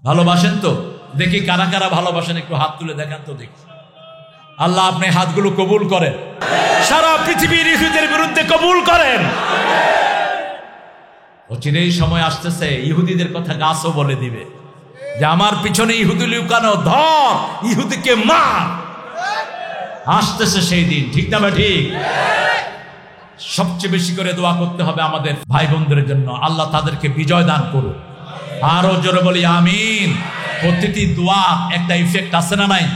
ভালোবাসেন তো? দেখি কারা কারা ভালোবাসেন, একটু হাত তুলে দেখান তো দেখি। আল্লাহ আপনি হাতগুলো কবুল করেন, সারা পৃথিবীর ইহুদিদের বিরুদ্ধে কবুল করেন। অচিরেই সময় আসতেছে ইহুদিদের কথা গাছও বলে দিবে যে আমার পিছনে ইহুদি লুকানো, ধর ইহুদিকে মার। আসতেছে সেই দিন, ঠিক না বা ঠিক? সবচেয়ে বেশি করে দোয়া করতে হবে আমাদের ভাই বোনদের জন্য, আল্লাহ তাদেরকে বিজয় দান করুন। আরো জোরে বলি আমিন। প্রতিটি দোয়া একটা ইফেক্ট আছে না নাই?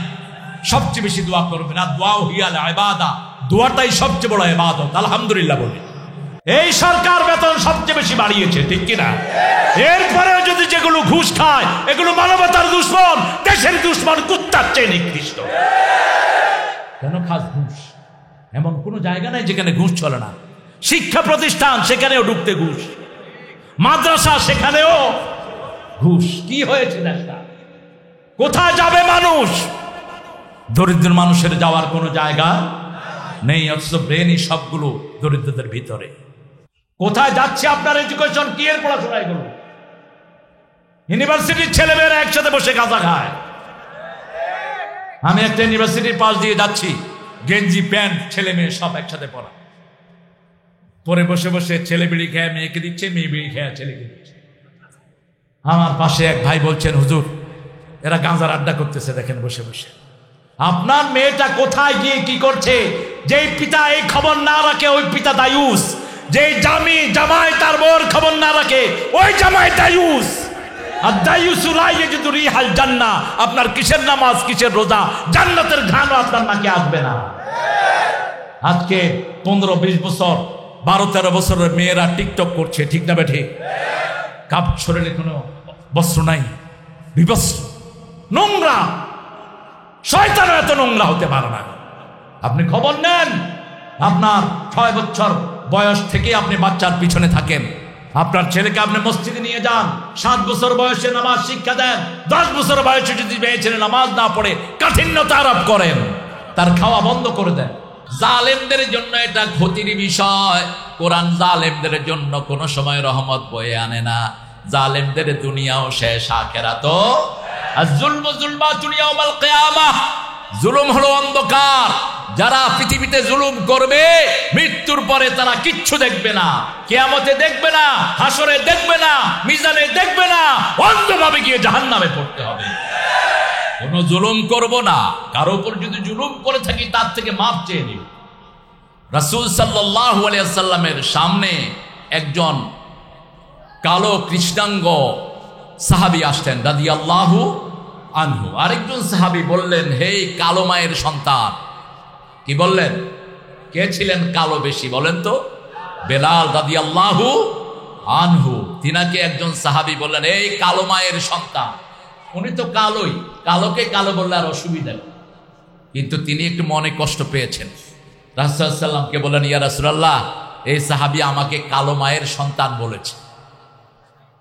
সবচেয়ে বেশি দোয়া করবেন, আর দোয়া হিয়াল ইবাদা, দোয়াটাই সবচেয়ে বড় ইবাদত। আলহামদুলিল্লাহ বলি। এই সরকার বেতন সবচেয়ে বেশি বাড়িয়েছে, ঠিক কিনা? এরপরেও যদি যেগুলো ঘুষ খায় এগুলো মানবতার দুশ্মন, দেশের দুশ্মন, কুত্তার চেয়ে নিকৃষ্ট। কেন খাস ঘুষ? এমন কোনো জায়গা নাই যেখানে ঘুষ চলে না। শিক্ষা প্রতিষ্ঠান সেখানেও ঢুকতে ঘুষ, মাদ্রাসা সেখানেও ঘুষ। কি হয়েছে দেশটা? কোথায় যাবে মানুষ? দরিদ্র মানুষের যাওয়ার কোনো জায়গা নেই, অথচ ব্রেনই সবগুলো দরিদ্রদের ভিতরে। কোথায় যাচ্ছে আপনার এডুকেশন? কি এর পড়াশোনা? এগুলো ইউনিভার্সিটির ছেলেমেয়েরা একসাথে বসে গাঁজা খায়। আমি একটা ইউনিভার্সিটির পাশ দিয়ে যাচ্ছি, গেঞ্জি প্যান্ট ছেলে মেয়ে সব একসাথে পড়া, পরে বসে বসে ছেলে বিড়ি খেয়ে মেয়েকে দিচ্ছে, মেয়ে বিড়ি খেয়ে ছেলেকে দিচ্ছে। আমার পাশে এক ভাই বলছেন, হুজুর এরা গাঁজার আড্ডা করতেছে দেখেন বসে বসে। আপনার মেয়েটা কোথায় গিয়ে কি করছে? যেই পিতা এই খবর না রাখে ওই পিতা দায়ুস, যেই জামাই তার বউর খবর না রাখে ওই জামাই দায়ুস। আর দায়ুসু লা ইয়াজিদু রিহাল জান্নাহ। আপনার কিসের নামাজ, কিসের রোজা? জান্নাতের ঘ্রাণও আপনার নাকে আসবে না। আজকে 15-20 বছর, 12-13 বছরের মেয়েরা টিকটক করছে, ঠিক না বেঠে? কাপ শরীরে কোনো বস্ত্র নাই, বিবস্ত্র, নোংরা। শয়তানও এত নোংরা হতে পারে না। আপনি খবর নেন, আপনার 6 বছর বয়স থেকে আপনি বাচ্চার পিছনে থাকেন। আপনার ছেলেকে আপনি মসজিদে নিয়ে যান, 7 বছর বয়সে নামাজ শিক্ষা দেন। 10 বছর বয়সে যদি মেয়ে ছেলে নামাজ না পড়ে কাঠিন্যতা আরোপ করেন, তার খাওয়া বন্ধ করে দেন। জালেমদের জন্য এটা ক্ষতির বিষয়। কোরআন জালেমদের জন্য কোনো সময় রহমত বয়ে আনে না। জালেমদের দুনিয়াও শেষ, আখিরাতও। আয-যুলমু যুলমাতুন ইয়াউমাল কিয়ামাহ। জুলুম হলো অন্ধকার। যারা পৃথিবীতে জুলুম করবে মৃত্যুর পরে তারা কিচ্ছু দেখবে না, কিয়ামতে দেখবে না, হাসরে দেখবে না, মিজানে দেখবে না, অন্ধভাবে গিয়ে জাহান্নামে পড়তে হবে। কোনো জুলুম করব না। কারো উপর যদি জুলুম করে থাকি তার থেকে মাপ চেয়ে নিব। রাসূল সাল্লাল্লাহু আলাইহি ওয়াসাল্লামের সামনে একজন কালো কৃষ্ণাঙ্গ সাহাবী আসলেন রাদিয়াল্লাহু আনহু। আরেকজন সাহাবী বললেন, হে কালো মায়ের সন্তান। কি বললেন? কে ছিলেন কালো বেশি বলেন তো? বেলাল রাদিয়াল্লাহু আনহু। তিনাকে একজন সাহাবী বললেন, এই কালো মায়ের সন্তান। উনি তো কালোই, কালোকে কালো বললে আর অসুবিধা নেই, কিন্তু তিনি একটু মনে কষ্ট পেয়েছেন। রাসূলুল্লাহ সাল্লাল্লাহু আলাইহি ওয়াসাল্লামকে বললেন, ইয়া রাসূলুল্লাহ, এই সাহাবী আমাকে কালো মায়ের সন্তান বলেছে।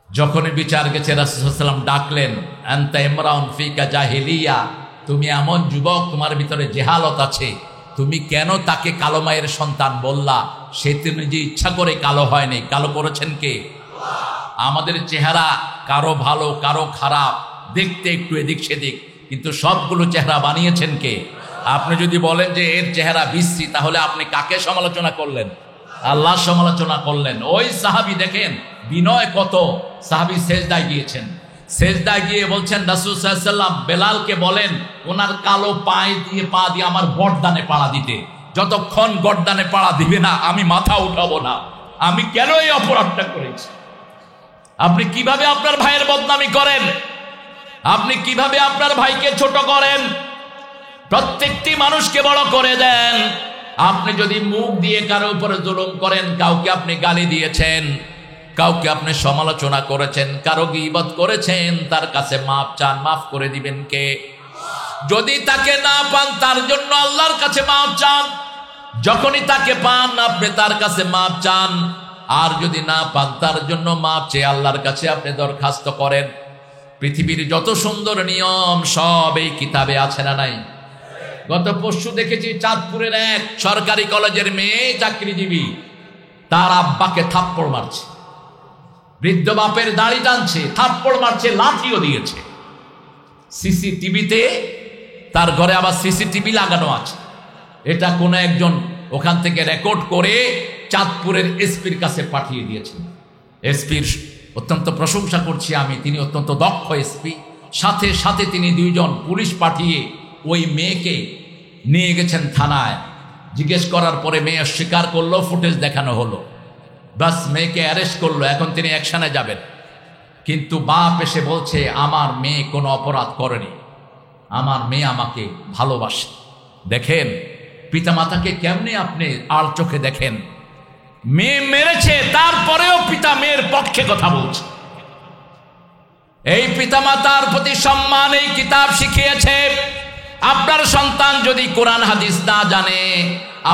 যখনই বিচার গেছে রাসূলুল্লাহ সাল্লাল্লাহু আলাইহি ওয়াসাল্লাম ডাকলেন, আনতা ইমরাউন ফিকা জাহিলিয়া, তুমি এমন যুবক, তোমার ভিতরে জেহালত আছে, তুমি কেন তাকে কালো মায়ের সন্তান বললা? সে তুমি যে ইচ্ছা করে কালো হয়নি, কালো করেছেন কে? আমাদের চেহারা কারো ভালো কারো খারাপ, দেখতে একটু এদিক সেদিক, কিন্তু সবগুলো চেহারা বানিয়েছেন কে? আপনি যদি বলেন যে এর চেহারা বিশ্রী, তাহলে আপনি কাকে সমালোচনা করলেন? আল্লাহর সমালোচনা করলেন। ওই সাহাবী দেখেন বিনয় কত। সাহাবী সেজদায় গিয়েছেন, সেজদায় গিয়ে বলছেন রাসূল সাল্লাল্লাহু আলাইহি ওয়াসাল্লাম বেলালকে বলেন ওনার কালো পা দিয়ে আমার গর্দানে পাড়া দিতে। যতক্ষণ গর্দানে পাড়া দিবে না আমি মাথা উঠাবো না। আমি কেন এই অপরাধটা করেছি? আপনি কিভাবে আপনার ভাইয়ের বদনামি করেন? আপনি কিভাবে আপনার ভাইকে ছোট করেন? প্রত্যেকটি মানুষকে বড় করে দেন। আপনি যদি মুখ দিয়ে কারো উপরে জুলুম করেন, কাউকে আপনি গালি দিয়েছেন, কাউকে আপনি সমালোচনা করেছেন, কারো গীবত করেছেন, তার কাছে মাপ চান, মাফ করে দিবেন কে? যদি তাকে না পান তার জন্য আল্লাহর কাছে মাপ চান। যখনই তাকে পান আপনি তার কাছে মাপ চান। আর যদি না পান তার জন্য মাপ চেয়ে আল্লাহর কাছে আপনি দরখাস্ত করেন। পৃথিবীর যত সুন্দর নিয়ম সব এই কিতাবে আছে না নাই? গত পরশু দেখেছি চাঁদপুরের এক সরকারি কলেজের মেয়ে, চাকরিজীবী, তার আব্বাকে থাপ্পড় মারছে। বৃদ্ধ বাপের দাড়ি টানছে, থাপ্পড় মারছে, লাঠিও দিয়েছে। সিসিটিভিতে, তার ঘরে আবার সিসিটিভি লাগানো আছে। এটা কোনো একজন ওখান থেকে রেকর্ড করে চাঁদপুরের এসপির কাছে পাঠিয়ে দিয়েছেন। এসপির অত্যন্ত প্রশংসা করছি আমি, তিনি অত্যন্ত দক্ষ এসপি। সাথে সাথে তিনি 2 জন পুলিশ পাঠিয়ে ওই মেয়েকে নিয়ে গেছেন থানায়। জিজ্ঞেস করার পরে মেয়ে স্বীকার করলো, ফুটেজ দেখানো হলো, বাস মেয়েকে অ্যারেস্ট করলো। এখন তিনি অ্যাকশনে যাবেন। কিন্তু বাপ এসে বলছে আমার মেয়ে কোনো অপরাধ করেনি, আমার মেয়ে আমাকে ভালোবাসে। দেখেন পিতামাতাকে কেমনে আপনি আড় চোখে দেখেন। মেয়ে মেরেছে, তারপরেও পিতা মেয়ের পক্ষে কথা বলছে। এই পিতামাতার প্রতি সম্মান এই কিতাব শিখিয়েছে। আপনার সন্তান যদি কোরআন হাদিস না জানে,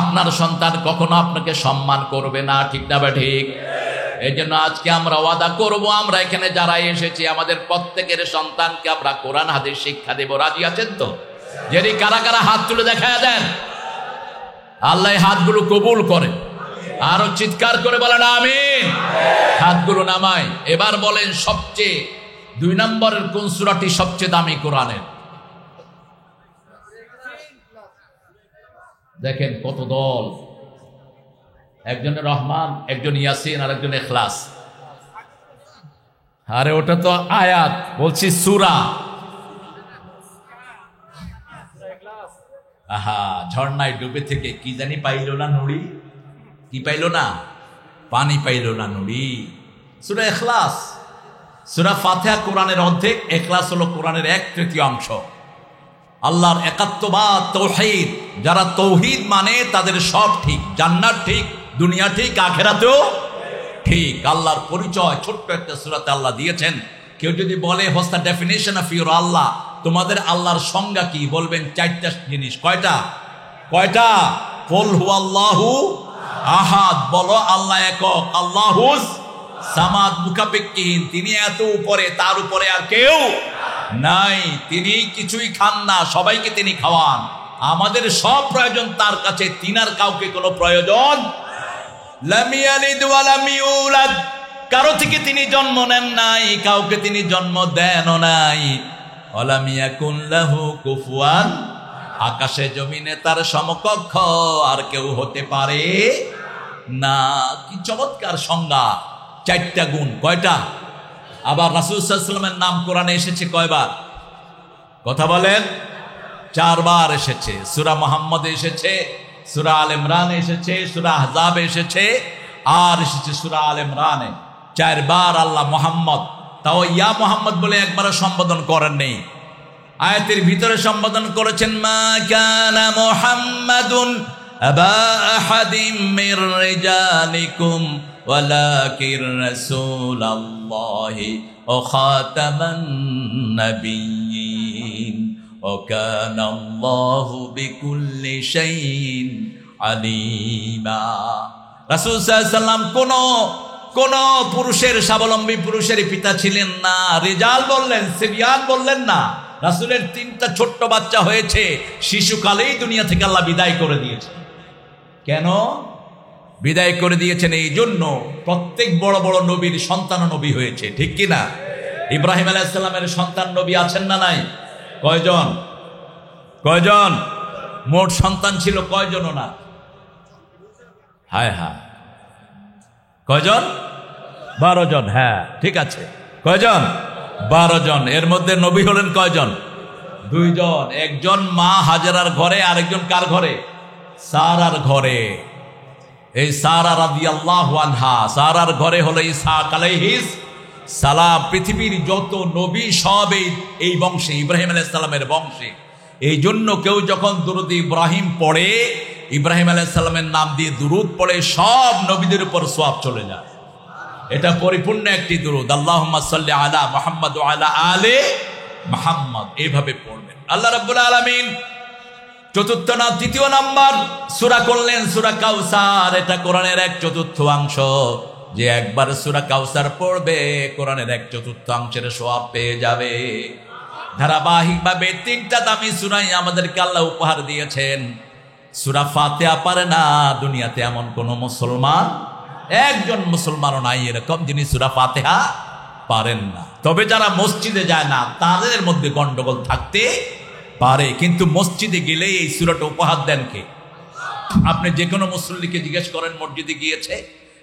আপনার সন্তান কখনো আপনাকে সম্মান করবে না, ঠিক না বা ঠিক? এই জন্য আজকে আমরা ওয়াদা করব, আমরা এখানে যারা এসেছি আমাদের প্রত্যেকের সন্তানকে আমরা কোরআন হাদিস শিক্ষা দেব। রাজি আছেন তো? যদি কারা কারা হাত তুলে দেখা দেন, আল্লাহ হাতগুলো কবুল করেন। আরো চিৎকার করে বলেন আমিন। হাতগুলো নামাই। এবার বলেন সবচেয়ে 2 নম্বরের কোন সূরাটি সবচেয়ে দামি কোরআনের? দেখেন কত দল, একজনের রহমান, একজন ইয়াসিন, আর একজন ইখলাস। আরে ওটা তো আয়াত, বলছি সূরা। আহা, ঝর্ণায় ডুবে থেকে কি জানি পাইল না নুড়ি। কি পাইল না? পানি পাইল না নুড়ি। সূরা ইখলাস। সূরা ফাতিহা কোরআনের অর্ধেক, ইখলাস হলো কোরআনের 1/3 আল্লাহর একাত্মবাদ, তাওহীদ। যারা তাওহীদ মানে তাদের সব ঠিক, জান্নাত ঠিক, দুনিয়া ঠিক, আখিরাতেও ঠিক। আল্লাহর পরিচয় ছোট্ট একটা সূরাতে আল্লাহ দিয়েছেন। কেউ যদি বলে what's the definition of your Allah, তোমাদের আল্লাহর সংজ্ঞা কি? বলবেন 4টা জিনিস। কয়টা? কুল হুয়াল্লাহু আহাদ, বলো আল্লাহ একক, আল্লাহুস সামাদ, মুখাপেক্ষীহীন, তিনি এত উপরে, তার উপরে আর কেউ নাই। তিনি কিছুই খান না, সবাইকে তিনি খাওয়ান। আমাদের সব প্রয়োজন তার কাছে, তিনার কাউকে কোনো প্রয়োজন। লাম ইয়ালিদ ওয়া লাম ইউলাদ, কারো থেকে তিনি জন্ম নেন নাই, কাউকে তিনি জন্ম দেনও নাই। ওয়া লাম ইয়াকুন লাহু কুফুয়ান, আকাশে জমিনে তার সমকক্ষ আর কেউ হতে পারে না। কি চমৎকার সংজ্ঞা! 4টা গুণ। কয়টা? আবার রাসূল সাল্লাল্লাহু আলাইহি ওয়াসাল্লামের নাম কোরআনে এসেছে কয়বার? কথা বলেন। 4 বার এসেছে। সূরা মুহাম্মদ এসেছে, সূরা আল ইমরান এসেছে, সূরা আহজাব এসেছে, আর এসেছে সূরা আল ইমরানে। 4 বার আল্লাহ মুহাম্মদ, তাও ইয়া মুহাম্মদ বলে একবারও সম্বোধন করেন নেই। আয়াতের ভিতরে সম্বোধন করেছেন মা কানা মুহাম্মাদুন আবা আহাদিম মির রিজালিকুম ওয়ালাকির রাসূলুল্লাহি ওয়া খাতামান নাবিয়্যিন ওয়া কানা আল্লাহু বিকুল্লি শাইইন আলিমা। রাসূল সাল্লাল্লাহু আলাইহি ওয়াসাল্লাম কোন পুরুষের, স্বাবলম্বী পুরুষের পিতা ছিলেন না। রিজাল বললেন, সিবিয়ান বললেন না। রাসূলের 3টা ছোট্ট বাচ্চা হয়েছে, শিশুকালেই দুনিয়া থেকে আল্লাহ বিদায় করে দিয়েছে। কেন বিদায় করে দিয়েছেন? এই জন্য প্রত্যেক বড় বড় নবীর সন্তান নবী হয়েছে, ঠিক কি না? ইব্রাহিম আলাইহিস সালামের সন্তান নবী আছেন না নাই? কয়জন? মোট সন্তান ছিল কয়জন ওনার? হায় হায়, কয়জন? 12 জন। হ্যাঁ ঠিক আছে, কয়জন? 12 জন। এর মধ্যে নবী হলেন কয়জন? 2 জন। একজন মা হাজেরার ঘরে, আরেকজন কার ঘরে? সারার ঘরে। এই সারা রাদিয়াল্লাহু আনহা, সারার ঘরে হলো ইসহাক আলাইহিস সালাম। পৃথিবীর যত নবী সব এই বংশে, ইব্রাহিম আলাইহিস সালামের বংশে। এই জন্য কেউ যখন দুরূদ ইব্রাহিম পড়ে, ইব্রাহিম আলাইহিস সালামের নাম দিয়ে দুরূদ পড়ে, সব নবীদের উপর সওয়াব চলে যায়। এটা পরিপূর্ণ একটি দুরূদ। আল্লাহুম্মা সাল্লি আলা মুহাম্মাদ ওয়া আলা আলি মুহাম্মাদ, এইভাবে পড়বেন। আল্লাহ রাব্বুল আলামিন 3 নাম্বার সূরা করলেন সূরা কাউসার। এটা কোরআনের 1/4 যে একবার সূরা কাউসার পড়বে, কোরআনের 1/4 সওয়াব পেয়ে যাবে। ধারাবাহিকভাবে 3টা দামি সূরাই আমাদেরকে আল্লাহ উপহার দিয়েছেন। সূরা ফাতিহা পারে না দুনিয়াতে এমন কোন মুসলমান, একজন মুসলমানও নাই এরকম যিনি সূরা ফাতিহা পারেন না। তবে যারা মসজিদে যায় না তাদের মধ্যে গন্ডগোল থাকতে পারে, কিন্তু মসজিদে গেলেই এই সূরাটা উপহার দেন কে? আপনি যে কোনো মুসল্লিকে জিজ্ঞেস করেন মসজিদে গিয়েছে,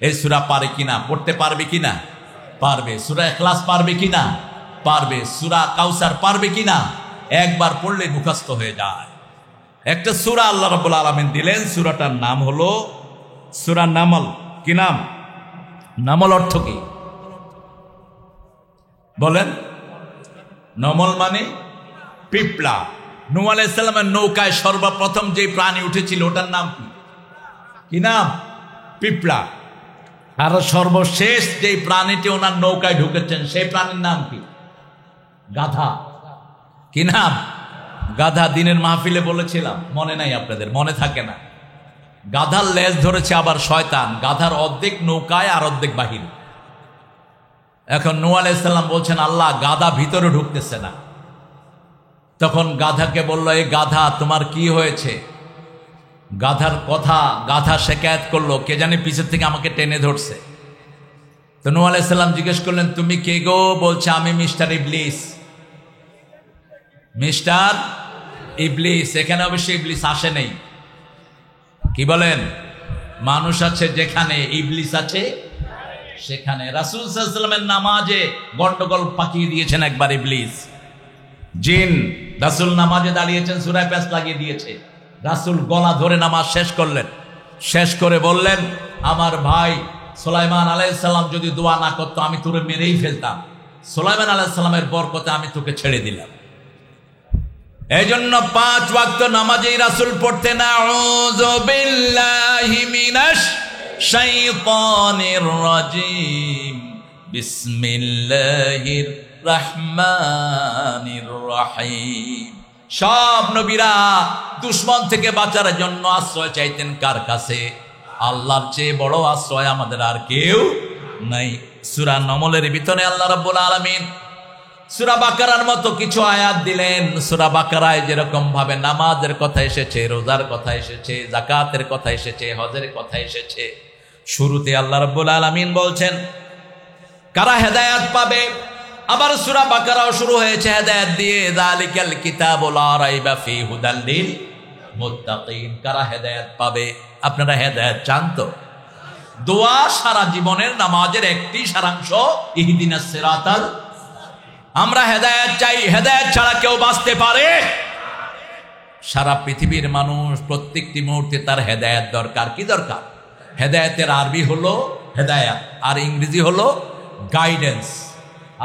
এই সূরা পারে কিনা, পড়তে পারবে কিনা? পারবে। সূরা ইখলাস পারবে কিনা? পারবে। সূরা কাউসার পারবে কিনা? একবার পড়লে মুখস্থ হয়ে যায়। একটা সূরা আল্লাহ রাব্বুল আলামিন দিলেন, সূরাটার নাম হলো সূরা নামল। কি নাম? নামল অর্থ কি বলেন? নমল মানে পিঁপড়া। নূহ আলাইহিস সালামের নৌকায় সর্বপ্রথম যে প্রাণী উঠেছিল ওটার নাম কি? কি নাম? পিঁপড়া। আর সর্বশেষ যে প্রাণীটি ওনার নৌকায় ঢুকেছেন সেই প্রাণীর নাম কি? গাধা। কি নাম? গাধা। দিনের মাহফিলে বলেছিলাম, মনে নাই আপনাদের? মনে থাকে না? গাধার লেজ ধরেছে আবার শয়তান। গাধার অর্ধেক নৌকায় আর অর্ধেক বাহিরে। এখন নূহ আলাইহিস সালাম বলছেন, আল্লাহ গাধা ভিতরে ঢুকতেছে না। তখন গাধাকে বলল, এই গাধা তোমার কি হয়েছে? গাধার কথা, গাধা শিকায়ত করলো, কে জানে পিছের থেকে আমাকে টেনে ধরছে। তো নূহ আলাইহিস সালাম জিজ্ঞেস করলেন, তুমি কে গো? বলছে, আমি মিস্টার ইবলিস। মিস্টার ইবলিস। এখানে অবশ্যই ইবলিস আসে নেই। কি বলেন? মানুষ আছে যেখানে, ইবলিস আছে সেখানে। রাসূল সাল্লাল্লাহু আলাইহি ওয়াসাল্লামের নামাজে গন্ডগোল পাকিয়ে দিয়েছেন একবার ইবলিস। জিন রাসূল নামাজে দাঁড়িয়েছেন, সূরায় প্যাঁচ লাগিয়ে দিয়েছে। রাসূল গলা ধরে নামাজ শেষ করলেন। শেষ করে বললেন, আমার ভাই সুলাইমান আলাইহিস সালাম যদি দোয়া না করতো আমি তোরে মেরেই ফেলতাম। সুলাইমান আলাইহিস সালামের বরকতে আমি তোকে ছেড়ে দিলাম। এই জন্য 5 ওয়াক্ত নামাজেই রাসূল পড়তেন, আউযু বিল্লাহি মিনাশ শাইতানির রাজিম, বিসমিল্লাহির রহমানির রহিম। সব নবীরা দুশমন থেকে বাঁচার জন্য আশ্রয় চাইতেন কার কাছে? আল্লাহর চেয়ে বড় আশ্রয় আমাদের আর কেউ নাই। সূরা নমলের ভিতরে আল্লাহ রাব্বুল আলামিন সূরা বাকারার মতো কিছু আয়াত দিলেন। সূরা বাকারায় যেরকম ভাবে নামাজের কথা এসেছে, রোজার কথা এসেছে, যাকাতের কথা এসেছে, হজের কথা এসেছে, শুরুতে আল্লাহ রাব্বুল আলামিন বলছেন কারা হেদায়েত পাবে। আবার সূরা বাকারাও শুরু হয়েছে হেদায়েত দিয়ে, যালিকাল কিতাবু লা রাইবা ফীহি হুদাল লিল মুত্তাকিন। কারা হেদায়েত পাবে? আপনারা হেদায়েত চান তো? দোয়া সারা জীবনের নামাজের একটি সারাংশ, ইহদিনাস সিরাতাল। আমরা হেদায়েত চাই। হেদায়েত ছাড়া কেউ বাঁচতে পারে? সারা পৃথিবীর মানুষ প্রত্যেকটি মুহূর্তে তার হেদায়েত দরকার। কি দরকার? হেদায়েতের আরবি হলো হেদায়াত, আর ইংরেজি হলো গাইডেন্স,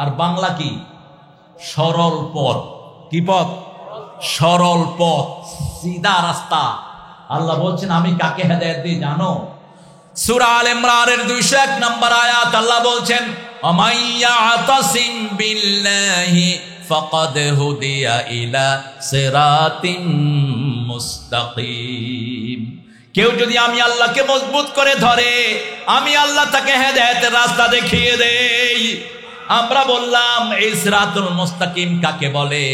আর বাংলা কি? সরল পথ। কি পথ? সরল পথ, সিধা রাস্তা। আল্লাহ বলছেন আমি কাকে হেদায়েত দিই জানো? সূরা আল ইমরানের 201 নম্বর আয়াত আল্লাহ বলছেন, আমাইয়াতাসিম বিল্লাহি ফাকাদ হুদিয়া ইলা সিরাতিম মুস্তাকিম। কেউ যদি আমি আল্লাহকে মজবুত করে ধরে, আমি আল্লাহ তাকে হেদায়েতের রাস্তা দেখিয়ে দেই। আমরা বললাম এই সিরাতুল মুস্তাকিম কাকে বলে?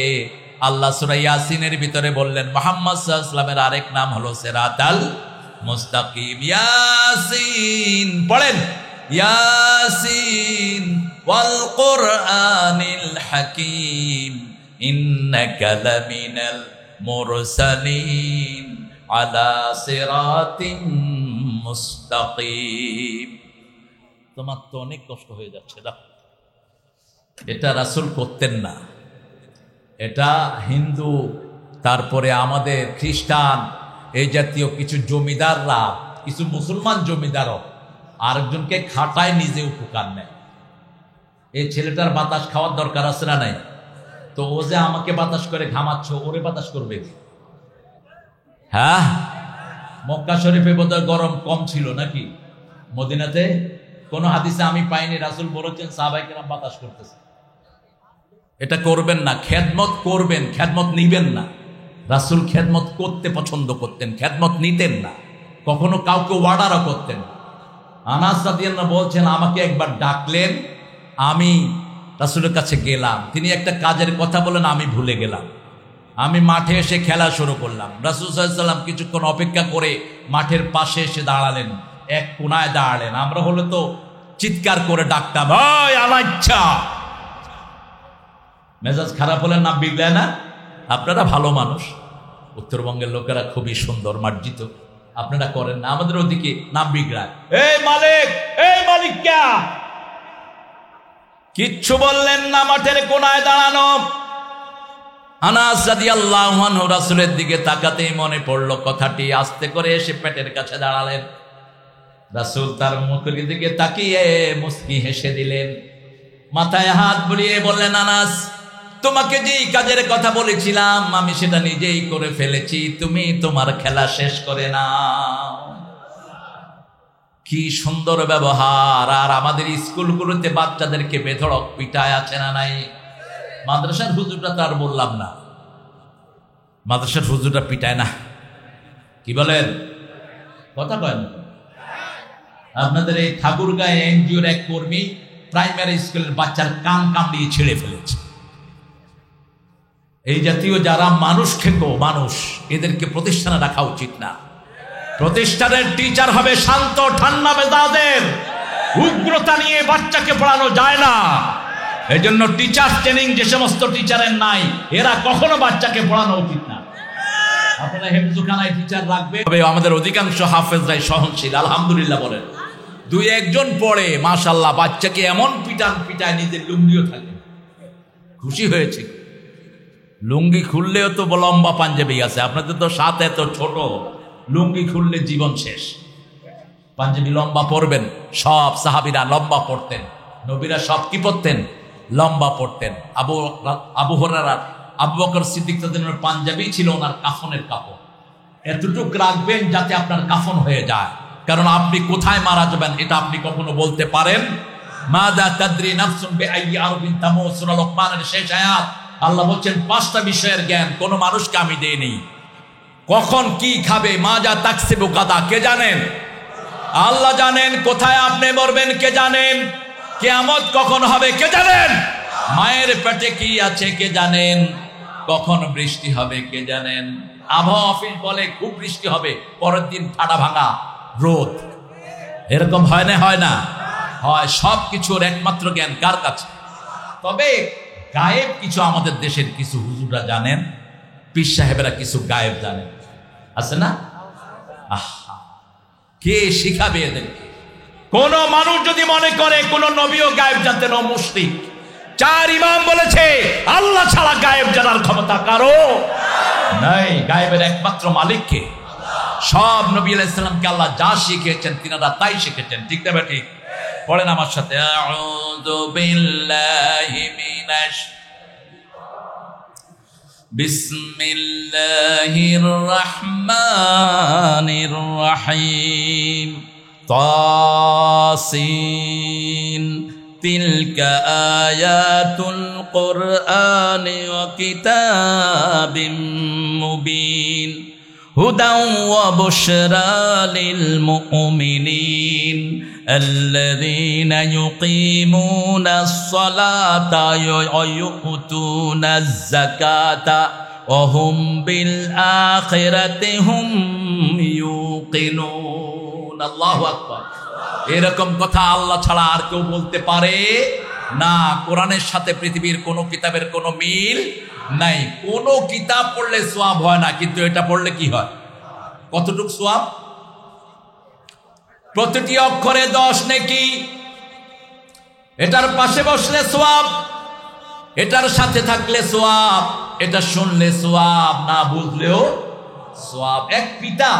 আল্লাহ সূরা ইয়াসিনের ভিতরে বললেন মুহাম্মদ সাল্লাল্লাহু আলাইহি ওয়াসাল্লামের আরেক নাম হলো সিরাতাল মুস্তাকিম। ইয়াসিন পড়েন, ইয়াসিন ওয়াল কুরআনিল হাকিম ইন্নাকা লামিনাল মুরসালিন আলা সিরাতিম মুস্তাকিম। তোমার তো অনেক কষ্ট হয়ে যাচ্ছে না। এটা রাসূল করতেন না। এটা হিন্দু, তারপরে আমাদের খ্রিস্টান, এই জাতীয় কিছু জমিদাররা, কিছু মুসলমান জমিদারও আরেকজনকে খাটায়, নিজে উপকার নেয়। এই ছেলেটার বাতাস খাওয়ার দরকার আছে না নাই? তো ও যে আমাকে বাতাস করে ঘামাচ্ছে, ওরে বাতাস করবে? হ্যাঁ, মক্কা শরীফে বোধহয় গরম কম ছিল নাকি? মদিনাতে কোন হাদিসে আমি পাইনি রাসূল বলেছেন সাহাবায়ে কেরাম বাতাস করতেছে। এটা করবেন না। খেদমত করবেন, খেদমত নিবেন না। রাসূল খেদমত করতে পছন্দ করতেন, খেদমত নিতেন না। কখনো কাউকে অর্ডারও করতেন। আনাস রাদিয়াল্লাহু বলছেন আমাকে একবার ডাকলেন, আমি রাসূলের কাছে গেলাম, তিনি একটা কাজের কথা বলেন, আমি ভুলে গেলাম। আমি মাঠে এসে খেলা শুরু করলাম। রাসূল সাল্লাল্লাহু আলাইহি ওয়াসাল্লাম কিছুক্ষণ অপেক্ষা করে মাঠের পাশে এসে দাঁড়ালেন, এক কোনায় দাঁড়ালেন। আমরা হলে তো চিৎকার করে ডাকতাম, ওই আলাচ্ছা মেজাজ খারাপ হলে নাম বিগড়ায় না? আপনারা ভালো মানুষ, উত্তরবঙ্গের লোকেরা খুবই সুন্দর মার্জিত, আপনারা করেন না, আমাদের ওদিকে নাম বিগড়ায়। এই মালিক, এই মালিক ক্যা, কিচ্ছু বললেন না, মাঠের কোনায় দাঁড়ানো। আনাস রাদিয়াল্লাহু আনহু রাসূলের দিকে তাকাতেই মনে পড়ল কথাটি, আস্তে করে এসে পেটের কাছে দাঁড়ালেন। রাসূল তার মুখের দিকে তাকিয়ে মুস্কি হেসে দিলেন, মাথায় হাত বুলিয়ে বললেন, আনাস, তোমাকে যেই কাজের কথা বলেছিলাম আমি সেটা নিজেই করে ফেলেছি, তুমি তোমার খেলা শেষ করে নাও। কি সুন্দর ব্যবহার! আর আমাদের স্কুলগুলোতে বাচ্চাদেরকে বেধড়ক পিটায় আছে না নাই? মাদ্রাসার হুজুরটা তো আর বললাম না, মাদ্রাসার হুজুরটা পিটায় না, কি বলেন? কথা কয় না? আপনাদের এই ঠাকুরগাঁয়ে এনজিওর এক কর্মী প্রাইমারি স্কুলের বাচ্চার কান কামড়িয়ে ছেড়ে ফেলেছে। এই জাতীয় যারা মানুষ খেকো মানুষ, এদেরকে প্রতিষ্ঠানে রাখা উচিত না। প্রতিষ্ঠানের টিচার হবে শান্ত ঠান্ডা মেজাজের, উগ্রতা নিয়ে বাচ্চাকে পড়ানো যায় না। এই জন্য টিচার ট্রেনিং যে সমস্ত টিচারের নাই, এরা কখনো বাচ্চাকে পড়ানো উচিত না। আপনারা হেফজুখানায় টিচার রাখবে, তবে আমাদের অধিকাংশ হাফেজরাই সহনশীল, আলহামদুলিল্লাহ বলেন। দুই একজন পড়ে মাশাআল্লাহ, বাচ্চাকে এমন পিটায় নিজের লুঙ্গিও থাকে, খুশি হয়েছে। লুঙ্গি খুললেও তো লম্বা পাঞ্জাবি আছে, আপনাদের তো সাথে এত ছোট, লুঙ্গি খুললে জীবন শেষ। পাঞ্জাবি লম্বা পরবেন, সব সাহাবীরা লম্বা পড়তেন, নবীরা সব কি পড়তেন? লম্বা পড়তেন। আবু হুরায়রা, আবু বকর সিদ্দিক তাদের পাঞ্জাবি ছিল ওনার কাফনের কাপড়। এতটুক রাখবেন যাতে আপনার কাফন হয়ে যায়, কারণ আপনি কোথায় মারা যাবেন এটা আপনি কখনো বলতে পারেন। মাযা তাদরি নাফসুন বিআইয়ি আরদিন তামুত, সূরা লোকমানের শেষ আয়াত। আল্লাহ বলছেন 5টা বিষয়ের জ্ঞান কোন মানুষকে আমি দেইনি। কখন কি খাবে, মাযা তাকসিবু গাদা, কে জানেন? আল্লাহ জানেন। কোথায় আপনি মরবেন কে জানেন? কিয়ামত কখন হবে কে জানেন? মায়ের পেটে কি আছে কে জানেন? কখন বৃষ্টি হবে কে জানেন? আবহাওয়া অফিস বলে খুব বৃষ্টি হবে, পরের দিন ঠাডা ভাঙা রোদ। এরকম হয় না? হয় না? হয়। সব কিছুর একমাত্র জ্ঞান কার কাছে? তবে গায়েব কিছু আমাদের দেশের কিছু হুজুররা জানেন, পীর সাহেবেরা কিছু গায়েব জানেন, আছে না? আহা, কে শিখাবে এদেরকে? কোন মানুষ যদি মনে করে কোন নবীও গায়েব জানতেন, ও মুশরিক। 4 ইমাম বলেছে আল্লাহ ছাড়া গায়েব জানার ক্ষমতা কারো নাই। গায়েবের একমাত্র মালিককে। সব নবী আলাইহিস সালামকে আল্লাহ যা শিখিয়েছেন তিনারা তাই শিখেছেন, ঠিক না ঠিক? পড়েন আমার সাথে, আউযু বিল্লাহি মিনাশ বিসমিল্লাহির রহমানির রহিম। তাসিন তিলকা আয়াতুল কুরআনি ওয়া কিতাবিম মুবিন হুদাও ওয়া বুশরা লিল মুমিনিন আল্লাযীনা ইউকিমুনাস সালাতা ওয়া ইউতুনাজ যাকাতা ওয়া হুম বিল আখিরাতি হুম ইউকিনুন। আল্লাহু আকবার। এরকম কথা আল্লাহ ছাড়া আর কেউ বলতে পারে না। কোরআনের সাথে পৃথিবীর কোন কিতাবের কোনো মিল নাই। কোন কিতাব পড়লে সওয়াব হয় না, কিন্তু এটা পড়লে কি হয়? কতটুকু সওয়াব? প্রতিটি অক্ষরে 10 নেকি। এটার পাশে বসলে সওয়াব, এটার সাথে থাকলে সওয়াব, এটা শুনলে সওয়াব, না বুঝলেও সওয়াব। এক পিতা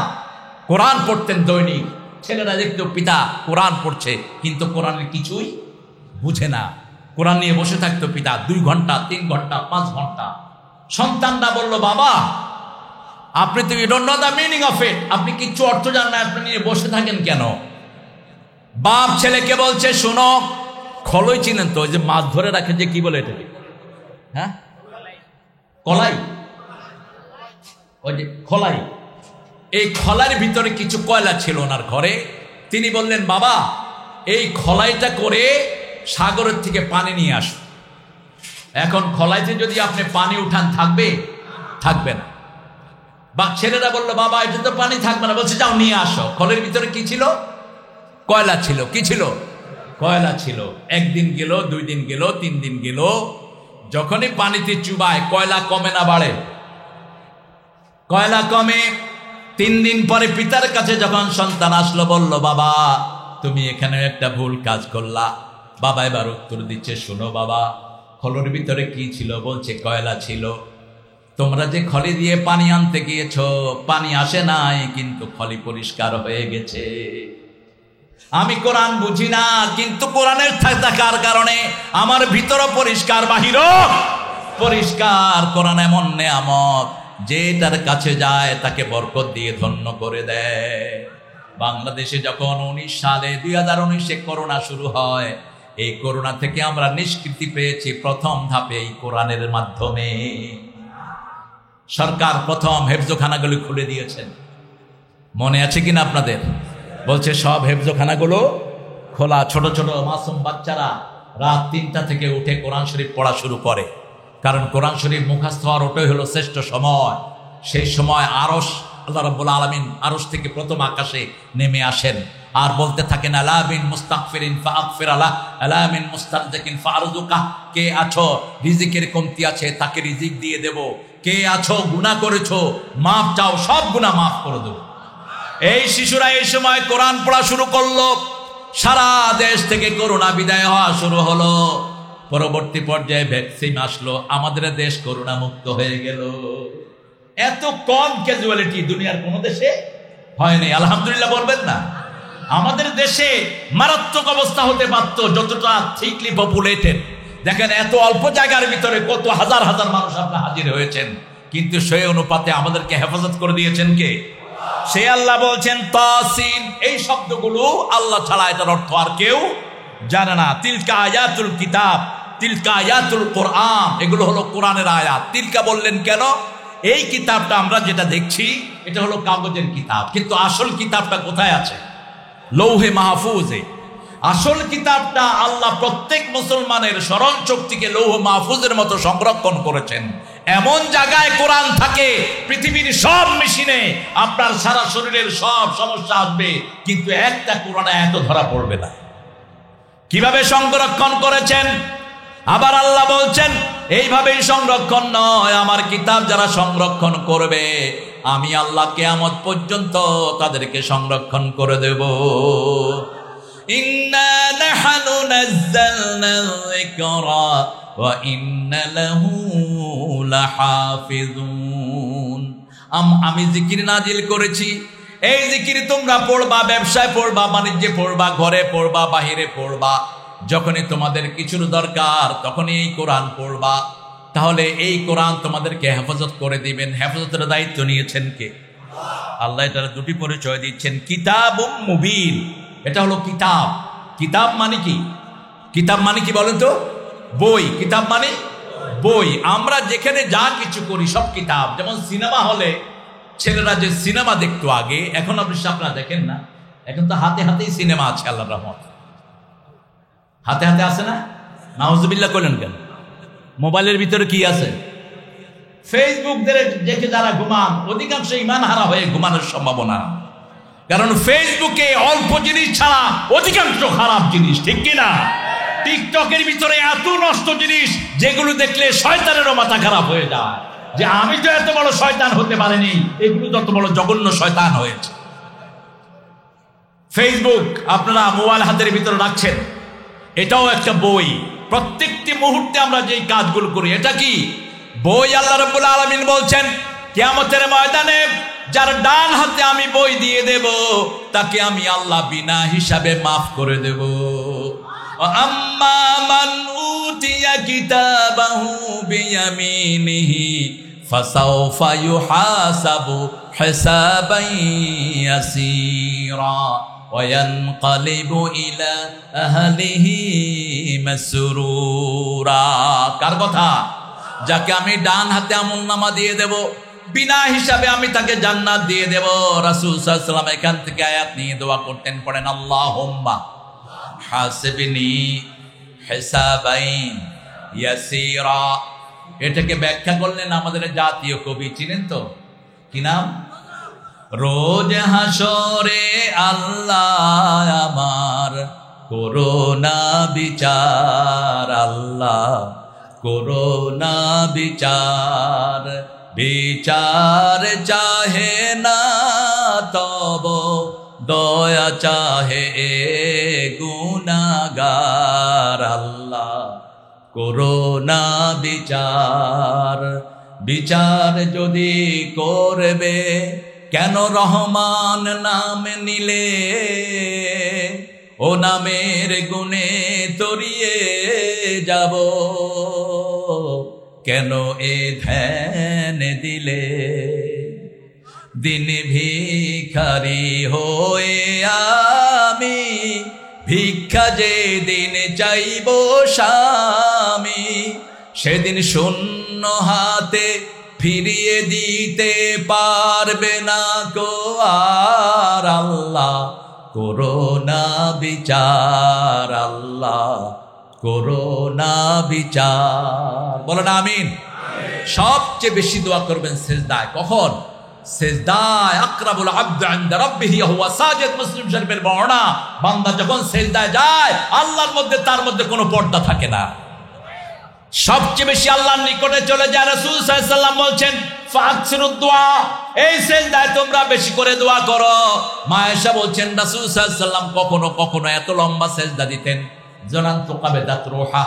কোরআন পড়তেন দৈনিক, ছেলেরা দেখতো পিতা কোরআন পড়ছে কিন্তু কোরআনের কিছুই বুঝে না। কোরআন নিয়ে বসে থাকতো পিতা 2 ঘন্টা 3 ঘন্টা 5 ঘন্টা। সন্তানরা বলল, বাবা আপনি তো you don't know the meaning of it, আপনি কিছু অর্থ জানেন না, আপনি নিয়ে বসে থাকেন কেন? বাপ ছেলেকে বলছে, শোনো, খলই চিনেন তো, ওই যে মাছ ধরে রাখে যে কি বলে এটাকে? হ্যাঁ, কলাই। ওই যে খলাই, এই খলার ভিতরে কিছু কয়লা ছিল ওনার ঘরে। তিনি বললেন, বাবা এই খলাইটা করে সাগরের থেকে পানি নিয়ে আসো। এখন খলাইতে যদি আপনি পানি উঠান থাকবে? থাকবে না। বা ছেলেরা বললো, বাবা এটা তো পানি থাকবে না। বলছে, যাও নিয়ে আসো। খলের ভিতরে কি ছিল? কয়লা ছিল। কি ছিল? কয়লা ছিল। 1 দিন গেল, 2 দিন গেল, 3 দিন গেল, যখনই পানিতে চুবায় কয়লা কমে না বাড়ে? কয়লা কমে। 3 দিন পরে পিতার কাছে যখন সন্তান আসলো, বলল, বাবা তুমি এখানে একটা ভুল কাজ করলা। বাবা এবার উত্তর দিচ্ছে, শোনো বাবা, খলের ভিতরে কি ছিল? বলছে কয়লা ছিল। তোমরা যে খলি দিয়ে পানি আনতে গিয়েছো, পানি আসে নাই, কিন্তু খলি পরিষ্কার হয়ে গেছে। আমি কোরআন বুঝি না, কিন্তু কোরআনের থাকার কারণে আমার ভিতরও পরিষ্কার, বাহিরও পরিষ্কার। কোরআন এমন নেয়ামত, যেটার কাছে যায় তাকে বরকত দিয়ে ধন্য করে দেয়। বাংলাদেশে যখন 2019 করোনা শুরু হয়, এই করোনা থেকে আমরা নিষ্কৃতি পেয়েছি প্রথম ধাপে এই কোরআনের মাধ্যমে। সরকার প্রথম হেফজোখানাগুলো খুলে দিয়েছেন, মনে আছে কিনা আপনাদের? বলছে সব হেফজোখানাগুলো খোলা। ছোট ছোট মাসুম বাচ্চারা রাত 3টা থেকে উঠে কোরআন শরীফ পড়া শুরু করে, কারণ কোরআন শরীফ মুখস্থ হওয়ার ওটাই হলো শ্রেষ্ঠ সময়। সেই সময় আরশ, আল্লাহ রাব্বুল আলামিন আরশ থেকে প্রথম আকাশে নেমে আসেন আর বলতে থাকেন, আলা মিন মুস্তাগফিরিন ফাগফির আলা, আলা মিন মুস্তারজিকিন ফারজুকা। কে আছো রিজিকের কমতি আছে, তাকে রিজিক দিয়ে দেব। কে আছো গুনাহ করেছো, মাফ চাও, সব গুনাহ মাফ করে দেব। এই শিশুরা এই সময় কোরআন পড়া শুরু করলো। সারা দেশ থেকে করোনা বিদায় হওয়া শুরু হলো। পরবর্তী পর্যায়ে ভ্যাকসিন আসলো, আমাদের দেশ করোনা মুক্ত হয়ে গেল। এত কম ক্যাজুয়ালিটি দুনিয়ার কোন দেশে হয়নি। আলহামদুলিল্লাহ বলবেন না? আমাদের দেশে মারাত্মক অবস্থা হতে পারত, যতটা থিকলি পপুলেটেড। দেখেন এত অল্প জায়গার ভিতরে কত হাজার হাজার মানুষ আপনার হাজির হয়েছেন, কিন্তু সেই অনুপাতে আমাদেরকে হেফাজত করে দিয়েছেন কে? সে আল্লাহ। বলছেন তাসিন, এই শব্দগুলো আল্লাহ ছাড়া এটার অর্থ আর কেউ জানে না। তিলকা আয়াতুল কিতাব, তিলকা আয়াতুল কোরআন, এগুলো হলো কোরআনের আয়াত। তিলকা বললেন কেন? এই কিতাবটা আমরা যেটা দেখছি এটা হলো কাগজের কিতাব, কিন্তু আসল কিতাবটা কোথায় আছে? লৌহে মাহফুজে। আসল কিতাবটা আল্লাহ প্রত্যেক মুসলমানের স্মরণ শক্তিকে লৌহ মাহফুজের মতো সংরক্ষণ করেছেন। এমন জায়গায় কোরআন থাকে, পৃথিবীর সব মেশিনে আপনার সারা শরীরের সব সমস্যা আসবে, কিন্তু একটা কোরআনে এত ধরা পড়বে না। কিভাবে সংরক্ষণ করেছেন? আবার আল্লাহ বলছেন এইভাবেই সংরক্ষণ নয়, আমার কিতাব যারা সংরক্ষণ করবে, আমি আল্লাহ কিয়ামত পর্যন্ত তাদেরকে সংরক্ষণ করে দেব। ইন্না নাহনু নাযালনা যিকরা ওয়া ইন্না লাহু লাহাফিজুন। আমি জিকির নাজিল করেছি, এই জিকির তোমরা পড়বা, ব্যবসায় পড়বা, বাণিজ্যে পড়বা, ঘরে পড়বা, বাহিরে পড়বা। যখনই তোমাদের কিছুর দরকার তখনই এই কোরআন পড়বা। তাহলে এই কোরআন তোমাদেরকে হেফাজত করে দিবেন। হেফাজতের দায়িত্ব নিয়েছেন কে? আল্লাহ। এটার দুটি পরিচয় দিচ্ছেন, কিতাবুম মুবিন। এটা হলো কিতাব। কিতাব মানে কি? কিতাব মানে কি বলেন তো? বই। কিতাব মানে বই। আমরা যেখানে যা কিছু করি সব কিতাব। যেমন সিনেমা হলে ছেলেরা যে সিনেমা দেখতো আগে, এখন আপনারা দেখেন না। এখন তো হাতে হাতেই সিনেমা আছে, আল্লাহর রহমত। হাতে হাতে আছে না? নাউজুবিল্লাহ করলেন কেন? মোবাইলের ভিতরে কি আছে? ফেসবুক দেখে যারা ঘুমান, অধিকাংশ ইমান হারা হয়ে ঘুমানোর সম্ভাবনা। কারণ ফেসবুকে অল্প জিনিস ছাড়া অধিকাংশ খারাপ জিনিস, ঠিক কিনা? টিকটকের ভিতরে এত নষ্ট জিনিস যেগুলো দেখলে শয়তানেরও মাথা খারাপ হয়ে যায়, যে আমি তো এত বড় শয়তান হতে পারিনি, এগুলো যত বড় জঘন্য শয়তান হয়েছে। ফেসবুক আপনারা মোবাইল হাতের ভিতরে রাখছেন, এটাও একটা বই। প্রত্যেকটি মুহূর্তে আমরা যেই কাজগুলো করি, এটা কি বই? আল্লাহ রাব্বুল আলামিন বলছেন কিয়ামতের ময়দানে যার ডান হাতে আমি বই দিয়ে দেব, তাকে আমি আল্লাহ বিনা হিসাবে মাফ করে দেব। আম্মা মান উতিয়া কিতাবাহু বিয়ামিনিহি ফাসাউফা ইউহাসাবু হিসাবান ইয়াসীরা ওয়ায়ানকালিবু ইলা আহলিহি মাসরুরা। কার কথা? যাকে আমি ডান হাতে আমলনামা দিয়ে দেব, বিনা হিসাবে আমি তাকে জান্নাত দিয়ে দেব। রাসূল সাল্লাল্লাহু আলাইহি ওয়াসাল্লাম এখান থেকে আয়াত নিয়ে দোয়া করতেন, পড়েন আল্লাহুম্মা হাসিবনি হিসাবান ইয়াসীরা। এটাকে ব্যাখ্যা করলেন আমাদের জাতীয় কবি, চিনেন তো? কি নাম? রোজ হাসরে আল্লাহ আমার করোনা বিচার, আল্লাহ করোনা বিচার, বিচার চাহে না তব দয়া চাহে এ গুনাহগার। আল্লাহ করোনা বিচার, বিচার যদি করবে কেন রহমান নাম নিলে, ও নামের গুণে তরিয়ে যাব কেন এ ধ্যান দিলে। দিন ভিখারি হয়ে আমি ভিক্ষা যে দিন চাইব স্বামী, সেদিন শূন্য হাতে ফিরিয়ে দিতে পারবে না গো আর। আল্লাহ করোনা বিচার, আল্লাহ করোনা বিচার। বলেন আমিন। সবচেয়ে বেশি দোয়া করবেন সেজদায়। কখন? সেজদায়। আকরাবুল আবদ ইনদা রাব্বিহি হুয়া সাজিদ। মুসলিম শরীফের বর্ণনা, বান্দা যখন সেজদায় যায় আল্লাহর মধ্যে তার মধ্যে কোনো পর্দা থাকে না, সবচেয়ে বেশি আল্লাহর নিকটে চলে যায়। রাসূল সাল্লাল্লাহু আলাইহি ওয়াসাল্লাম বলছেন ফাকসিরুদ দুআ, এই সেজদায় তোমরা বেশি করে দোয়া করো। মা আয়েশা বলছেন রাসূল সাল্লাল্লাহু আলাইহি ওয়াসাল্লাম কখনো কখনো এত লম্বা সেজদা দিতেন, জনান্তু কাবেদাত রূহা,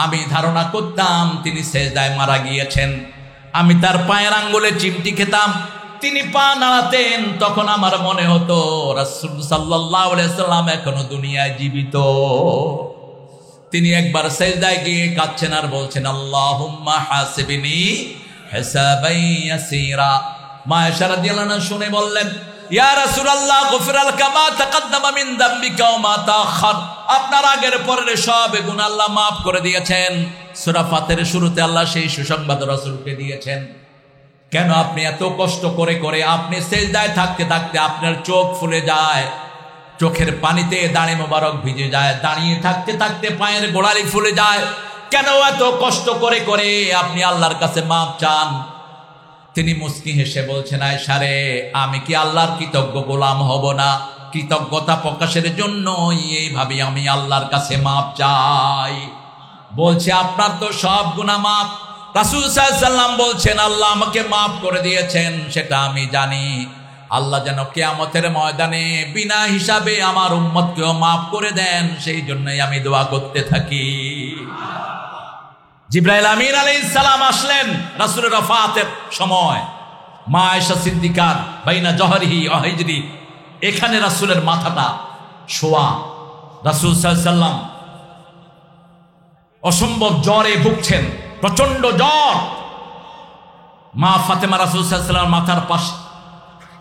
আমি ধারণা করতাম তিনি সেজদায় মারা গিয়েছেন। আমি তার পায়ের আঙ্গুলে চিমটি খেতাম, তিনি পা নাড়াতেন, তখন আমার মনে হতো রাসূল সাল্লাল্লাহু আলাইহি ওয়াসাল্লাম এখনো দুনিয়ায় জীবিত। তিনি একবার সেজদায় গিয়ে কাঁদছেন আর বলছেন আল্লাহুম্মা হাসিবনি হিসাবান ইয়াসীরা। মা আয়েশা রাদিয়াল্লাহু আনহা শুনে বললেন ইয়া রাসূলুল্লাহ গফিরা লাকা মা তাকাদ্দামা মিন যামবিকা ওয়া মা তাআখার, আপনার আগের পরের সব গুনাহ আল্লাহ মাফ করে দিয়েছেন। সূরা ফাতিরের শুরুতে আল্লাহ সেই সুসংবাদ রাসূলকে দিয়েছেন। কেন আপনি এত কষ্ট করে করে আপনি সেজদায় থাকতে থাকতে আপনার চোখ ফুলে যায়, চোখের পানিতে দাড়ি মোবারক ভিজে যায়, দাঁড়িয়ে থাকতে থাকতে পায়ের গোড়ালি ফুলে যায়, কেন এত কষ্ট করে করে আপনি আল্লাহর কাছে মাপ চান? তিনি মুস্কি হেসে বলছেন আয়েশা রে, আমি কি আল্লাহর কৃতজ্ঞ গোলাম হব না? কৃতজ্ঞতা প্রকাশের জন্য এইভাবে আমি আল্লাহর কাছে মাপ চাই। বলছে আপনার তো সব গুনাহ মাপ। রাসূল সাল্লাল্লাহু আলাইহি ওয়াসাল্লাম বলছেন আল্লাহ আমাকে মাফ করে দিয়েছেন, সেটা আমি জানি। আল্লাহ যেন কিয়ামতের ময়দানে বিনা হিসাবে আমার উম্মতকেও মাফ করে দেন, সেই জন্যই আমি দোয়া করতে থাকি। জিবরাইল আমিন আলাইহিস সালাম আসলেন রাসূলের ওফাতের সময়। মা আয়েশা সিদ্দিকার বাইনা জহরিহি ওয়া হিজরি, এখানে রাসূলের মাথাটা শোয়া। রাসূল সাল্লাল্লাহু আলাইহি ওয়াসাল্লাম অসম্ভব জ্বরে ভুগছেন, প্রচন্ড জ্বর। মা ফাতেমা রাসূল সাল্লাল্লাহু আলাইহি ওয়াসাল্লামের মাথার পাশে।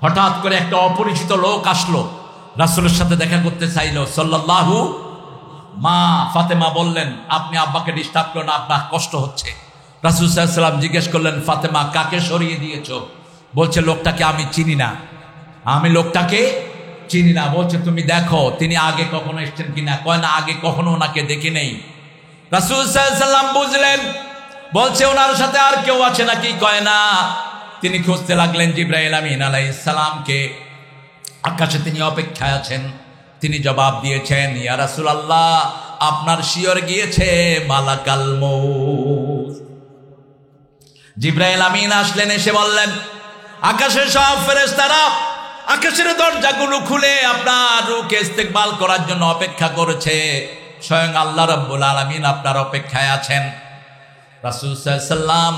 হঠাৎ করে একটা অপরিচিত লোক আসলো, রাসূলের সাথে দেখা করতে চাইলো সাল্লাল্লাহু। মা ফাতেমা বললেন আপনি আব্বাকে ডিস্টার্ব করেন, আপনার কষ্ট হচ্ছে। রাসূল সাল্লাল্লাহু আলাইহি ওয়াসাল্লাম জিজ্ঞেস করলেন ফাতেমা কাকে সরিয়ে দিয়েছো? বলছে লোকটাকে আমি চিনি না, আমি লোকটাকে চিনি না। বলছে তুমি দেখো তিনি আগে কখনো এসেছেন কিনা। কয় না আগে কখনো ওনাকে দেখি নেই। রাসূল সাল্লাল্লাহু আলাইহি ওয়াসাল্লাম বুঝলেন, বলছে ওনার সাথে আর কেউ আছে নাকি? কয় না। তিনি খুঁজতে লাগলেন জিবরাইল আমিন আলাইহিস সালামকে। আকাশে তিনি অপেক্ষায় আছেন। তিনি জবাব দিয়েছেন ইয়া রাসূলুল্লাহ আপনার শিয়র গিয়েছে মালাকাল মউত। জিবরাইল আমিন আসলেন, এসে বললেন আকাশের সব ফেরেশতারা আকাশের দরজাগুলো খুলে আপনার রূহকে ইস্তেকবাল করার জন্য অপেক্ষা করেছে। স্বয়ং আল্লাহ রাব্বুল আলামিন আপনার অপেক্ষায় আছেন। রাসূল সাল্লাল্লাহু আলাইহি ওয়াসাল্লাম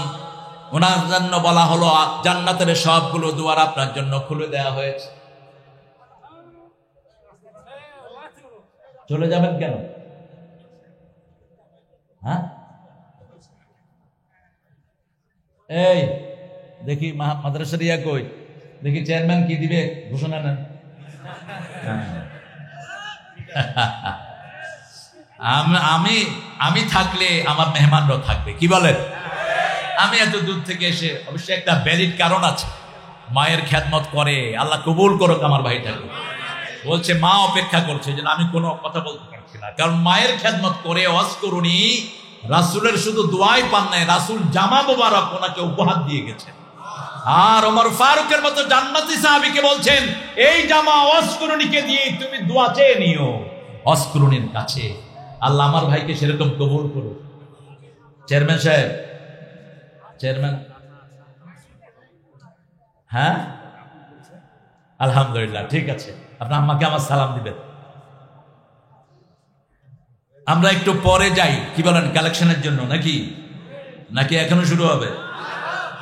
ওনার জন্য বলা হলো জান্নাতের সবগুলো দুয়ার আপনার জন্য খুলে দেওয়া হয়েছে। চলে যাবেন কেন? হ্যাঁ এই দেখি মাদ্রাসার ইয়া কই, দেখি চেয়ারম্যান কি দিবে ঘোষণা নেন। আমি থাকলে আমার মেহমানরাও থাকবে, কি বলেন? আমি এত দূর থেকে এসে, অবশ্যই একটা ভ্যালিড কারণ আছে, মায়ের খেদমত করে, আল্লাহ কবুল করুক আমার ভাইটাকে। বলছে মা অপেক্ষা করছে, যে আমি কোনো কথা বলতে পারছি না, কারণ মায়ের খেদমত করে ওয়াজ করুনি। রাসূলের শুধু দোয়াই পান নাই, রাসূল জামা মোবারক ওনাকে উপহার দিয়ে গেছেন। আর ওমর ফারুকের মতো জান্নাতি সাহাবীকে বলছেন এই জামা ওয়াজ করুনিকে দিয়ে তুমি দোয়া চেয়ে নিও ওয়াজ করুনির কাছে। আল্লাহ আমার ভাইকে সেরকম কবুল করুক। চেয়ারম্যান সাহেব, চেয়ারম্যান, হ্যাঁ আলহামদুলিল্লাহ, ঠিক আছে। আপনার আম্মাকে আমার সালাম দিবেন। আমরা একটু পরে যাই, কি বলেন, কালেকশনের জন্য নাকি নাকি এখনো শুরু হবে?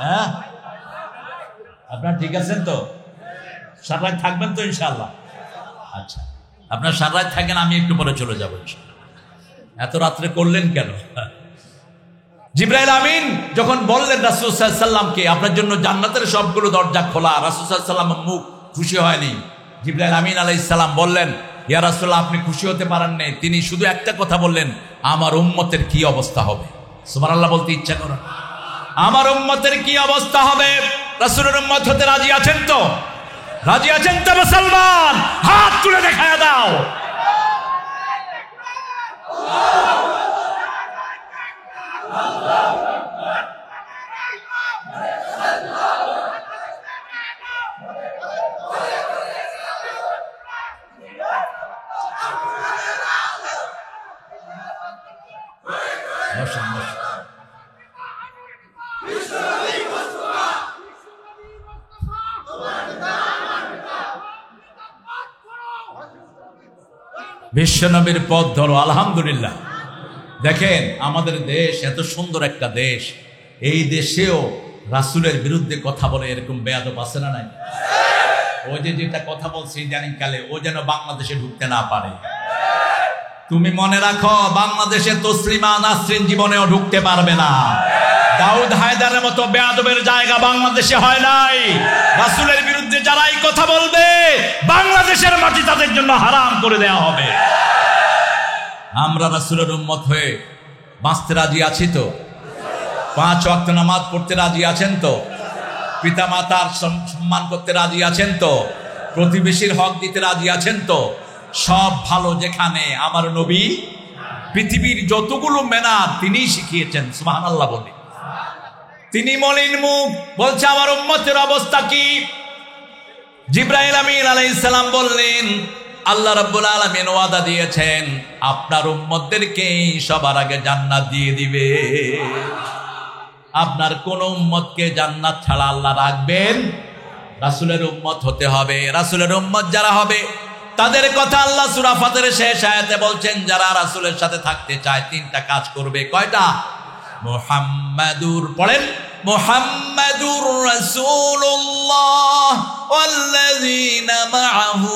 হ্যাঁ, আপনার ঠিক আছেন তো? সারা রাত থাকবেন তো ইনশাআল্লাহ? আচ্ছা, আপনার সারা রাত থাকেন, আমি একটু পরে চলে যাবো। এত রাত্রে করলেন কেন? জিবরাইল আমিন যখন বললেন রাসূল সাল্লাল্লাহু আলাইহি ওয়াসাল্লামকে আপনার জন্য জান্নাতের সবগুলো দরজা খোলা, রাসূল সাল্লাল্লাহু আলাইহি ওয়াসাল্লাম মুখ খুশি হয়নি। জিবরাইল আমিন আলাইহিস সালাম বললেন, ইয়া রাসূলুল্লাহ, আপনি খুশি হতে পারেন না। তিনি শুধু একটা কথা বললেন, আমার উম্মতের কি অবস্থা হবে। সুবহানাল্লাহ বলতে ইচ্ছা করে, আমার উম্মতের কি অবস্থা হবে। রাসূলের উম্মত হতে রাজি আছেন তো? রাজি আছেন তো মুসলমান? হাত তুলে দেখায় দাও। বিশ্বনবীর পথ ধরো। আলহামদুলিল্লাহ, দেখেন আমাদের দেশ এত সুন্দর একটা দেশ, এই দেশেও রাসূলের বিরুদ্ধে কথা বলে এরকম বেয়াদব আছে না নাই? ও যে যেটা কথা বলছে ইদানিং কালে, ও যেন বাংলাদেশে ঢুকতে না পারে। তুমি মনে রাখো, বাংলাদেশে তসলিমা নাসরিন জীবনেও ঢুকতে পারবে না। দাউদ হায়দারের মতো বেয়াদবের জায়গা বাংলাদেশে হয় নাই। রাসূলের বিরুদ্ধে যারাই কথা বলবে, বাংলাদেশের মাটি তাদের জন্য হারাম করে দেওয়া হবে। আমরা রাসূলের উম্মত হয়ে বাঁচতে রাজি আছি তো? 5 ওয়াক্ত নামাজ পড়তে রাজি আছেন তো? পিতা মাতার সম্মান করতে রাজি আছেন তো? প্রতিবেশীর হক দিতে রাজি আছেন তো? সব ভালো যেখানে আমার নবী পৃথিবীর যতগুলো মেনার তিনি শিখিয়েছেন। সুবহানাল্লাহ বলি। তিনি মলিন মুখ বলছে আমার উম্মতের অবস্থা কি। জিবরাইল আমিন আলাইহিস সালাম বললেন, আল্লাহ রাব্বুল আলামিন ওয়াদা দিয়েছেন আপনার উম্মতদেরকে সবার আগে জান্নাত দিয়ে দিবে। আপনার কোন উম্মতকে জান্নাত ছাড়া আল্লাহ রাখবেন? রাসূলের উম্মত হতে হবে। রাসূলের উম্মত যারা হবে তাদের কথা আল্লাহ সূরা ফাতিরের শেষ আয়াতে বলছেন, যারা রাসূলের সাথে থাকতে চায় 3টা কাজ করবে। কয়টা? মুহাম্মাদুর, পড়েন, মুহাম্মাদুর রাসূলুল্লাহ ওয়াল্লাযীনা মাআহু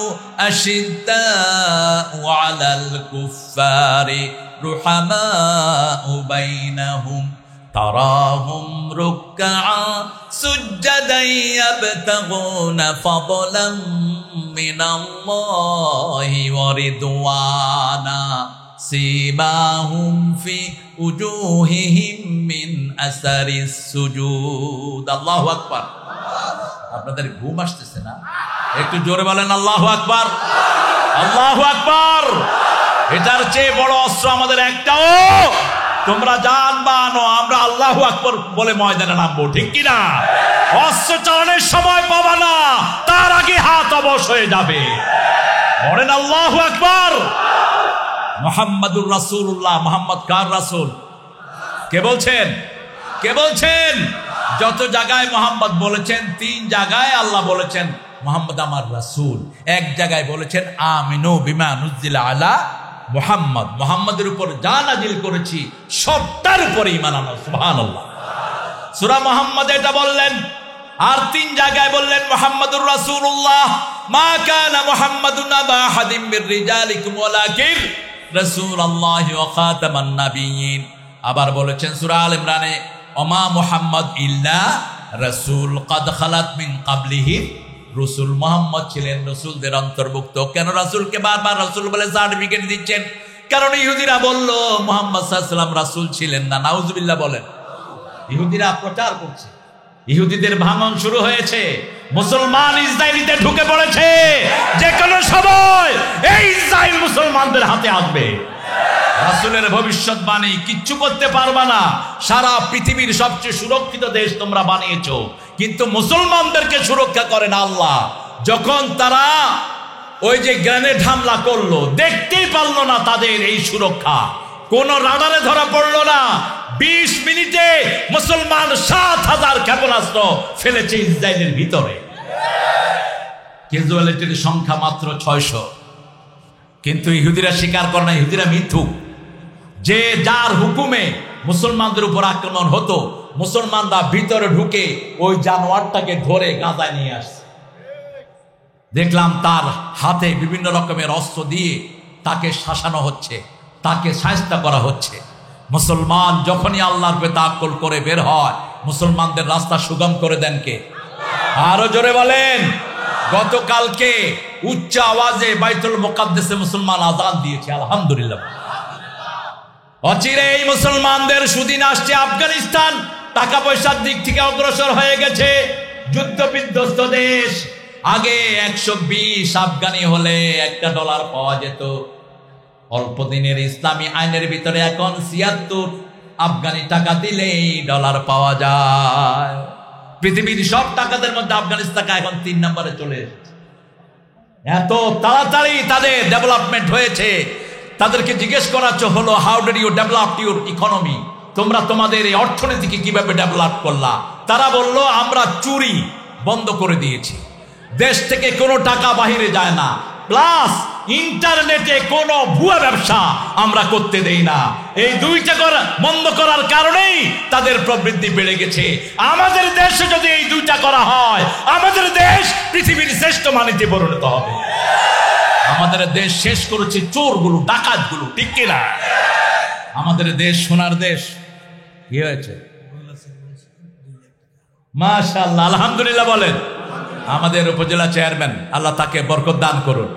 আশিদ্দাউ আলাল কুফফারি রুহামাউ বাইনাহুম তারাহুম রুকআ সুজদান ইয়াবতাগুনা ফাদলাম মিনাল্লাহি ওয়া রিদওয়ানা সিমাহুম ফি উজুহিহিম মিন আসারিস সুজুদ। আল্লাহু আকবার। আপনাদের ঘুম আসতেছে না? একটু জোরে বলেন আল্লাহু আকবার। আল্লাহু আকবার। এটার চেয়ে বড় অস্ত্র আমাদের একটাও, তোমরা জানবা না আমরা আল্লাহু আকবার বলে ময়দানে নামবো, ঠিক কি না? অস্ত্র চালানোর সময় পাবা না, তার আগে হাত অবশ হয়ে যাবে। বলেন আল্লাহু আকবার। মুহাম্মাদুর রাসূলুল্লাহ। মুহাম্মদ কার রাসূল? কে বলছেন? কে বলছেন? যত জায়গায় মুহাম্মদ বলেছেন, 3 জায়গায় আল্লাহ বলেছেন মুহাম্মদ আমার রাসূল। এক জায়গায় বলেছেন আমিনু বিমা নুজিলা আলা মুহাম্মদ, মুহাম্মদের উপর যা নাজিল করেছি সবটার উপরে ঈমান আনো। সুবহানাল্লাহ। সূরা মুহাম্মদ এটা বললেন। আর 3 জায়গায় বললেন মুহাম্মাদুর রাসূলুল্লাহ, মা কানা মুহাম্মাদুন আবা আহাদিম মির রিজালিকুম ওয়ালাকিন রাসূলুল্লাহি ওয়া খাতামান নাবিয়্যিন। আবার বলেছেন সূরা আল ইমরানে, ওমা মুহাম্মদ ইল্লা রাসূল কাদ খালাত মিন ক্বাবলিহি রাসূল। মুহাম্মদ ছিলেন রাসূলদের অন্তর্ভুক্ত। কেন রাসূলকে বারবার রাসূল বলে সার্টিফিকেট দিচ্ছেন? কারণ ইহুদিরা বলল মুহাম্মদ সাল্লাল্লাহু আলাইহি ওয়াসাল্লাম রাসূল ছিলেন না। নাউজুবিল্লাহ বলেন। ইহুদিরা প্রচার করছে, ইহুদিদের ভাঙন শুরু হয়েছে, মুসলমান ইসরায়েলিতে ঢুকে পড়েছে। যে কোনো সময় এই ইসরায়েল মুসলমানদের হাতে আসবে। রাসূলের ভবিষ্যৎবাণী, কিচ্ছু করতে পারবা না। সারা পৃথিবীর সবচেয়ে সুরক্ষিত দেশ তোমরা বানিয়েছো, কিন্তু মুসলমানদেরকে সুরক্ষা করেন আল্লাহ। যখন তারা ওই যে গ্রেনেড হামলা করলো, দেখতেই পারলো না তাদের এই সুরক্ষা, কোন রাডারে ধরা পড়লো না। 20 মিনিটে মুসলমান 7,000 ক্ষেপণাস্ত্র ফেলেছে ইসরায়েলের ভিতরে। ক্যাজুয়ালিটির সংখ্যা মাত্র 600। কিন্তু ইহুদিরা স্বীকার করে না, ইহুদিরা মিথ্যুক। যে যার হুকুমে মুসলমানদের উপর আক্রমণ হতো, মুসলমানরা ভিতরে ঢুকে ওই জানোয়ারটাকে ধরে গাজায় নিয়ে আসছে। দেখলাম তার হাতে বিভিন্ন রকমের অস্ত্র দিয়ে তাকে শাসানো হচ্ছে, তাকে শায়েস্তা করা হচ্ছে। মুসলমান যখনই আল্লাহর উপরে তাওয়াক্কুল করে বের হয়, মুসলমানদের রাস্তা সুগম করে দেন কে? আরো জোরে বলেন। গতকালকে উচ্চ আওয়াজে বাইতুল মুকাদ্দাসে মুসলমান আযান দিয়েছে, আলহামদুলিল্লাহ। অচিরে এই মুসলমানদের সুদিন আসছে। আফগানিস্তান টাকা পয়সার দিক থেকে অগ্রসর হয়ে গেছে, যুদ্ধ বিধ্বস্ত দেশ। আগে 120 আফগানি হলে $1 পাওয়া যেত। অল্প দিনের ইসলামী আইনের ভিতরে এখন 76 আফগানি টাকা দিলেই ডলার পাওয়া যায়। পৃথিবীর সব টাকাদের মধ্যে আফগানিস্তান এখন 3 নম্বরে চলে এসেছে। এত তাড়াতাড়ি তাদের ডেভেলপমেন্ট হয়েছে। তাদেরকে জিজ্ঞেস করা হলো, how did you develop your economy? তোমরা তোমাদের এই অর্থনীতিকে কিভাবে ডেভেলপ করলা? তারা বলল, আমরা চুরি বন্ধ করে দিয়েছি, দেশ থেকে কোনো টাকা বাহিরে যায় না, প্লাস ইন্টারনেটে কোনো ভুয়া ব্যবসা আমরা করতে দেই না। এই দুইটা বন্ধ করার কারণেই তাদের প্রবৃদ্ধি বেড়ে গেছে। আমাদের দেশে যদি এই দুইটা করা হয়, আমাদের দেশ পৃথিবীর শ্রেষ্ঠ মানিতে পরিণত হবে। আমাদের দেশ শেষ করেছে চোরগুলো, ডাকাতগুলো, ঠিক কিনা? আমাদের দেশ সোনার দেশ। কি হয়েছে? মাশাআল্লাহ, আলহামদুলিল্লাহ বলেন। আমাদের উপজেলা চেয়ারম্যান, আল্লাহ তাকে বরকত দান করুন।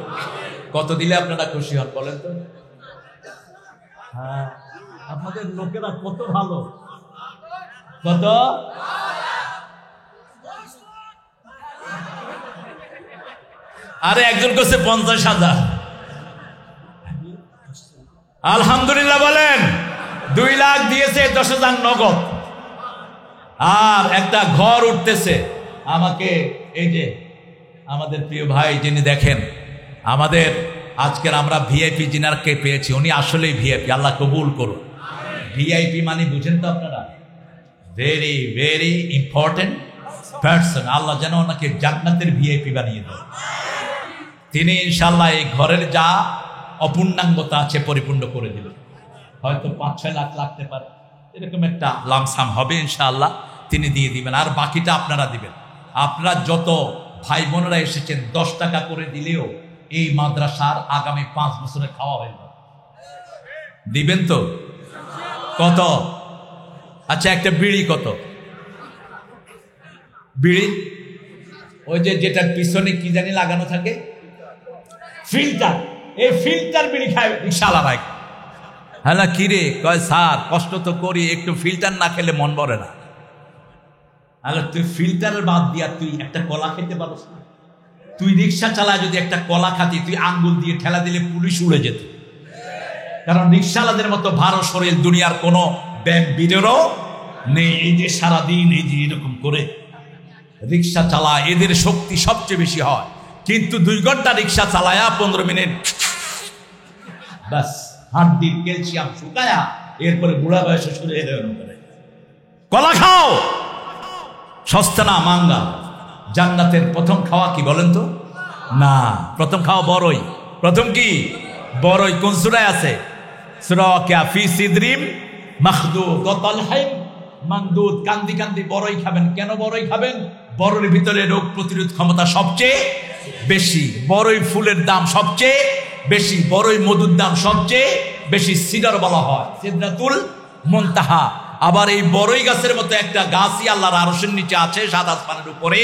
কত দিলে আপনারা খুশি হন বলেন তো? হ্যাঁ, আপনাদের লোকেরা কত ভালো। কত? আরে একজন কাছে 50,000। আলহামদুলিল্লাহ বলেন। 2 লাখ দিয়েছে, 10,000 নগদ। আর একটা ঘর উঠতেছে। আমাকে এই যে আমাদের প্রিয় ভাই যিনি দেখেন, আমাদের আজকের আমরা ভিআইপি জিনারকে পেয়েছি, উনি আসলেই ভিআইপি, আল্লাহ কবুল করুন। ভিআইপি মানে বুঝেন তো আপনারা? Very very important person. আল্লাহ যেন ওনাকে জান্নাতের ভিআইপি বানিয়ে দেন। তিনি ইনশাআল্লাহ এই ঘরের যা অপূর্ণাঙ্গতা আছে পরিপূর্ণ করে দিবেন। হয়তো 5-6 লাখ লাগতে পারে, এরকম একটা লামসাম হবে ইনশাআল্লাহ, তিনি দিয়ে দিবেন। আর বাকিটা আপনারা দিবেন। আপনারা যত ভাই বোনেরা এসেছেন 10 টাকা করে দিলেও এই মাদ্রাসার আগামী 5 বছরে খাওয়া হয়ে যাবে। দিবেন তো? কত? আচ্ছা, একটা বিড়ি কত? বিড়ি ওই যে যেটার পিছনে কি জানি লাগানো থাকে, ফিল্টার। এই ফিল্টার বিড়ি খায় রিকশাওয়ালা ভাই। হ্যাঁ না, কিরে? কয় স্যার কষ্ট তো করি, একটু ফিল্টার না খেলে মন ভরে না। আরে তুই ফিল্টারের বাদ দিয়া তুই একটা কলা খেতে পারস না? তুই রিক্সা চালায় যদি একটা কলা খাতি, তুই আঙ্গুল দিয়ে ঠেলা দিলে পুলিশ উড়ে যেত। কারণ রিক্সাওয়ালাদের মতো ভারো শরীর দুনিয়ার কোনো ব্যায়াম বীরেরও নেই। এই যে সারাদিন এই যে এরকম করে রিক্সা চালায়, এদের শক্তি সবচেয়ে বেশি হয়। কিন্তু 2 ঘন্টা রিক্সা চালায়া 15 মিনিট বাস হাড্ডির ক্যালসিয়াম শুকায়া এরপরে বুড়া বয়সে শরীরে এরকম করে। কলা খাও, সস্তা না মাঙ্গা। জান্নাতের প্রথম খাওয়া কি বলেন তো? না, প্রথম খাওয়া বড়ই। প্রথম কি? বড়ই। কোন সূরায় আছে? সূরা ওয়াকিয়া, ফি সিদরিম মাখদুদ ওয়া তালহিম মামদুদ। কান্দি কান্দি বড়ই খাবেন। কেন বড়ই খাবেন? বড়ের ভিতরে রোগ প্রতিরোধ ক্ষমতা সবচেয়ে বেশি, বড়ই ফুলের দাম সবচেয়ে বেশি, বড়ই মধুর দাম সবচেয়ে বেশি। সিডার বলা হয়, সিদরাতুল মুনতাহা। আবার এই বড়ই গাছের মতো একটা গাছই আল্লাহর আরশের নিচে আছে, 7 আসমানের উপরে।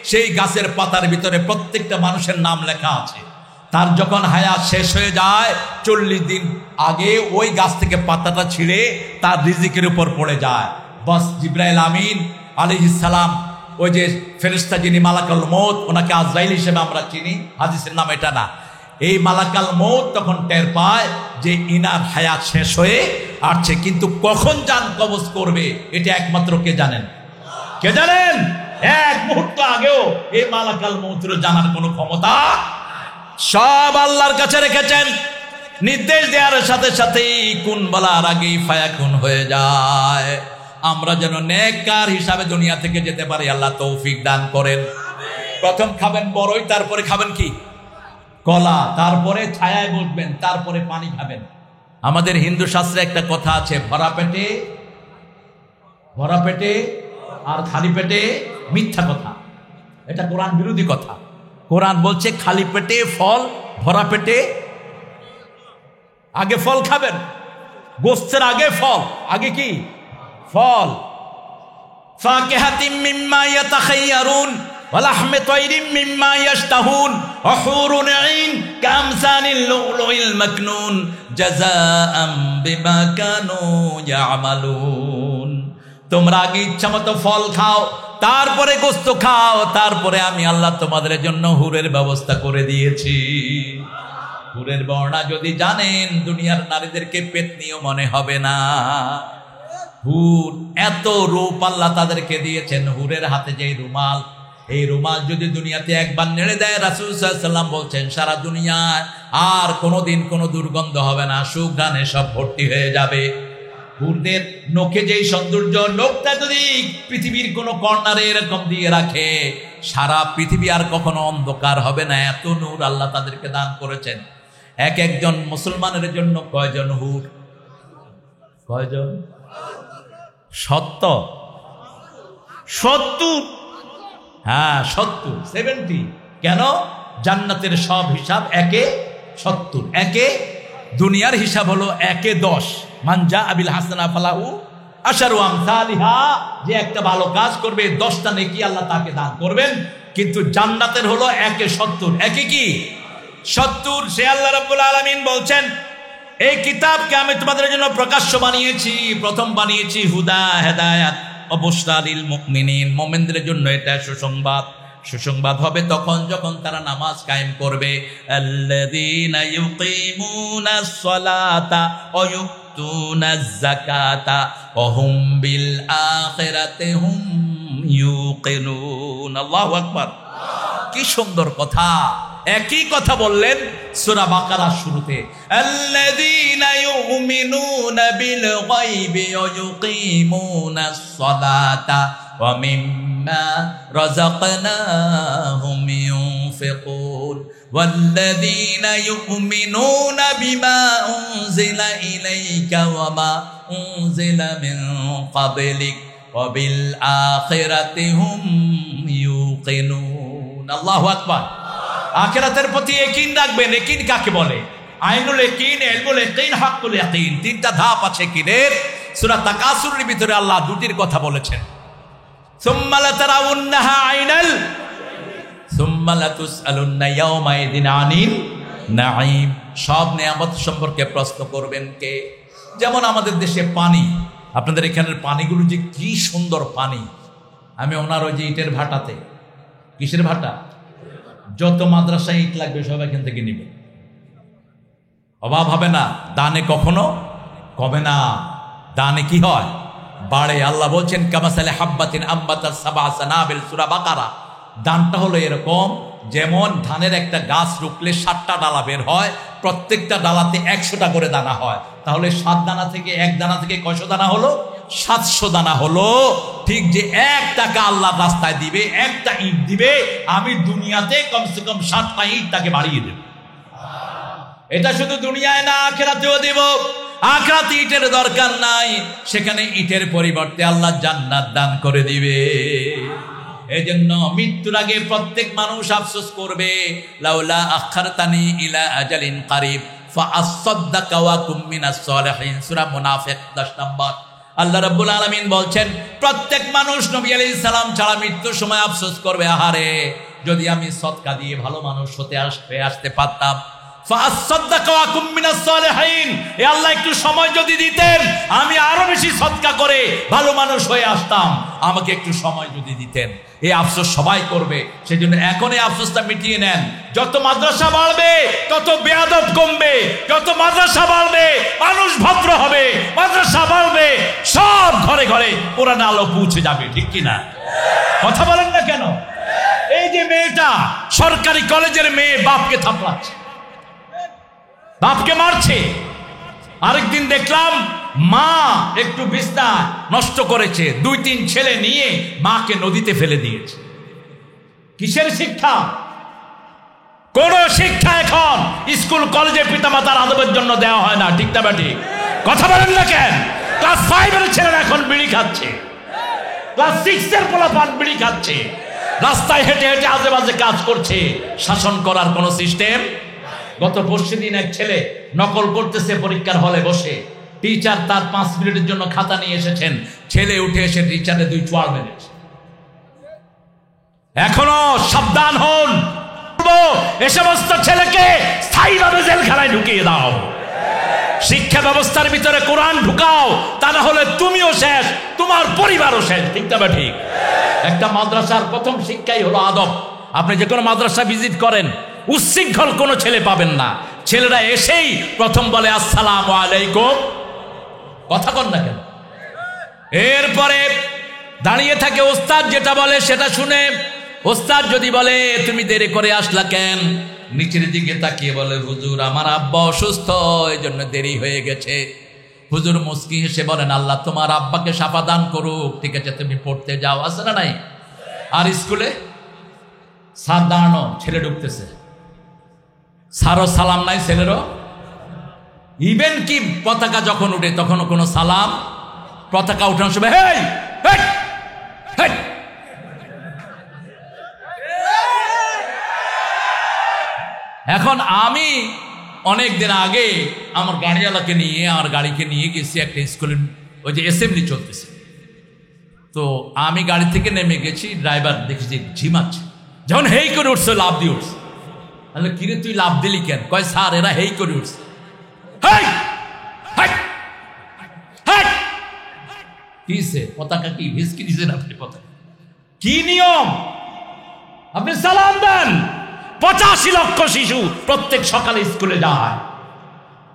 সেই গাছের পাতার ভিতরে প্রত্যেকটা মানুষের নাম লেখা আছে। তার যখন হায়াত শেষ হয়ে যায়, 40 দিন আগে ওই গাছ থেকে পাতাটা ছিঁড়ে তার রিজিকের উপর পড়ে যায়। বাস জিবরাইল আমিন আলাইহিস সালাম, ওই যে ফেরেশতা যিনি মালাকুল মউত, ওনাকে আজরাইল হিসেবে আমরা চিনি, হাদিসের নাম এটা না। এই মালাকাল মউত তখন টের পায় যে ইনার হায়াত শেষ হয়ে আসছে। কিন্তু কখন জান কবজ করবে এটা একমাত্র কে জানেন? কে জানেন? এক মুহূর্ত আগেও এই মালাকাল মউতের জানার কোনো ক্ষমতা সব আল্লাহর কাছে রেখেছেন। নির্দেশ দেওয়ার সাথে সাথেই কুন বলার আগেই ফায়াকুন হয়ে যায়। আমরা যেন নেককার হিসাবে দুনিয়া থেকে যেতে পারি, আল্লাহ তৌফিক দান করেন। প্রথম খাবেন বড়ই, তারপরে খাবেন কি কলা, তারপরে ছায়ায় বসবেন, তারপরে পানি খাবেন। আমাদের হিন্দু শাস্ত্রে একটা কথা আছে, ভরা পেটে আর খালি পেটে মিথ্যা কথা। এটা কোরআন বিরোধী কথা। কোরআন বলছে খালি পেটে ফল, ভরা পেটে আগে ফল খাবেন, গোস্তের আগে ফল, আগে কি ফল। ফাকিহাতিম মিম্মা ইয়াতাখায়্যারুন ওয়া লাহমি তায়রিম মিম্মা ইয়াশতাহুন ওয়া হুরুন আইন কামসানিল লুলুইল মাকনুন জাযাআম বিমা কানু ইয়ামালুন। তোমরা আগে ইচ্ছামতো ফল খাও, তারপরে গোস্ত খাও, তারপরে আমি আল্লাহ তোমাদের জন্য হুরের ব্যবস্থা করে দিয়েছি। হুরের বর্ণনা যদি জানেন, দুনিয়ার নারীদেরকে পেতনিও মনে হবে না। হুর এত রূপ আল্লাহ তাদেরকে দিয়েছেন। হুরের হাতে যে রুমাল, এই রুমাল যদি দুনিয়াতে একবার নেড়ে দেয়, রাসূল সাল্লাল্লাহু আলাইহি ওয়াসাল্লাম বলছেন সারা দুনিয়ায় আর কোনোদিন কোনো দুর্গন্ধ হবে না, সুঘ্রাণে সব ভর্তি হয়ে যাবে। হুরদের নখে যেই সৌন্দর্য, নখটা যদি পৃথিবীর কোনো কর্নারে এরকম দিয়ে রাখে, সারা পৃথিবী আর কখনো অন্ধকার হবে না, এত নূর আল্লাহ তাদেরকে দান করেছেন। এক একজন মুসলমানের জন্য কয়জন হুর? কয়জন? 70। হ্যাঁ 70। কেন? জান্নাতের সব হিসাব একে 70, একে দুনিয়ার হিসাব হলো একে 10। মানজা আবিল হাসানা ফালাহু আশারু আমসালিহা, যে একটা ভালো কাজ করবে 10টা নেকি আল্লাহ তাকে দান করবেন। কিন্তু জান্নাতের হলো একে 70, একে কি 70। সে আল্লাহ রাব্বুল আলামিন বলছেন, এই কিতাবকে আমি তোমাদের জন্য প্রকাশ্য বানিয়েছি, প্রথম বানিয়েছি হুদা হেদায়াত ও বুশরা লিল মুমিনিন। মুমিনদের জন্য এটা সুসংবাদ। সুসংবাদ হবে তখন যখন তারা নামাজ কায়েম করবে। আল্লাযীনা ইউকিমুনাস সালাতা ওয়া ইউতুনাজ যাকাতা ওয়া হুম বিল আখিরাতি হুম ইউকিনুন। আল্লাহু আকবার। কি সুন্দর কথা! একই কথা বললেন সূরা বাকারার শুরুতে, আল্লাযীনা ইউমিনুনা বিল গায়বি ওয়া ইউকিমুনাস সালাতা ওয়া মিম্মা রাযাকনাহুম ইউনফিকুন ওয়াল্লাযীনা ইউমিনুনা বিমা উনজিলা ইলাইকা ওয়া মা উনজিলা মিন ক্বাবলিক ওয়া বিল আখিরাতি হুম ইউকিনুন। আল্লাহু আকবার। আখিরাতের প্রতি ইয়াকিন রাখবেন। ইয়াকিন কাকে বলে? আইনুল ইয়াকিন, ইলমুল ইয়াকিন, হাক্কুল ইয়াকিন। তিনটা ধাপ আছে ইয়াকিনের। সূরা তাকাসুরের ভিতরে আল্লাহ দুটির কথা বলেছেন। সুম্মা লাতারাউন্নাহা আইনাল, সুম্মা লাতুসআলুন্না ইয়াওমাইযিন আনিন নাঈম। সব নিয়ামত সম্পর্কে প্রশ্ন করবেন কে? যেমন আমাদের দেশে পানি, আপনাদের এখানের পানিগুলো যে কি সুন্দর পানি। আমি ওনার ওই যে ইটের ভাটাতে, কিসের ভাটা, যত মাদ্রাসায় ইট লাগবে সব এখান থেকে নিবে, অভাব হবে না। দানে কখনো কমে না, দানে কি হয়? বাড়ে। আল্লাহ বলছেন কামাসালে হাব্বাতিন আম্বাতাস সাবআ সানাবিল, সূরা বাকারা। দানটা হলো এরকম, যেমন ধানের একটা গাছ রুকলে 7টা ডালা বের হয়, প্রত্যেকটা ডালাতে 100টা করে দানা হয়। তাহলে 7 দানা থেকে 1 দানা থেকে কয়শো দানা হলো? 700 দানা হলো। ঠিক যে 1 টাকা আল্লাহ রাস্তায় দিবে, একটা ইট দিবে, আমি দুনিয়াতে কমসে কম 7টা ইট তাকে বাড়িয়ে দেব। এটা শুধু দুনিয়ায় না, আখিরাতেও দেব। আখিরাতে ইটের দরকার নাই, সেখানে ইটের পরিবর্তে আল্লাহ জান্নাত দান করে দিবে। এই জন্য মৃত্যুর আগে প্রত্যেক মানুষ আফসোস করবে, লাউলা আখারতানি ইলা আজালিন কারিব ফাআসাদদাকা ওয়া কুম মিনাস সালিহিন, সূরা মুনাফিক 10 নম্বর। আল্লাহ রাব্বুল আলামিন বলছেন প্রত্যেক মানুষ নবী আলাইহিস সালাম ছাড়া মৃত্যুর সময় আফসোস করবে, আহারে যদি আমি সদকা দিয়ে ভালো মানুষ হতে আসতে পারতাম। ফাআসাদদাকা ওয়া কুম মিনাস সালিহিন, এ আল্লাহ একটু সময় যদি দিতেন, আমি আরো বেশি সদকা করে ভালো মানুষ হয়ে আসতাম। আমাকে একটু সময় যদি দিতেন। এই আফসোস সবাই করবে। সেজন্য এখন এই আফসোসটা মিটিয়ে নেন। যত মাদ্রাসা বাড়বে তত বেয়াদব কমবে, যত মাদ্রাসা বাড়বে মানুষ ভদ্র হবে, মাদ্রাসা বাড়বে সব ঘরে ঘরে কোরআন আলো পৌঁছে যাবে। ঠিক কি না? কথা বলেন না কেন? এই যে মেয়েটা সরকারি কলেজের মেয়ে, বাপকে থাপড়াচ্ছে, বাপকে মারছে। আরেকদিন দেখলাম মা একটু বিছনা নষ্ট করেছে, 2-3 ছেলে নিয়ে মাকে নদীতে ফেলে দিয়েছে। কিসের শিক্ষা? কোন শিক্ষা এখন স্কুল কলেজে পিতামাতার আদবের জন্য দেওয়া হয় না, ঠিক না ঠিক? কথা বলেন না কেন? ক্লাস 5 এর ছেলেরা এখন বিড়ি খাচ্ছে, ক্লাস 6 এর পোলাপান বিড়ি খাচ্ছে, রাস্তায় হেঁটে হেঁটে আজে বাজে কাজ করছে। শাসন করার কোন সিস্টেম। গত পরশুদিন এক ছেলে নকল করতেছে পরীক্ষার হলে বসে, টিচার তার 5 মিনিটের জন্য খাতা নিয়ে এসেছেন, ছেলে উঠে এসে টিচারে 2 চোয়াল মেরেছে। এখনো সাবধান হন, এ সমস্ত ছেলেকে স্থায়ীভাবে জেলখানায় ঢুকিয়ে দাও। শিক্ষা ব্যবস্থার ভিতরে কোরআন ঢুকাও, তা না হলে তুমিও শেষ, তোমার পরিবারও শেষ, ঠিক না ঠিক? একটা মাদ্রাসার প্রথম শিক্ষাই হলো আদব। আপনি যে কোনো মাদ্রাসা ভিজিট করেন, উচ্ছৃঙ্খল কোনো ছেলে পাবেন না। ছেলেরা এসেই প্রথম বলে আসসালামু আলাইকুম, কথা কন না কেন? এরপরে দাঁড়িয়ে থাকে ওস্তাদ যেটা বলে সেটা শুনে। ওস্তাদ যদি বলে তুমি দেরি করে আসলা কেন, নিচের দিকে তাকিয়ে বলে হুজুর আমার আব্বা অসুস্থ, এই জন্য দেরি হয়ে গেছে। হুজুর মুস্কি হেসে বলেন আল্লাহ তোমার আব্বাকে শাফা দান করুক, ঠিক আছে তুমি পড়তে যাও। আছে না নাই? আর স্কুলে স্যার দাঁড়ানো, ছেলে ঢুকতেছে, স্যারও সালাম নাই, ছেলেরও। ইভেন কি পতাকা যখন উঠে তখনও কোনো সালাম, পতাকা উঠানোর সময় হেই হেই হেই। এখন আমি অনেক দিন আগে আমার গাড়িওয়ালাকে নিয়ে, আমার গাড়িকে নিয়ে গেছি একটা স্কুলের, ওই যে অ্যাসেম্বলি চলতেছে। তো আমি গাড়ি থেকে নেমে গেছি, ড্রাইভার দেখেছি ঝিমাচ্ছে, যখন হেই করে উঠছে লাভ দিয়ে উঠছে। তাহলে কিরে তুই লাভ দিলি কেন? কয় স্যার এরা হেই করে উঠছে। কিসে পতাকা কি ভিসকি দিয়েছেন আপনি? পতাকা কি নিয়ম? আপনি সালাম দেন। 85 লক্ষ শিশু প্রত্যেক সকালে স্কুলে যায়।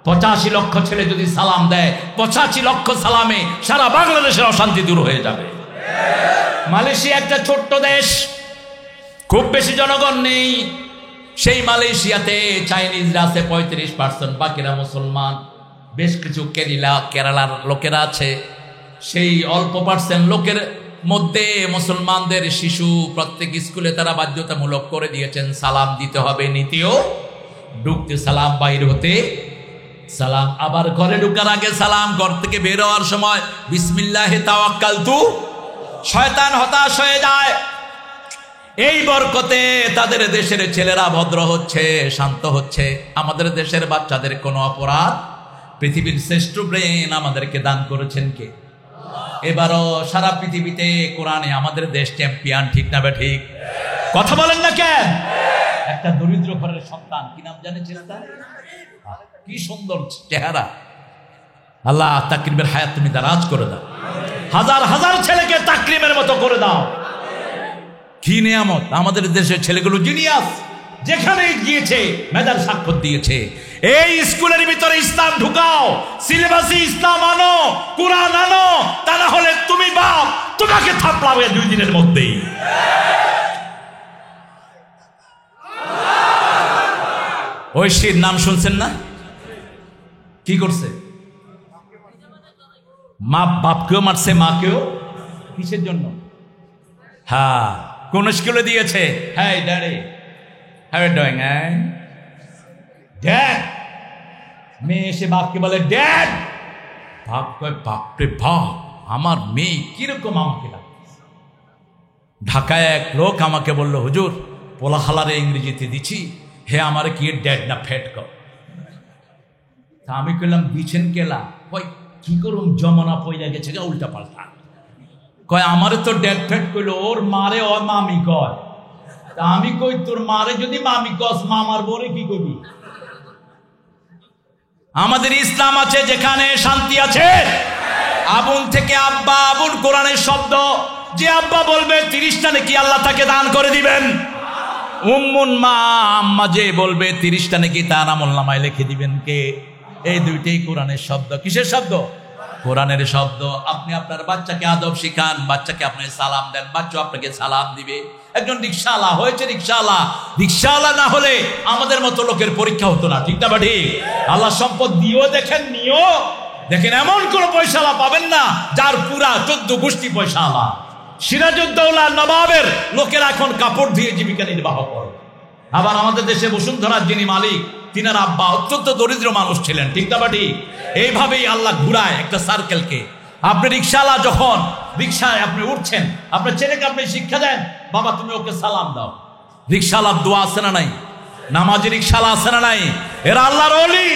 85 লক্ষ ছেলে যদি সালাম দেয়, 85 লক্ষ সালামে সারা বাংলাদেশের অশান্তি দূর হয়ে যাবে। মালয়েশিয়া একটা ছোট্ট দেশ, খুব বেশি জনগণ নেই। সেই মালয়েশিয়াতে চাইনিজরা আছে 35%, বাকিরা মুসলমান। বেশ কিছু কেরালার লোকেরা আছে। সেই অল্প পার্সেন্ট লোকের মধ্যে মুসলমানদের শিশু প্রত্যেক স্কুলে তারা বাধ্যতামূলক করে দিয়েছেন সালাম দিতে হবে। নীতিও ঢুকতে সালাম, বাইর হতে সালাম, আবার ঘরে ঢুকার আগে সালাম, ঘর থেকে বের হওয়ার সময় বিসমিল্লাহি তাওয়াক্কালতু। শয়তান হতাশ হয়ে যায়। এই বরকতে তাদের দেশের ছেলেরা ভদ্র হচ্ছে, শান্ত হচ্ছে। আমাদের দেশের বাচ্চাদের কোনো অপরাধ, পৃথিবীর শ্রেষ্ঠ ব্রেন আমাদেরকে দান করেছেন কে? এবারও সারা পৃথিবীতে কোরআনে আমাদের দেশ চ্যাম্পিয়ন, ঠিক না ঠিক? কথা বলেন না কেন? একটা দরিদ্র ঘরের সন্তান, কি নাম জানেন ছেলেটা? কি সুন্দর চেহারা। আল্লাহ তাকরিমের হায়াত তুমি দারাজ করে দাও, হাজার হাজার ছেলেকে তাকরিমের মতো করে দাও। কি নিয়ামত! আমাদের দেশের ছেলেগুলো জিনিয়াস, যেখানে গিয়েছে মেধার স্বাক্ষর দিয়েছে। এই স্কুলের ভিতরে ইসলাম ঢুকাও, সিলেবাসে ইসলাম আনো, কোরআন আনো, তা না হলে তুমি বাপ, তোমাকে থাপড়াবে 2 দিনের মধ্যেই। ঐশীর নাম শুনছেন না? কি করছে? মা বাপকেও মারছে, মাকেও। কিসের জন্য? হ্যাঁ, কোন স্কুলে দিয়েছে? হ্যাঁ daddy, how are you doing? Dad. মেয়ে এসে বাপকে বলে ড্যাড। বাপ কয় বাপরে বাপ, আমার মেয়ে কিরকম আমাকে ডাকছে। ঢাকায় এক লোক আমাকে বলল হুজুর পোলা হালারে ইংরেজিতে দিছি, হে আমার কি ড্যাড না ফ্যাট কর। তা আমি কইলাম দিছেন কেলা? কয় কি করুম, জমানা পয়লা গেছে গা উল্টা পাল্টা। কয় আমারে তো ড্যাড ফ্যাট কইল, ওর মারে ও মামি কয়। তা আমি কই তোর মারে যদি মামি কস, মামার বরে কি করবি? আমাদের ইসলাম আছে যেখানে শান্তি আছে। আবুল থেকে আব্বা, আবুল কোরআনের শব্দ। যে আব্বা বলবে 30টা নাকি আল্লাহ তাকে দান করে দিবেন। উম্মুন মা, আম্মা যে বলবে 30টা নাকি তার আমল নামায় লিখে দিবেন কে? এই দুইটাই কোরআনের শব্দ। কিসের শব্দ? কোরআনের শব্দ। আপনি আপনার বাচ্চাকে আদব শিখান, বাচ্চাকে আপনি সালাম দেন, বাচ্চা আপনাকে সালাম দিবে। একজন রিকশাওয়ালা হয়েছে, রিকশাওয়ালা না হলে আমাদের মতো লোকের পরীক্ষা হতো না, ঠিক না বা ঠিক? আল্লাহ সম্পদ দিয়েও দেখেন, নিও দেখেন, এমন কোন পয়সাওয়ালা পাবেন না যার পুরা 14 গোষ্ঠী পয়সাওয়ালা। সিরাজউদ্দৌলা নবাবের লোকেরা এখন কাপড় দিয়ে জীবিকা নির্বাহ করে। আবার আমাদের দেশে বসুন্ধরার যিনি মালিক, তিনার আব্বা অত্যন্ত দরিদ্র মানুষ ছিলেন, ঠিক না বা ঠিক? এইভাবেই আল্লাহ ঘুরায় একটা সার্কেলকে। আপনি রিকশাওয়ালা, যখন রিকশায় আপনি উঠছেন, আপনার ছেলেকে আপনি শিক্ষা দেন, বাবা তুমি ওকে সালাম দাও। রিকশাওয়ালার দোয়া আছে না নাই? নামাজি রিকশাওয়ালা আছে না নাই? এরা আল্লাহর ওলি।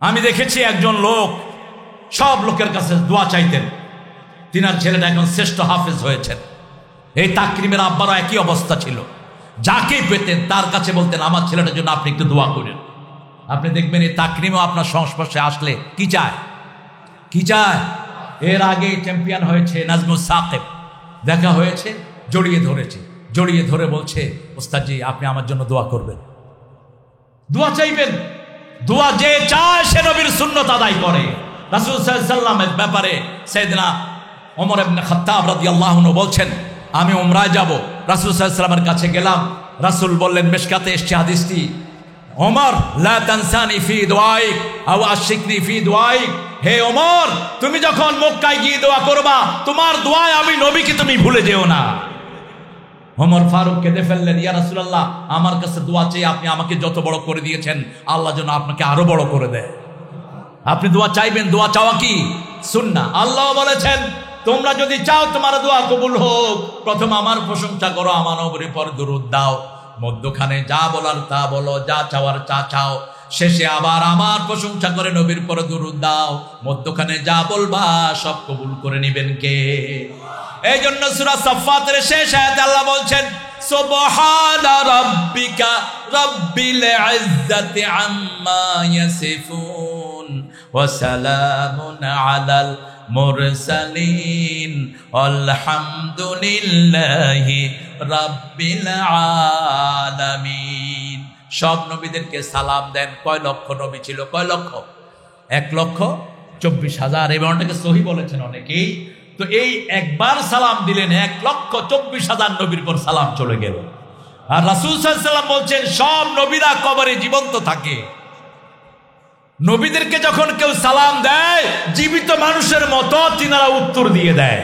আমি দেখেছি একজন লোক সব লোকের কাছে দোয়া চাইতেন, তিনার ছেলেটা এখন শ্রেষ্ঠ হাফেজ হয়েছেন। এই তাকরিমের আব্বারও একই অবস্থা ছিল, যাকেই পেতেন তার কাছে বলতেন আমার ছেলেটার জন্য আপনি একটু দোয়া করেন। আপনি দেখবেন এই তাকরিমও আপনার সংস্পর্শে আসলে কি চায়, কি চায়? এর আগে চ্যাম্পিয়ন হয়েছে নাজমুস সাকিব, দেখা হয়েছে, জড়িয়ে ধরেছে, জড়িয়ে ধরে বলছে ওস্তাদজি আপনি আমার জন্য দোয়া করবেন, দোয়া চাইবেন। দোয়া যে চায় সে নবীর সুন্নত আদায় করে। রাসূল সাল্লাল্লাহু আলাইহি ওয়াসাল্লামের ব্যাপারে সাইয়েদনা ওমর ইবনে খাত্তাব রাদিয়াল্লাহু আনহু বলছেন, আমি উমরায় যাব, রাসূল সাল্লাল্লাহু আলাইহি ওয়াসাল্লামের কাছে গেলাম, রাসূল বললেন, মিশকাতে এসেছে হাদিসটি, ওমর লা তানসানি ফি দুআইক আও আশিকনি ফি দুআইক, হে ওমর তুমি যখন মক্কায় গিয়ে দোয়া করবা, তোমার দোয়ায় আমি নবীকে তুমি ভুলে যেও না। ওমর ফারুক কেঁদে ফেললেন, ইয়া রাসূলুল্লাহ আমার কাছে দোয়া চেয়ে আপনি আমাকে যত বড় করে দিয়েছেন, আল্লাহ যেন আপনাকে আরো বড় করে দেয়। আপনি দোয়া চাইবেন, দোয়া চাওয়া কি সুন্নাহ। আল্লাহ বলেছেন তোমরা যদি চাও তোমার দোয়া কবুল হোক, প্রথম আমার প্রশংসা করো, আমার নবীর উপর দরুদ দাও, মধ্যখানে যা বলার তা বলো, যা চাওয়ার চা চাও, শেষে আবার আমার প্রশংসা করে নবীর উপর দরুদ দাও, মধ্যখানে যা বলবা সব কবুল করে নেবেন কে? এই জন্য সূরা সাফফাতের শেষ আয়াতে আল্লাহ বলছেন, সুবহানা রাব্বিকা রাব্বিল ইজ্জাতি আম্মা ইয়াসিফুন ওয়া সালামুন আলাল মুরসালিন আলহামদুলিল্লাহি রাব্বিল আলামিন। সব নবীদেরকে সালাম দেন। কয় লক্ষ নবী ছিল? কয় লক্ষ? 1,24,000। এই বর্ণটাকে সহি বলেছেন অনেকেই। তো এই একবার সালাম দিলেন, 1,24,000 নবীর পর সালাম চলে গেল। আর রাসূল সাল্লাল্লাহু আলাইহি ওয়াসাল্লাম বলছেন সব নবীরা কবরে জীবন্ত থাকে। নবীদেরকে যখন কেউ সালাম দেয় জীবিত মানুষের মতো তিনারা উত্তর দিয়ে দেয়।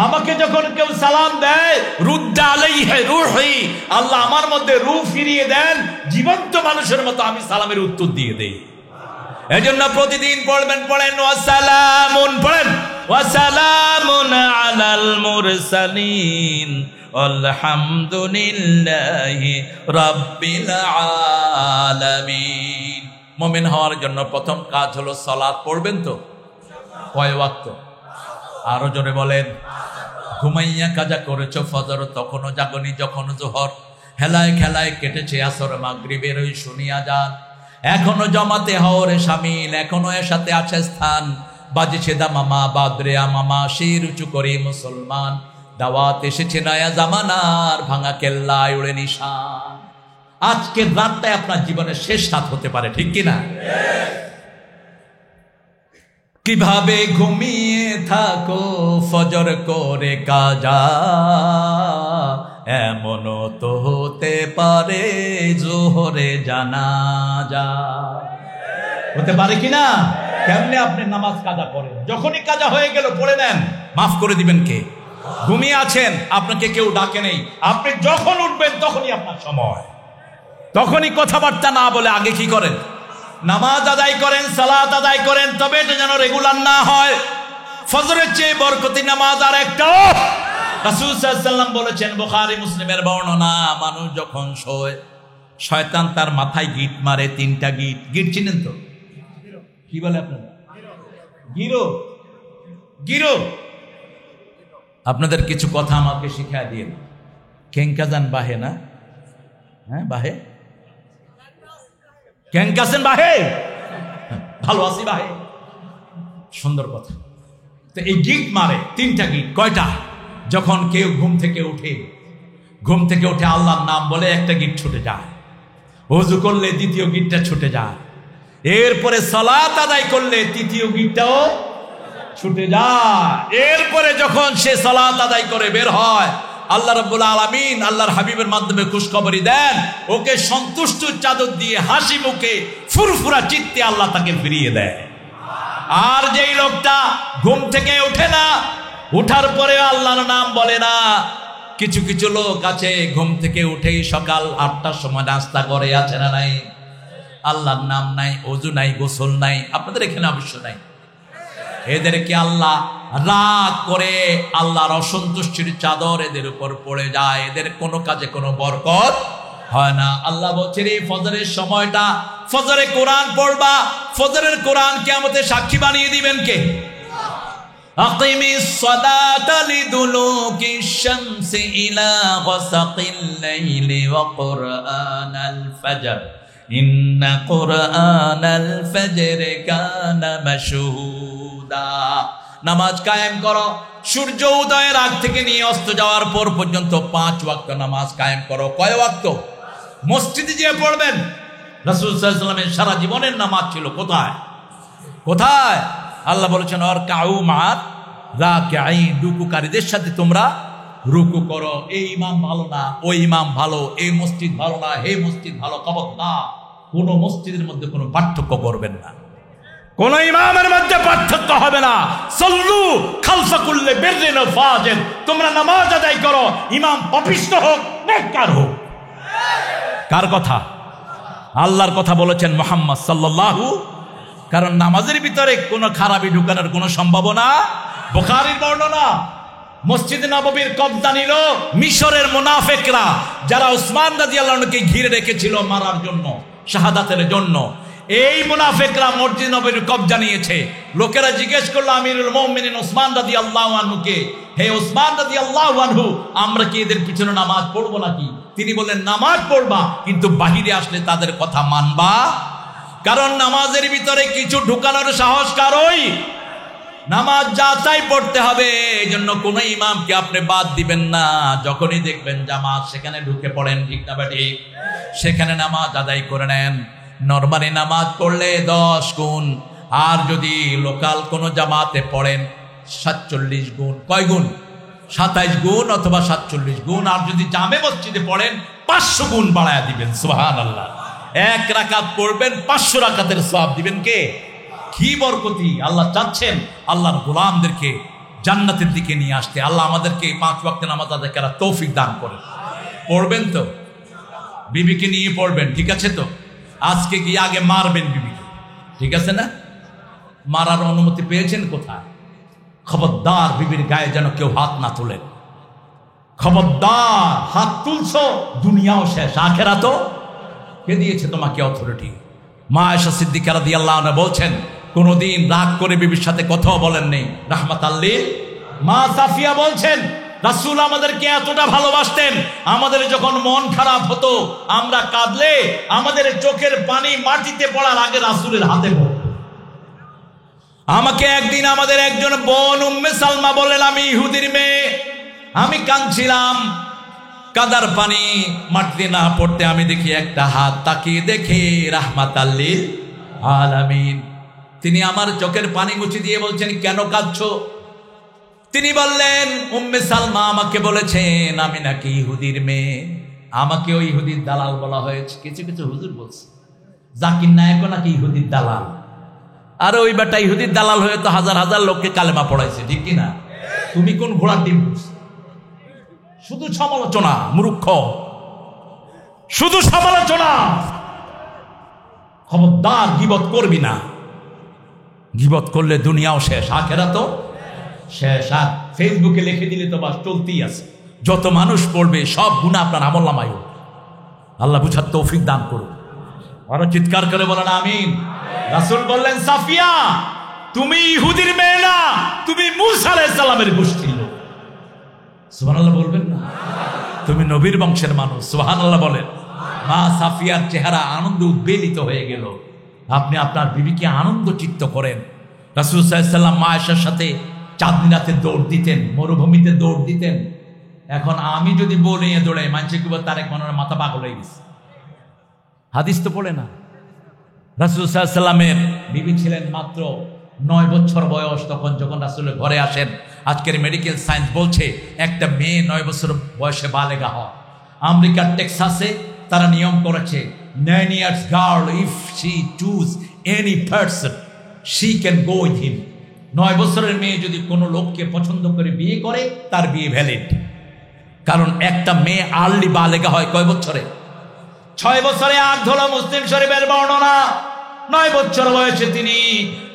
আমাকে যখন কেউ সালাম দেয়, রুদ্দা আলাইহি রূহি, আল্লাহ আমার মধ্যে রূহ ফিরিয়ে দেন, জীবন্ত মানুষের মতো আমি সালামের উত্তর দিয়ে দেই। এজন্য প্রতিদিন পড়বেন, পড়েন ওয়াসালামুন, পড়েন ওয়াসালামুন আলাল মুরসালিন আলহামদুলিল্লাহি রাব্বিল আলামিন। মুমিন হওয়ার জন্য প্রথম কাজ হলো সালাত পড়বেন। তো কয় ওয়াক্ত? আরো জোরে বলেন। ঘুমাইয়া কাজা করেছো ফজর, তখনও জাগনি যখন জোহর, হেলায় খেলায় কেটেছে আসর, মাগরিবের ওই শুনিয়া যান, এখনো জমাতে হওরে শামিল, এখনো এর সাথে আছে স্থান, বাজেছে দামামা বাদরে আমামা, শির উঁচু করে মুসলমান, দাওয়াত এসেছে নয়া জামানার, ভাঙা কেল্লায় উড়ে নিশান। আজকের রাতটাই আপনার জীবনের শেষ রাত হতে পারে, ঠিক কিনা? কিভাবে ঘুমিয়ে থাকো ফজর করে কাজা, এমনও তো হতে পারে জোহরে জানাজা। হতে পারে কিনা? কেমনে আপনি নামাজ কাজা করেন? যখনই কাজা হয়ে গেল পড়ে নেন, মাফ করে দিবেন কে? ঘুমিয়ে আছেন, আপনাকে কেউ ডাকে নেই, আপনি যখন উঠবেন তখনই আপনার সময়, তখনই কথাবার্তা না বলে আগে কি করেন? নামাজ আদায় করেন, সালাত আদায় করেন। তবে এটা যেন রেগুলার না হয়। ফজরের চেয়ে বরকতি নামাজ আর একটা। রাসূল সাল্লাল্লাহু আলাইহি ওয়াসাল্লাম বলেছেন, বুখারী মুসলিমের বর্ণনা, মানুষ যখন শোয় শয়তান তার মাথায় গিট মারে, 3টা গিট। গিট চিনেন তো? কি বলে আপনারা? গিরো। গিরো। আপনাদের কিছু কথা আমাকে শিখিয়ে দিন। কেঙ্কাজান বাহে না? হ্যাঁ বাহে। কেঙ্কাসেন বাহে, ভালো আছি বাহে, সুন্দর কথা। তো এই গিট মারে, 3টা গিট। কয়টা? যখন কেউ ঘুম থেকে উঠে আল্লাহর নাম বলে একটা গিট ছুটে যায়, ওযু করলে দ্বিতীয় গিটটা ছুটে যায়, এরপরে সালাত আদায় করলে তৃতীয় গিটটাও ছুটে যায়। এরপরে যখন সে সালাত আদায় করে বের হয়, আল্লাহ রাব্বুল আলামিন আল্লাহর হাবিবের মাধ্যমে খুশখবরি দেন, ওকে সন্তুষ্ট চাদর দিয়ে হাসি মুখে ফুরফুরা চিত্তে আল্লাহ তাকে ফিরিয়ে দেয়। আর যেই লোকটা ঘুম থেকে ওঠে না, ওঠার পরে আল্লাহর নাম বলে না, কিছু কিছু লোক আছে ঘুম থেকে উঠেই সকাল 8টার সময় নাস্তা করে, আছে না নাই? আল্লাহর নাম নাই, ওযু নাই, গোসল নাই। আপনাদের এখানে অবশ্য নাই। এদেরকে আল্লাহ রাগ করে, আল্লাহর অসন্তুষ্টির চাদর এদের উপর পড়ে যায়, এদের কোনো কাজে কোনো বরকত হয় না। আল্লাহ বলছেন এই ফজরের সময়টা, ফজরে কোরআন পড়বা, ফজরের কোরআন কিয়ামতে সাক্ষী বানিয়ে দিবেন কে? আকিমিস সালাতা লিদুলুকিশ শামসি ইলা গাসাকিল লাইলি ওয়া কুরআনাল ফাজর ইন্না কুরআনাল ফাজরি কানা মাশহুদা। নামাজ কায়েম করো, সূর্য উদয়ের আগ থেকে নিয়ে অস্ত যাওয়ার পর পর্যন্ত 5 ওয়াক্ত নামাজ কায়েম করো। কয় ওয়াক্ত? মসজিদে গিয়ে পড়বেন। রাসূল সাল্লাল্লাহু আলাইহি ওয়াসাল্লামের সারা জীবনের নামাজ ছিল কোথায়? কোথায়? আল্লাহ বলেছেন অরকাউ মা'আর রাকিঈন, রুকুকারীদের সাথে তোমরা রুকু করো। এই ইমাম ভালো না, ওই ইমাম ভালো, এই মসজিদ ভালো না, হে মসজিদ ভালো, খবরদার কোন মসজিদের মধ্যে কোনো পার্থক্য করবেন না, কোন ইমামের মধ্যে পার্থক্য হবে না। সাল্লু খালফা কুল্লি বিররিন ওয়া ফাজির, তোমরা নামাজ আদায় করো, ইমাম পাপিষ্ঠ হোক নেককার হোক। কার কথা? আল্লাহর কথা বলেছেন মুহাম্মদ সাল্লাল্লাহু। কারণ নামাজের ভিতরে কোনো খারাপি ঢুকানোর কোনো সম্ভাবনা। বুখারীর বর্ণনা, মসজিদে নববীর কব্জা নিল মিশরের মুনাফিকরা, যারা উসমান রাদিয়াল্লাহু আনহুকে ঘিরে রেখেছিল মারার জন্য, শাহাদাতের জন্য। এই মুনাফিকরা মসজিদ নববীর কব্জা নিয়েছে। লোকেরা জিজ্ঞেস করলো আমিরুল মুমিনিন উসমান রাদিয়াল্লাহু আনহুকে, হে উসমান রাদিয়াল্লাহু আনহু, আমরা কি এদের পিছনে নামাজ পড়বো নাকি? তিনি বললেন নামাজ পড়বা, কিন্তু বাহিরে আসলে তাদের কথা মানবা। কারণ নামাজের ভিতরে কিছু ঢুকানোর সাহস কারোই। নামাজ যা চাই পড়তে হবে, এই জন্য কোন ইমামকে আপনি বাদ দিবেন না। যখনই দেখবেন জামাত, সেখানে ঢুকে পড়েন, ঠিক না বেঠিক? সেখানে নামাজ আদায় করে নেন। নরমালি নামাজ পড়লে 10 গুণ, আর যদি লোকাল কোনো জামাতে পড়েন 47 গুণ। কয় গুণ? 27 গুণ অথবা 47 গুণ। আর যদি জামে মসজিদে পড়েন 500 গুণ বাড়ায়া দিবেন। সুবহানাল্লাহ। 1 রাকাত পড়বেন, 500 রাকাতের সওয়াব দিবেন কে? কি বরকতি! আল্লাহ চাচ্ছেন আল্লাহর গোলামদেরকে জান্নাতের দিকে নিয়ে আসতে। আল্লাহ আমাদেরকে 5 ওয়াক্ত নামাজ আদায় করার তৌফিক দান করেন। পড়বেন তো? বিবিকে নিয়ে পড়বেন, ঠিক আছে তো? আজকে গিয়ে আগে মারবেন বিবিকে, ঠিক আছে না? মারার অনুমতি পেয়েছেন কোথায়? খবরদার বিবির গায়ে যেন কেউ হাত না তোলেন। খবরদার, হাত তুলছো দুনিয়াও শেষ, আখিরাতও। কে দিয়েছে তোমাকে অথরিটি? মা আয়েশা সিদ্দিকা রাদিয়াল্লাহু আনহা বলছেন, কোনদিন রাগ করে বিবির সাথে কথাও বলেননি, রাহমাতাল লিল। মা সাফিয়া বলছেন, রাসূল আমাদেরকে এতটা ভালোবাসতেন, আমাদের যখন মন খারাপ হতো, আমরা কাঁদলে আমাদের চোখের পানি মাটিতে পড়ার আগে রাসূলের হাতে পড়ত। আমাকে একদিন আমাদের একজন বোন উম্মে সালমা বলেন, আমি ইহুদির মেয়ে, আমি কাঁদছিলাম, কাদার পানি মাটিতে না পড়তে আমি দেখি একটা হাত, তাকিয়ে দেখে রাহমাতাল লিল আলামিন। তিনি আমার চোখের পানি মুছে দিয়ে বলছেন, কেন কাঁদছো? তিনি বললেন, উম্মে সালমা আমাকে বলেছেন আমি নাকি ইহুদির মেয়ে, আমাকে ওই ইহুদির দালাল বলা হয়েছে। কিছু কিছু হুজুর বলছে জাকির নায়েকও নাকি ইহুদির দালাল। আর ওই বেটা ইহুদির দালাল হয়ে তো হাজার হাজার লোককে কালেমা পড়াইছে, ঠিক কিনা? তুমি কোন ঘোড়ার ডিম? শুধু সমালোচনা, মূর্খ, শুধু সমালোচনা। খবরদার গীবত করবি না। গীবত করলে দুনিয়াও শেষ, আখিরাতও শেষ। আর ফেসবুকে লিখে দিলে তো বাস চলতেই আছে। যত মানুষ পড়বে সব গুনাহ আপনার আমলনামায় উঠবে। আল্লাহ বুঝার তৌফিক দান করুন। আরো চিৎকার করে বলেন আমিন। রাসূল বললেন, সাফিয়া তুমি ইহুদির মেয়ে না, তুমি মূসা আলাইহিস সালামের গোষ্ঠীর লোক। সুবহানাল্লাহ বলবেন না? তুমি নবীর বংশের মানুষ। সুবহানাল্লাহ বলেন। মা সাফিয়ার চেহারা আনন্দ উদ্বেলিত হয়ে গেল। আপনি আপনার বিবিকে আনন্দ চিত্ত করেন। রাসূল সাল্লাল্লাহু আলাইহি ওয়াসাল্লাম মা আয়েশার সাথে চাঁদনি রাতে দৌড় দিতেন, মরুভূমিতে দৌড় দিতেন। এখন আমি যদি বউ নিয়ে দৌড়াই, মানুষে কি বলে তারেক মনের মাথা পাগল হয়ে গেছে। হাদিস তো পড়ে না। রাসূল সাল্লাল্লাহু আলাইহি সাল্লামের বিবি ছিলেন মাত্র 9 বছর বয়স তখন যখন রাসূলের ঘরে আসেন। আজকের মেডিকেল সায়েন্স বলছে একটা মেয়ে 9 বছর বয়সে বালেগা হয়। আমেরিকার টেক্সাসে তারা নিয়ম করেছে 9 years girl if she choose any person she can go with him। 9 বছরের মেয়ে যদি কোনো লোককে পছন্দ করে বিয়ে করে তার বিয়ে ভ্যালিড। কারণ একটা মেয়ে আর্লি বালেগা হয় কয় বছরে? 6 বছরে। আর হলো মুসলিম শরীফের বর্ণনা 9 বছর বয়সে তিনি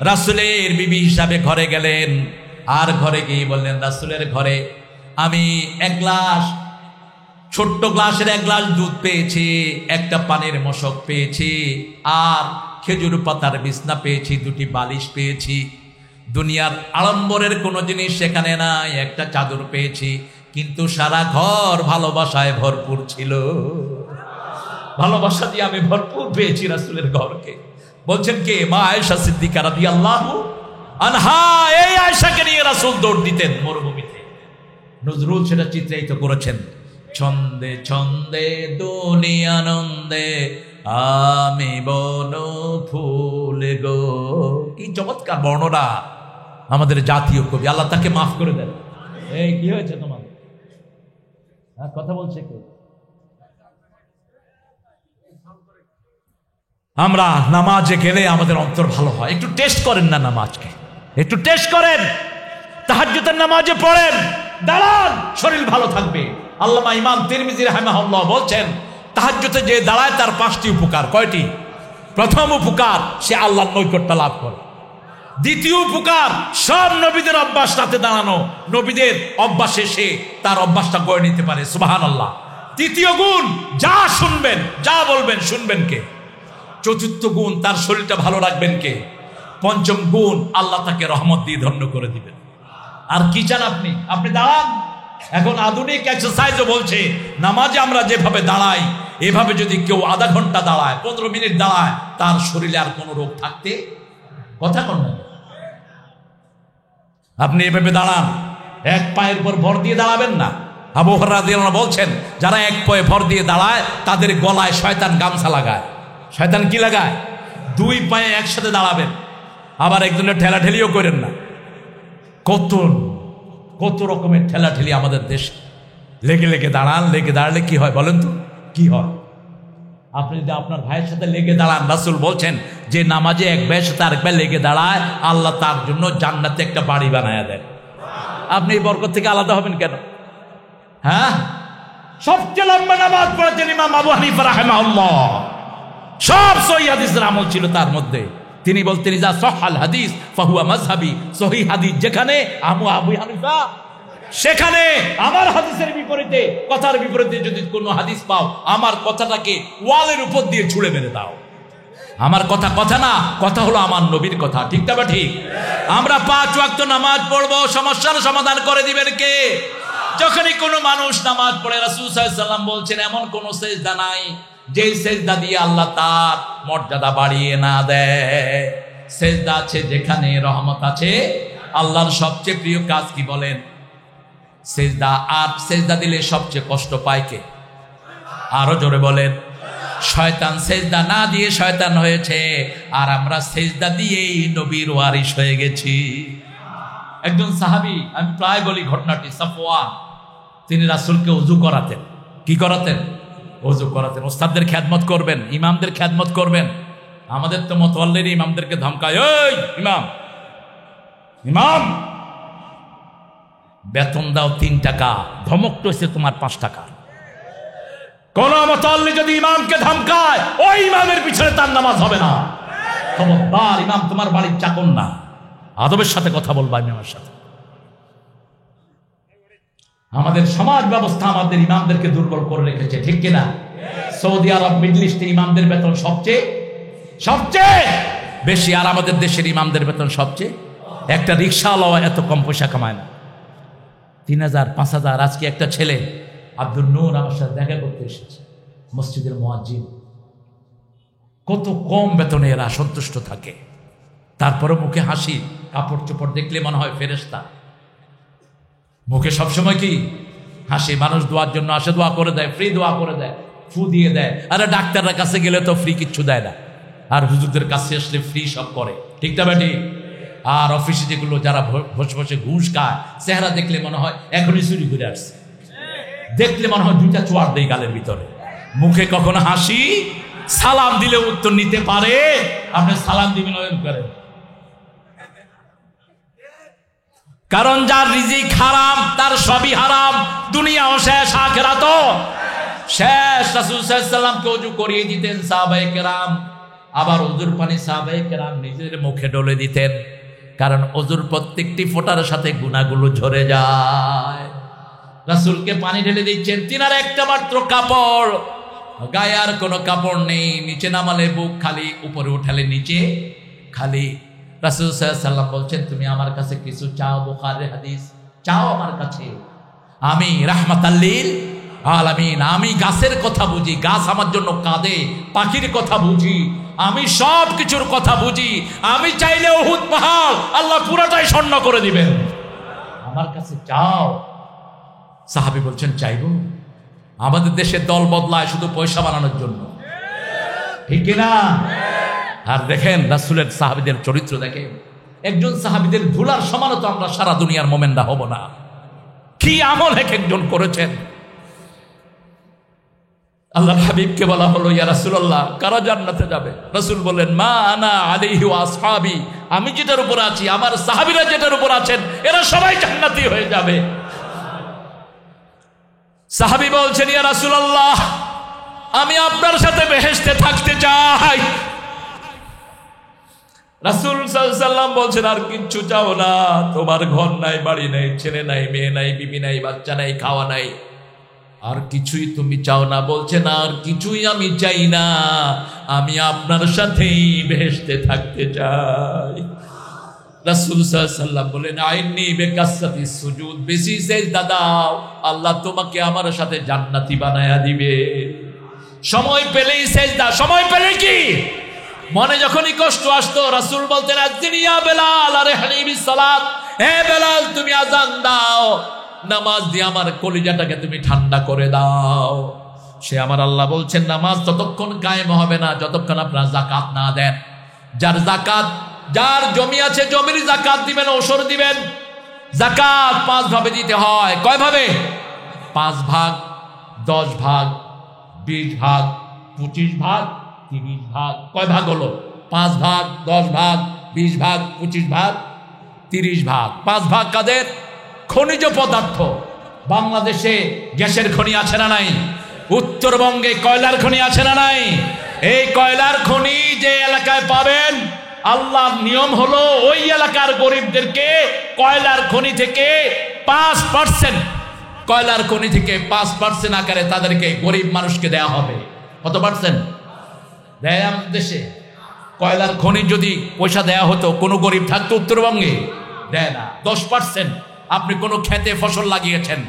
রাসূলের বিবি হিসাবে ঘরে গেলেন। আর ঘরে গিয়ে বললেন, রাসূলের ঘরে আমি এক গ্লাস, ছোট্ট গ্লাসের 1 গ্লাস দুধ পেয়েছি, একটা পানির মশক পেয়েছি, আর খেজুর পাতার বিছনা পেয়েছি, 2টি বালিশ পেয়েছি। দুনিয়ার আড়ম্বরের কোনো জিনিস সেখানে নাই, একটা চাদর পেয়েছি, কিন্তু সারা ঘর ভালোবাসায় ভরপুর ছিল। ভালোবাসা দিয়ে আমি ভরপুর পেয়েছি রাসূলের ঘরকে। বলছেন কে? মা আয়েশা সিদ্দিকা রাদিয়াল্লাহু আনহা। এই আয়েশাকে নিয়ে রাসূল দৌড় দিতেন মরুভূমিতে। নজরুল সেটা চিত্রায়িত করেছেন, ছন্দে ছন্দে দুনিয়ানন্দে আমি বন ফুল গো। কি চমৎকার বর্ণনা আমাদের জাতীয় কবি, আল্লাহ তাকে মাফ করে দেন। এই কি হয়েছে তোমার? কথা বলছে কে? আমরা নামাজে গেলে আমাদের অন্তর ভালো হয়। একটু টেস্ট করেন না নামাজকে, একটু টেস্ট করেন। তাহাজ্জুদের নামাজে পড়েন, দাঁড়ান, শরীর ভালো থাকবে। আল্লামা ইমাম তিরমিজি রাহিমাহুল্লাহ বলছেন, তাহাজ্জুদে যে দাঁড়ায় তার 5টি উপকার। কয়টি? প্রথম উপকার, সে আল্লাহর নৈকট্য লাভ করে। দ্বিতীয় উপকার, সব নবীদের অভ্যাস রাতে দাঁড়ানো, নবীদের অভ্যাসে সে তার অভ্যাসটা গড়ে নিতে পারে। সুবহানাল্লাহ। তৃতীয় গুণ, যা শুনবেন, যা বলবেন শুনবেন কে? চতুর্থ গুণ, তার শরীরটা ভালো রাখবেন কে? পঞ্চম গুণ, আল্লাহ তাকে রহমত দিয়ে ধন্য করে দিবেন। আর কি চান আপনি? আপনি দাঁড়ান। এখন আধুনিক এক্সারসাইজও বলছে, নামাজে আমরা যেভাবে দাঁড়াই এভাবে যদি কেউ আধা ঘন্টা দাঁড়ায়, 15 মিনিট দাঁড়ায়, তার শরীরে আর কোনো রোগ থাকতে কথা কন না। আপনি এভাবে দাঁড়ান, এক পায়ের উপর ভর দিয়ে দাঁড়াবেন না। আবু হুরায়রা রাদিয়াল্লাহু আনহু বলছেন, যারা এক পায়ে ভর দিয়ে দাঁড়ায় তাদের গলায় শয়তান গামছা লাগায়। শয়তান কি লাগায়? 2 পায়ে একসাথে দাঁড়াবেন। আবার একজনের ঠেলাঠেলিও করেন না। কত রকমের ঠেলাঠেলি আমাদের দেশে। লেগে লেগে দাঁড়ান, লেগে দাঁড়ালে কি হয় বলেন তো? কি হয়? আপনি যদি আপনার ভাইয়ের সাথে লেগে দাঁড়ান, রাসূল বলছেন যে নামাজে এক ভাইয়ের সাথে আরেক ভাই লেগে দাঁড়ায়, আল্লাহ তার জন্য জান্নাতে একটা বাড়ি বানায় দেন। আপনি এই বরকত থেকে আলাদা হবেন কেন? হ্যাঁ, সবচেয়ে লম্বা নামাজ পড়েছেন ইমাম আবু হানিফা রাহিমাহুল্লাহ। সব সহিহ হাদিসের আমল ছিল তার মধ্যে। তিনি বলতেন, ইজা সহাল হাদিস ফাহুয়া মাযহাবি। সহিহ হাদিস যেখানে আবু হানিফা, সেখানে আমার হাদিসের বিপরীতে, কথার বিপরীতে যদি কোনো হাদিস পাও, আমার কথাটাকে ওয়ালের উপর দিয়ে ছুঁড়ে মেরে দাও। আমার কথা না, কথা হলো আমার নবীর কথা। ঠিক না? ঠিক। আমরা 5 ওয়াক্ত নামাজ পড়বো, সমস্যার সমাধান করে দিবেন কে? যখনই কোনো মানুষ নামাজ পড়ে, রাসূল সাল্লাল্লাহু আলাইহি ওয়াসাল্লাম বলছেন, এমন কোন সেজদা নাই যেই সেজদা দিয়ে আল্লাহ তার মর্যাদা বাড়িয়ে না দেয়। সেজদা আছে যেখানে রহমত আছে। আল্লাহর সবচেয়ে প্রিয় কাজ কি বলেন? সেজদা। আর সেজদা দিলে সবচেয়ে কষ্ট পায় কে? আরো জোরে বলেন। শয়তান সেজদা না দিয়ে শয়তান হয়েছে, আর আমরা সেজদা দিয়েই নবীর ওয়ারিস হয়ে গেছি। একজন সাহাবী, আমি প্রায় বলি ঘটনাটি, সাফওয়ান, তিনি রাসূলকে ওযু করাতেন। কি করাতেন? ওযু করাতেন। ওস্তাদদের খেদমত করবেন, ইমামদের খেদমত করবেন। আমাদের তো মোতাল্লির ইমামদেরকে ধমকায়, এই ইমাম বেতন দাও 3 টাকা, ধমক টইছে তোমার 5 টাকা। কোন মোতাল্লি যদি ইমামকে ধমকায়, ওই ইমামের পিছনে তার নামাজ হবে না। খবরদার, ইমাম তোমার বাড়ির চাকর না। আদবের সাথে কথা বলবা ইমামের সাথে। আমাদের সমাজ ব্যবস্থা আমাদের ইমামদেরকে দুর্বল করে রেখেছে, ঠিক কিনা? সৌদি আরব, মিডল ইস্টে ইমামদের বেতন সবচেয়ে বেশি, আর আমাদের দেশের ইমামদের বেতন সবচেয়ে। একটা রিক্সাওয়ালা এত কম পয়সা কামায় না। 3000, 5000। আজকে একটা ছেলে আব্দুল নূর আমার সাথে দেখা করতে এসেছে, মসজিদের মুয়াজ্জিন। কত কম বেতনে এরা সন্তুষ্ট থাকে, তারপরে মুখে হাসি, কাপড় চোপড় দেখলে মনে হয় ফেরেশতা। মুখে সবসময় কি হাসি। মানুষ দোয়ার জন্য আসে, দোয়া করে দেয়, ফ্রি দোয়া করে দেয়, ফু দিয়ে দেয়। আরে ডাক্তারের কাছে গেলে তো ফ্রি কিচ্ছু দেয় না। আর হুজুরদের কাছে আসলে ফ্রি সব করে, ঠিক না বেটি? আর অফিসে যেগুলো যারা বসে বসে ঘুষ খায়, চেহারা দেখলে মনে হয় এখনই চুরি করে আসছে, দেখলে মনে হয় দুইটা চোয়ার দেয় গালের ভিতরে, মুখে কখনো হাসি, সালাম দিলে উত্তর নিতে পারে, আপনি সালাম দিবেন ওই করেন। কারণ যার রিজিক হারাম তার সবই হারাম, দুনিয়াও শেষ আখিরাতও শেষ। রাসূল সাল্লাল্লাহু আলাইহি ওয়াসাল্লামকে ওযু করিয়ে দিতেন সাহাবায়ে কেরাম, আবার ওযুর পানি সাহাবায়ে কেরাম নিজের মুখে ঢেলে দিতেন, কারণ ওযুর প্রত্যেকটি ফোঁটার সাথে গুনাহগুলো ঝরে যায়। রাসূলকে পানি ঢেলে দিচ্ছেন, তিনার একটা মাত্র কাপড়, গায়ে আর কোনো কাপড় নেই, নিচে নামালে বুক খালি, উপরে উঠালে নিচে খালি। রাসূল সাল্লাল্লাহু আলাইহি ওয়াসাল্লাম বলছেন, তুমি আমার কাছে কিছু চাও, বুখারীর হাদিস, চাও আমার কাছে, আমি রাহমাতাল লিল আলামিন, আমি গাছের কথা বুঝি, গাছ আমার জন্য কাঁদে, পাখির কথা বুঝি, আমি সব কিছুর কথা বুঝি, আমি চাইলে উহুদ পাহাড় আল্লাহ পুরোটাই স্বর্ণ করে দিবেন, আমার কাছে চাও। সাহাবী বলছেন, চাইবো? আমাদের দেশে দল বদলায় শুধু পয়সা বানানোর জন্য, ঠিক কিনা? আর দেখেন রাসূলের সাহাবীদের চরিত্র দেখেন, একজন সাহাবীদের ধুলার সমানও তো আমরা সারা দুনিয়ার মোমেনরা হব না। কি আমল এক একজন করেছেন। আল্লাহর হাবিবকে বলা হলো, ইয়া রাসূলুল্লাহ, কারা জান্নাতে যাবে? রাসূল বললেন, মা আনা আলাইহি ওয়া আসহাবি, আমি যেটার উপর আছি, আমার সাহাবীরা যেটার উপর আছেন, এরা সবাই জান্নাতি হয়ে যাবে। সাহাবী বলছেন, ইয়া রাসূলুল্লাহ, আমি আপনার সাথে বেহেশতে থাকতে চাই। রাসূল সাল্লাল্লাহু আলাইহি ওয়াসাল্লাম বলছেন, আর কিচ্ছু চাও না? তোমার ঘর নাই, বাড়ি নাই, ছেলে নাই, মেয়ে নাই, বিবি নাই, বাচ্চা নাই, খাওয়া নাই, আর কিছুই তুমি চাও না? বলছেন, আর কিছুই আমি চাই না, আমি আপনার সাথেই বেহেশতে থাকতে চাই। রাসূল সাল্লাল্লাহু আলাইহি ওয়াসাল্লাম বলেন, আইনি বিকাসরাতিস সুজুদ, বেশি সিজদা দাও, আল্লাহ তোমাকে আমার সাথে জান্নাতি বানায়া দিবে। সময় পেলেই সিজদা, সময় পেলে কি মনে যখনই কষ্ট আসতো রাসূল বলতেন, আযিনি ইয়া বেলাল আরহিনি বিসসালাত, হে বেলাল তুমি আযান দাও, নামাজ দিয়ে আমার কলিজাটাকে তুমি ঠান্ডা করে দাও। সে আমার আল্লাহ বলছেন, নামাজ ততক্ষণ কায়েম হবে না যতক্ষণ আপনারা যাকাত না দেন। যার জমি আছে জমির যাকাত দিবেন, ওশর দিবেন। যাকাত 5 ভাবে দিতে হয়। কয় ভাবে? 5 ভাগ, 10 ভাগ, 20 ভাগ, 25 ভাগ, 30 ভাগ। কয় ভাগ হলো? 5 ভাগ, 10 ভাগ, 20 ভাগ, 25 ভাগ, 30 ভাগ। 5 ভাগ কাদের? খনিজ পদার্থ। বাংলাদেশে গ্যাসের খনি আছে না নাই? উত্তরবঙ্গে কয়লার খনি আছে না নাই? এই কয়লার খনি যে এলাকায় পাবেন, আল্লাহর নিয়ম হলো ওই এলাকার গরিবদেরকে কয়লার খনি থেকে 5%, কয়লার খনি থেকে 5% আকারে তাদেরকে গরিব মানুষকে দেয়া হবে। কত পার্সেন্ট দেয় আমাদের দেশে? কয়লার খনি যদি পয়সা দেয়া হতো, কোনো গরিব থাকতো উত্তরবঙ্গে? দেয় না। 10%। আপনি কোনো খেতে ফসল লাগিয়েছেন,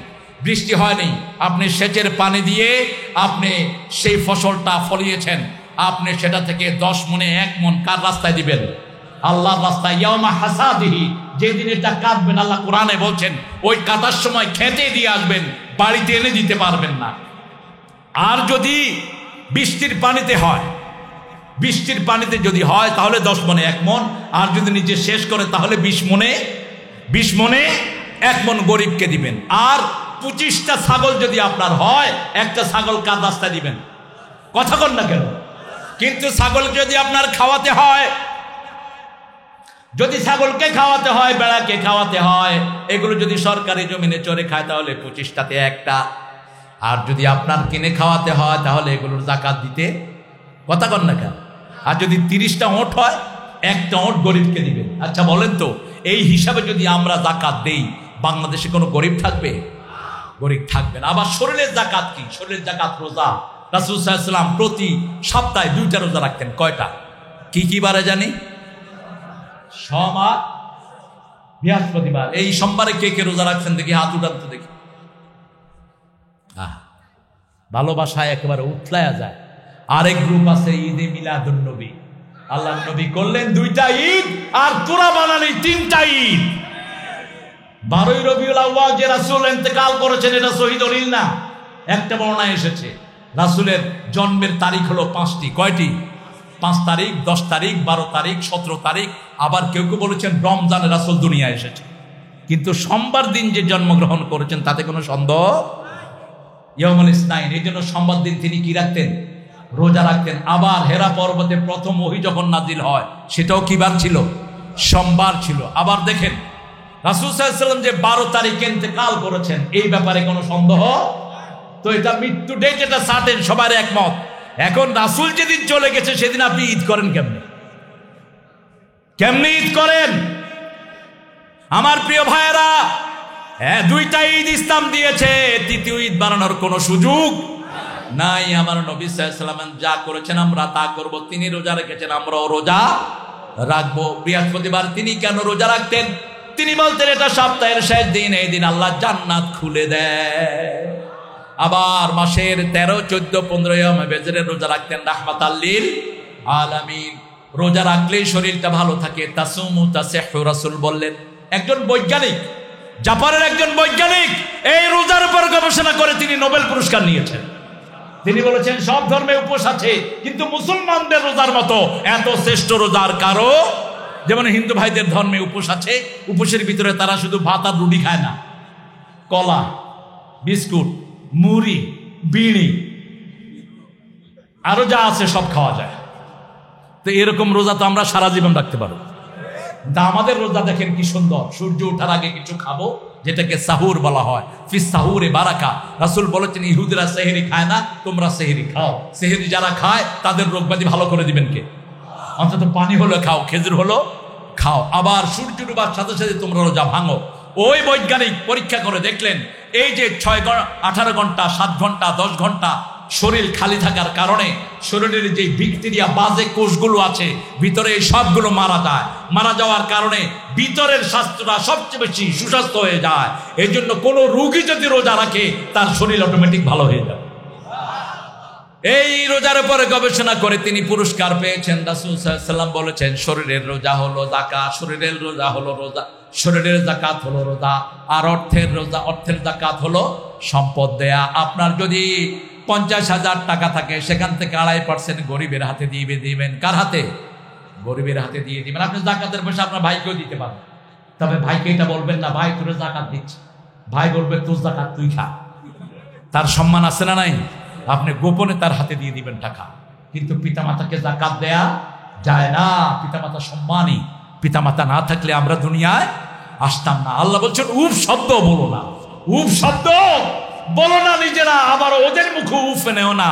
বৃষ্টি হয়নি, আপনি সেচের পানি দিয়ে আপনি সেই ফসলটা ফলিয়েছেন, আপনি সেটা থেকে 10 মণে 1 মণ কার রাস্তায় দিবেন? আল্লাহর রাস্তায়। ইয়াউমা হাসাদিহি, যেদিন এটা কাটবেন, আল্লাহ কোরআনে বলছেন ওই কাটার সময় খেতে দিয়ে আসবেন, বাড়িতে এনে দিতে পারবেন না। আর যদি বৃষ্টির পানিতে হয়, বৃষ্টির পানিতে যদি হয় তাহলে 10 মণে 1 মণ, আর যদি নিজে শেষ করে তাহলে 20 মণে 1 মণ গরিবকে দিবেন। আর 25টা ছাগল যদি আপনার হয়, একটা ছাগল কার রাস্তায় দিবেন? কথা কন না কেন? কিন্তু ছাগল যদি আপনার খাওয়াতে হয়, যদি ছাগলকে খাওয়াতে হয়, বেড়াকে খাওয়াতে হয়, এগুলো যদি সরকারি জমিনে চরে খায় তাহলে 25টাতে 1টা। আর যদি আপনার কিনে খাওয়াতে হয় তাহলে এগুলোর যাকাত দিতে, কথা কন না কেন? আর যদি 30টা ওঁট হয়, 1টা ওঁট গরিবকে দিবেন। আচ্ছা বলেন তো, এই হিসাবে যদি আমরা যাকাত দেই, বাংলাদেশে কোনো গরিব থাকবে? গরিব থাকবে না। আবার শরীরের যাকাত কি? শরীরের যাকাত রোজা। রাসূল সাল্লাল্লাহু আলাইহি ওয়াসাল্লাম প্রতি সপ্তাহে 2টা রোজা রাখতেন। কয়টা? কি কি বারে জানি? সোমবার, বৃহস্পতিবার। এই সোমবারে কে কে রোজা রাখছেন দেখি, হাত উঠান তো দেখি। ভালোবাসায় একেবারে উতলায়া যায়। আরেক গ্রুপ আছে ঈদে মিলাদুন নবী, আল্লাহর নবী করলেন 2টা ঈদ, আর তোরা বানালি 3টা ঈদ। 12ই রবিউল আউয়াল যে রাসূল ইন্তেকাল করেছেন, এটা সহিহ দলিল না। একটা বর্ণনায় এসেছে রাসূলের জন্মের তারিখ হলো 5টি। কয়টি? 5 তারিখ, 10 তারিখ, 12 তারিখ, 17 তারিখ, আবার কেউ কেউ বলেছেন রমজানে রাসূল দুনিয়ায় এসেছে। কিন্তু সোমবার দিন যে জন্মগ্রহণ করেছেন তাতে কোনো সন্দেহ ইয়াউমুল ইসনাইন, এই জন্য সোমবার দিন তিনি কি রাখতেন? রোজা রাখতেন। আবার হেরা পর্বতে প্রথম ওহী যখন নাজিল হয় সেটাও কি বার ছিল? সোমবার ছিল। আবার দেখেন রাসূল সাল্লাল্লাহু আলাইহি ওয়াসাল্লাম যে 12 তারিখে ইন্তেকাল করেছেন এই ব্যাপারে কোনো সন্দেহ? তো এটা মৃত্যু ডেট, এটা সার্টেন, সবার একমত। এখন রাসূল যেদিন চলে গেছে সেদিন আপনি ঈদ করেন কেমনে? কেমনে ঈদ করেন? আমার প্রিয় ভাইয়েরা, দুইটা ঈদ ইসলাম দিয়েছে, তৃতীয় ঈদ বানানোর কোনো সুযোগ নাই। আমার নবী সাল্লাল্লাহু আলাইহি ওয়াসাল্লাম যা করেছেন আমরা তা করব। তিনি রোজা রেখেছেন, আমরাও রোজা রাখবো। বৃহস্পতিবার তিনি কেন রোজা রাখতেন? তিনি বলতেন এটা সপ্তাহের শেষ দিন, এই দিন আল্লাহ জান্নাত খুলে দেয়। আবার মাসের 13, 14, 15 ইয়ামে বেজরের রোজা রাখতেন রাহমাতাল লিল আলামিন। রোজা রাখলেই শরীরটা ভালো থাকে। তাসুমু তাসিহু, রাসূল বললেন। একজন বৈজ্ঞানিক, জাপানের একজন বৈজ্ঞানিক এই রোজার উপর গবেষণা করে তিনি নোবেল পুরস্কার নিয়েছেন। তিনি বলেছেন সব ধর্মে উপোস আছে, কিন্তু মুসলমানদের রোজার মতো এত শ্রেষ্ঠ রোজার কারো। যেমন হিন্দু ভাইদের ধর্মে উপোস আছে, উপোসের ভিতরে তারা শুধু ভাত আর রুটি খায় না, কলা, বিস্কুট, মুড়ি, বিড়ি, আরো যা আছে সব খাওয়া যায়। তো এরকম রোজা তো আমরা সারা জীবন রাখতে পারবো। আমাদের রোজা দেখেন কি সুন্দর, সূর্য ওঠার আগে কিছু খাবো যেটাকে সাহুর বলা হয়। ফিস সাহুরে বারাকা। রাসূল বলেছেন ইহুদিরা সেহরি খায় না, তোমরা সেহরি খাও। সেহরি যারা খায় তাদের রোগব্যাধি ভালো করে দিবেন কে? অন্তত পানি হলো খাও, খেজুর হলো খাও। আবার সূর্য ডুবার সাথে সাথে তোমরা রোজা ভাঙো। ওই বৈজ্ঞানিক পরীক্ষা করে দেখলেন এই যে 18 ঘন্টা, 7 ঘন্টা, 10 ঘন্টা শরীর খালি থাকার কারণে শরীরের যে ব্যাকটেরিয়া, বাজে কোষগুলো আছে ভিতরে, এই সবগুলো মারা যায়। মারা যাওয়ার কারণে ভিতরের স্বাস্থ্যটা সবচেয়ে বেশি সুস্বাস্থ্য হয়ে যায়। এই জন্য কোনো রোগী যদি রোজা রাখে তার শরীর অটোমেটিক ভালো হয়ে যাবে। এই রোজার উপরে গবেষণা করে তিনি পুরস্কার পেয়েছেন। রাসূল সাল্লাল্লাহু আলাইহি ওয়াসাল্লাম বলেছেন শরীরের রোজা হলো যাকাত, শরীরের রোজা হলো রোজা, শরীরের যাকাত হলো রোজা, আর অর্থের রোজা, অর্থের যাকাত হলো সম্পদ দেয়া। আপনার যদি 50,000 টাকা থাকে সেখান থেকে 2.5% গরিবের হাতে দিয়ে দিবেন। কার হাতে? গরিবের হাতে দিয়ে দিবেন। আপনি যাকাতের পয়সা আপনার ভাইকেও দিতে পারবেন, তবে ভাইকে এটা বলবেন না ভাই তোর যাকাত দিচ্ছে। ভাই বলবে তোর যাকাত তুই খা। তার সম্মান আছে না নাই? আপনি গোপনে তার হাতে দিয়ে দিবেন টাকা। কিন্তু পিতামাতাকে যাকাত দেয়া যায় না। পিতামাতা সম্মানী, পিতামাতা না থাকলে আমরা দুনিয়ায় আসতাম না। আল্লাহ বলছেন উফ শব্দ বলো না, উফ শব্দ বলো না নিজেরা, আবার ওদের মুখে উফ নেও না।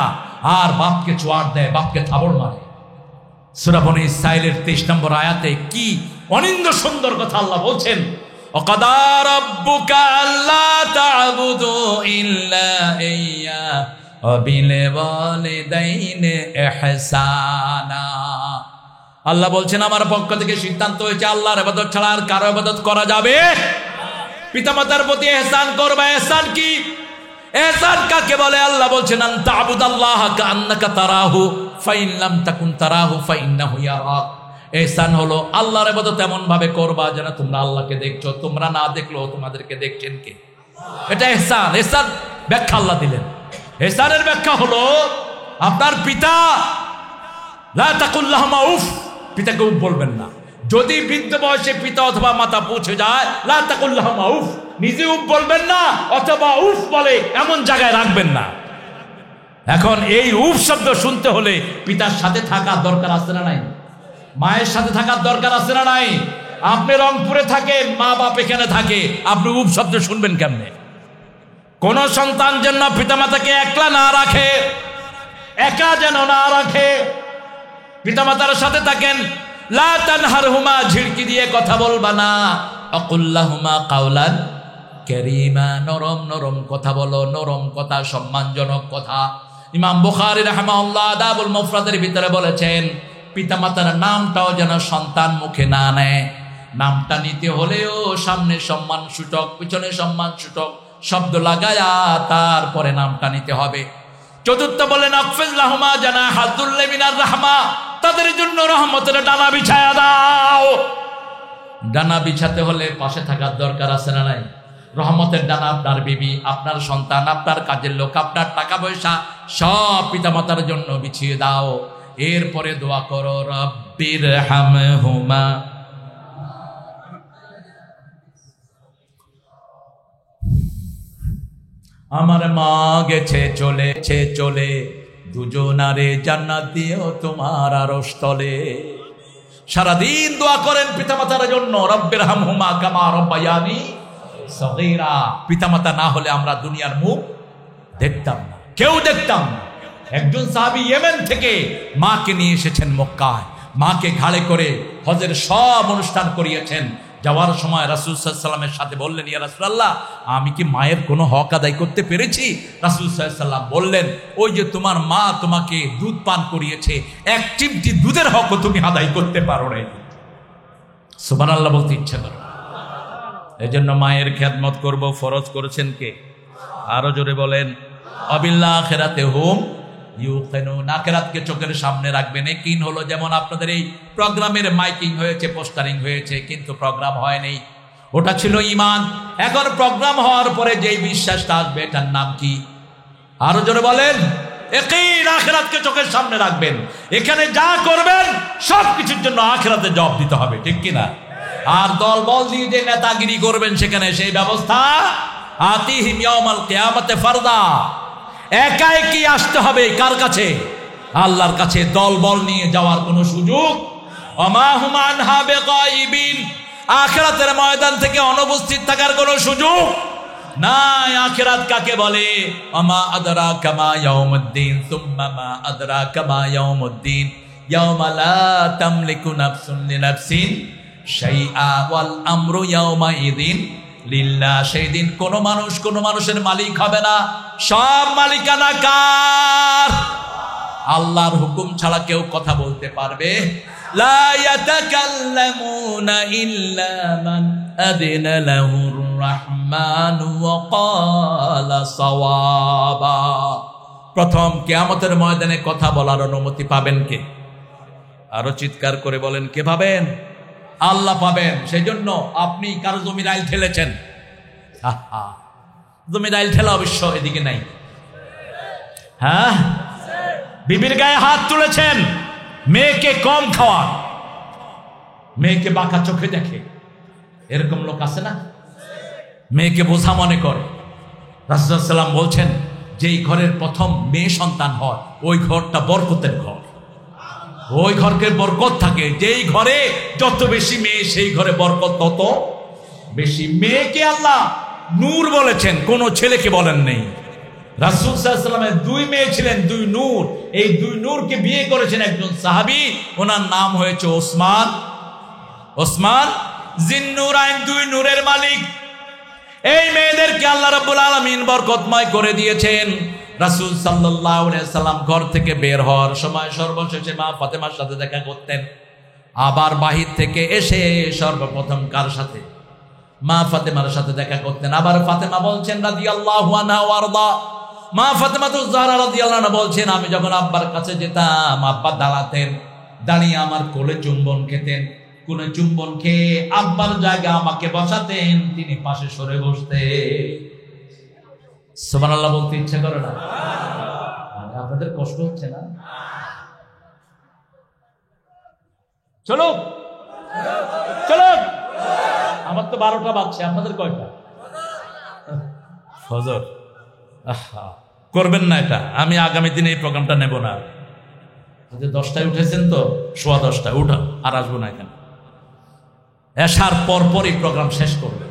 আর বাপকে চোয়ার দেয়, বাপকে থাবড় মারে। সূরা বনী ইসরাঈলের 23 নম্বর আয়াতে কি অনিন্দ সুন্দর কথা আল্লাহ বলছেন, ওয়াকাদা রাব্বুকা আল্লা তা'বুদু ইল্লা ইয়্যা ওয়া বিল ওয়ালিদাইনি ইহসানা। আল্লাহ বলছেন আমার পক্ষ থেকে সিদ্ধান্ত হয়েছে আল্লাহর ইবাদত ছাড়া আর কারো ইবাদত করা যাবে। পিতামাতার প্রতি ইহসান করবে। ইহসান কি? ইহসান কাকে বলে? আল্লাহ বলছেন আন তা'বুদাল্লাহা কাআন্নাকা তারাহু ফাইন লাম তাকুন তারাহু ফাইন্নাহু ইয়ারাক। ইহসান হলো আল্লাহর ইবাদত এমন ভাবে করবা যেন তোমরা আল্লাহকে দেখছো, তোমরা না দেখলেও তোমাদেরকে দেখছেন কে? এটা ইহসান। ইহসান ব্যাখ্যা আল্লাহ দিলেন। ইহসানের ব্যাখ্যা হলো আপনার পিতা, লা তাকুল লাহুমা উফ, পিতাকে উফ বলবেন না। যদি বৃদ্ধ বয়সে পিতা অথবা মাতা পৌঁছে যায়, লা তাকুল লাহুমা উফ, নিজে উফ বলবেন না, অথবা উফ বলে এমন জায়গায় রাখবেন না। এখন এই উফ শব্দ শুনতে হলে পিতার সাথে থাকার দরকার আছে না নাই? মায়ের সাথে থাকার দরকার আছে না নাই? আপনি রংপুরে থাকেন, মা বাপ এখানে থাকে, আপনি উফ শব্দ শুনবেন কেমনে? কোন সন্তান যেন পিতামাতাকে একলা না রাখে, একা যেন না রাখে, পিতামাতার সাথে থাকেন। লা তানহারহুমা, ঝিড়কি দিয়ে কথা বলবা না। আকুল লাহুমা কাওলান কারীমা, নরম নরম কথা বলো, নরম কথা, সম্মানজনক কথা। ইমাম বুখারী রাহিমাহুল্লাহ আদাবুল মুফরাদের ভিতরে বলেছেন পিতামাতার নামটাও যেন সন্তান মুখে না নেয়। নামটা নিতে হলেও সামনে সম্মান সূচক, পিছনে সম্মান সূচক শব্দ লাগায়া তারপরে নামটা নিতে হবে। চতুর্থ বলেন আকফিজ লাহুমা জানাহা যুল্লি মিনার রাহমা, তাদের জন্য রহমতের ডানা বিছায়া দাও। ডানা বিছাতে হলে পাশে থাকার দরকার আছে না নাই? রহমতের ডানা আপনার বিবি, আপনার সন্তান, আপনার কাজের লোক, আপনার টাকা পয়সা সব পিতামাতার জন্য বিছিয়ে দাও। এরপরে দোয়া করো রব্বির হামহুমা। আমার মা গেছে চলে দুজনারে জান্নাত দিও তোমার আরশ তলে। সারাদিন দোয়া করেন পিতামাতার জন্য, রব্বির হামহুমা কামা রাব্বায়ানি সগীরা। পিতামাতা না হলে আমরা দুনিয়ার মুখ দেখতাম না, কেউ দেখতাম না। একজন সাহাবী ইয়েমেন থেকে মাকে নিয়ে এসেছেন মক্কায়, মাকে ঘাড়ে করে হজের সব অনুষ্ঠান করিয়েছেন। যাওয়ার সময় রাসূল সাল্লাল্লাহু আলাইহি ওয়াসাল্লামের সাথে বললেন, ইয়া রাসূলুল্লাহ, আমি কি মায়ের কোনো হক আদায় করতে পেরেছি? রাসূল সাল্লাল্লাহু আলাইহি ওয়াসাল্লাম বললেন, ওই যে তোমার মা তোমাকে দুধ পান করিয়েছে, এক চিমটি দুধের হকও তুমি আদায় করতে পারো নাই। সুবহানাল্লাহ বলতে ইচ্ছা করে। এজন্য মায়ের খেদমত করব, ফরজ করেছেন কে? আরো জোরে বলেন। অবিল আখিরাতে হুম ইউকিনুন। আখিরাতকে চোখের সামনে রাখবেন। একিন হলো যেমন আপনাদের এই প্রোগ্রামের মাইকিং হয়েছে, পোস্টারিং হয়েছে, কিন্তু প্রোগ্রাম হয়নি, ওটা ছিল ঈমান। এখন প্রোগ্রাম হওয়ার পরে যেই বিশ্বাসটা আসবে এটার নাম কি? আরো জোরে বলেন। একিন, আখিরাতকে চোখের সামনে রাখবেন। এখানে যা করবেন সব কিছুর জন্য আখিরাতে জবাব দিতে হবে, ঠিক কিনা? আর দলবল দিয়ে যে নেতাগিরি করবেন সেখানে সেই ব্যবস্থা আতিহিম ইয়াউমাল কিয়ামাতে ফারদা। একা একই আসতে হবে কার কাছে? আল্লাহর কাছে। দলবল নিয়ে যাওয়ার কোনো সুযোগ ওমা হুম আনহা বিগাইবিন। আখিরাতের ময়দান থেকে অনুপস্থিত থাকার কোনো সুযোগ নাই। আখিরাত কাকে বলে? ওমা আদরাকা মা ইয়াউমুদ্দিন সুম্মা মা আদরাকা মা ইয়াউমুদ্দিন ইয়াউমা লা তামলিকু নাফসুন লিনাফসিন শাইআ ওয়াল আমরু ইয়াউমাইযিন লিল্লাহ। সেই দিন কোন মানুষ কোন মানুষের মালিক হবে না, সব মালিকানা কার? আল্লাহর হুকুম ছাড়া কেউ কথা বলতে পারবে? লা ইয়াতাকাল্লামুনা ইল্লা মান আযিনা লাহুর রাহমানু ওয়া ক্বালা সাওয়াবা। প্রথম কিয়ামতের ময়দানে কথা বলার অনুমতি পাবেন কে? আরো চিৎকার করে বলেন, কে পাবেন? আল্লাহ পাবেন। সেই জন্য আপনি কারো জমির আইল ঠেলেছেন, জমির আইল ঠেলা অবশ্য এদিকে নাই। হ্যাঁ, বিবির গায়ে হাত তুলেছেন, মেয়েকে কম খাওয়ান, মেয়েকে বাঁকা চোখে দেখে, এরকম লোক আছে না? মেয়েকে বোঝা মনে করে। রাসূলুল্লাহ সাল্লাল্লাহু আলাইহি ওয়াসাল্লাম বলছেন, যেই ঘরের প্রথম মেয়ে সন্তান হয় ওই ঘরটা বরকতের ঘর, ওই ঘরকে বরকত থাকে। যেই ঘরে যত বেশি মেয়ে সেই ঘরে বরকত তত বেশি। মেয়েকে আল্লাহ নূর বলেছেন, কোন ছেলেকে বলেন নেই। রাসূল সাল্লাল্লাহু আলাইহি ওয়াসাল্লামের দুই মেয়ে ছিলেন, দুই নূর। এই দুই নূরকে বিয়ে করেছেন একজন সাহাবী, ওনার নাম হয়েছে ওসমান। ওসমান জিন্নুরাইন, দুই নূরের মালিক। এই মেয়েদেরকে আল্লাহ রাব্বুল আলামিন বরকতময় করে দিয়েছেন। রাসূল সাল্লাল্লাহু আলাইহি ওয়াসাল্লাম ঘর থেকে বের হওয়ার সময় সর্বশেষে মা ফাতেমার সাথে দেখা করতেন। আবার বাহির থেকে এসে সর্বপ্রথম কার সাথে? মা ফাতেমার সাথে দেখা করতেন। আবার ফাতেমা বলছেন রাদিয়াল্লাহু আনহা ওয়ারদা, মা ফাতেমাতুজ জাহরা রাদিয়াল্লাহু আনহা বলছেন, আমি যখন আব্বার কাছে যেতাম আব্বা দাঁড়াতেন, দাঁড়িয়ে আমার কোলে চুম্বন খেতেন, কোলে চুম্বন খেয়ে আব্বার জায়গা আমাকে বসাতেন, তিনি পাশে সরে বসতেন। সুবহানাল্লাহ বলতে ইচ্ছা করে না? আপনাদের কষ্ট হচ্ছে না? চলো চলো, আমার তো 12টা বাজছে, আপনাদের কয়টা? ফজর। করবেন না এটা, আমি আগামী দিনে এই প্রোগ্রামটা নেব না। 10টায় উঠেছেন তো, 10:15 উঠা, আর আসবো না এখানে। এশার পরপরই প্রোগ্রাম শেষ করবে,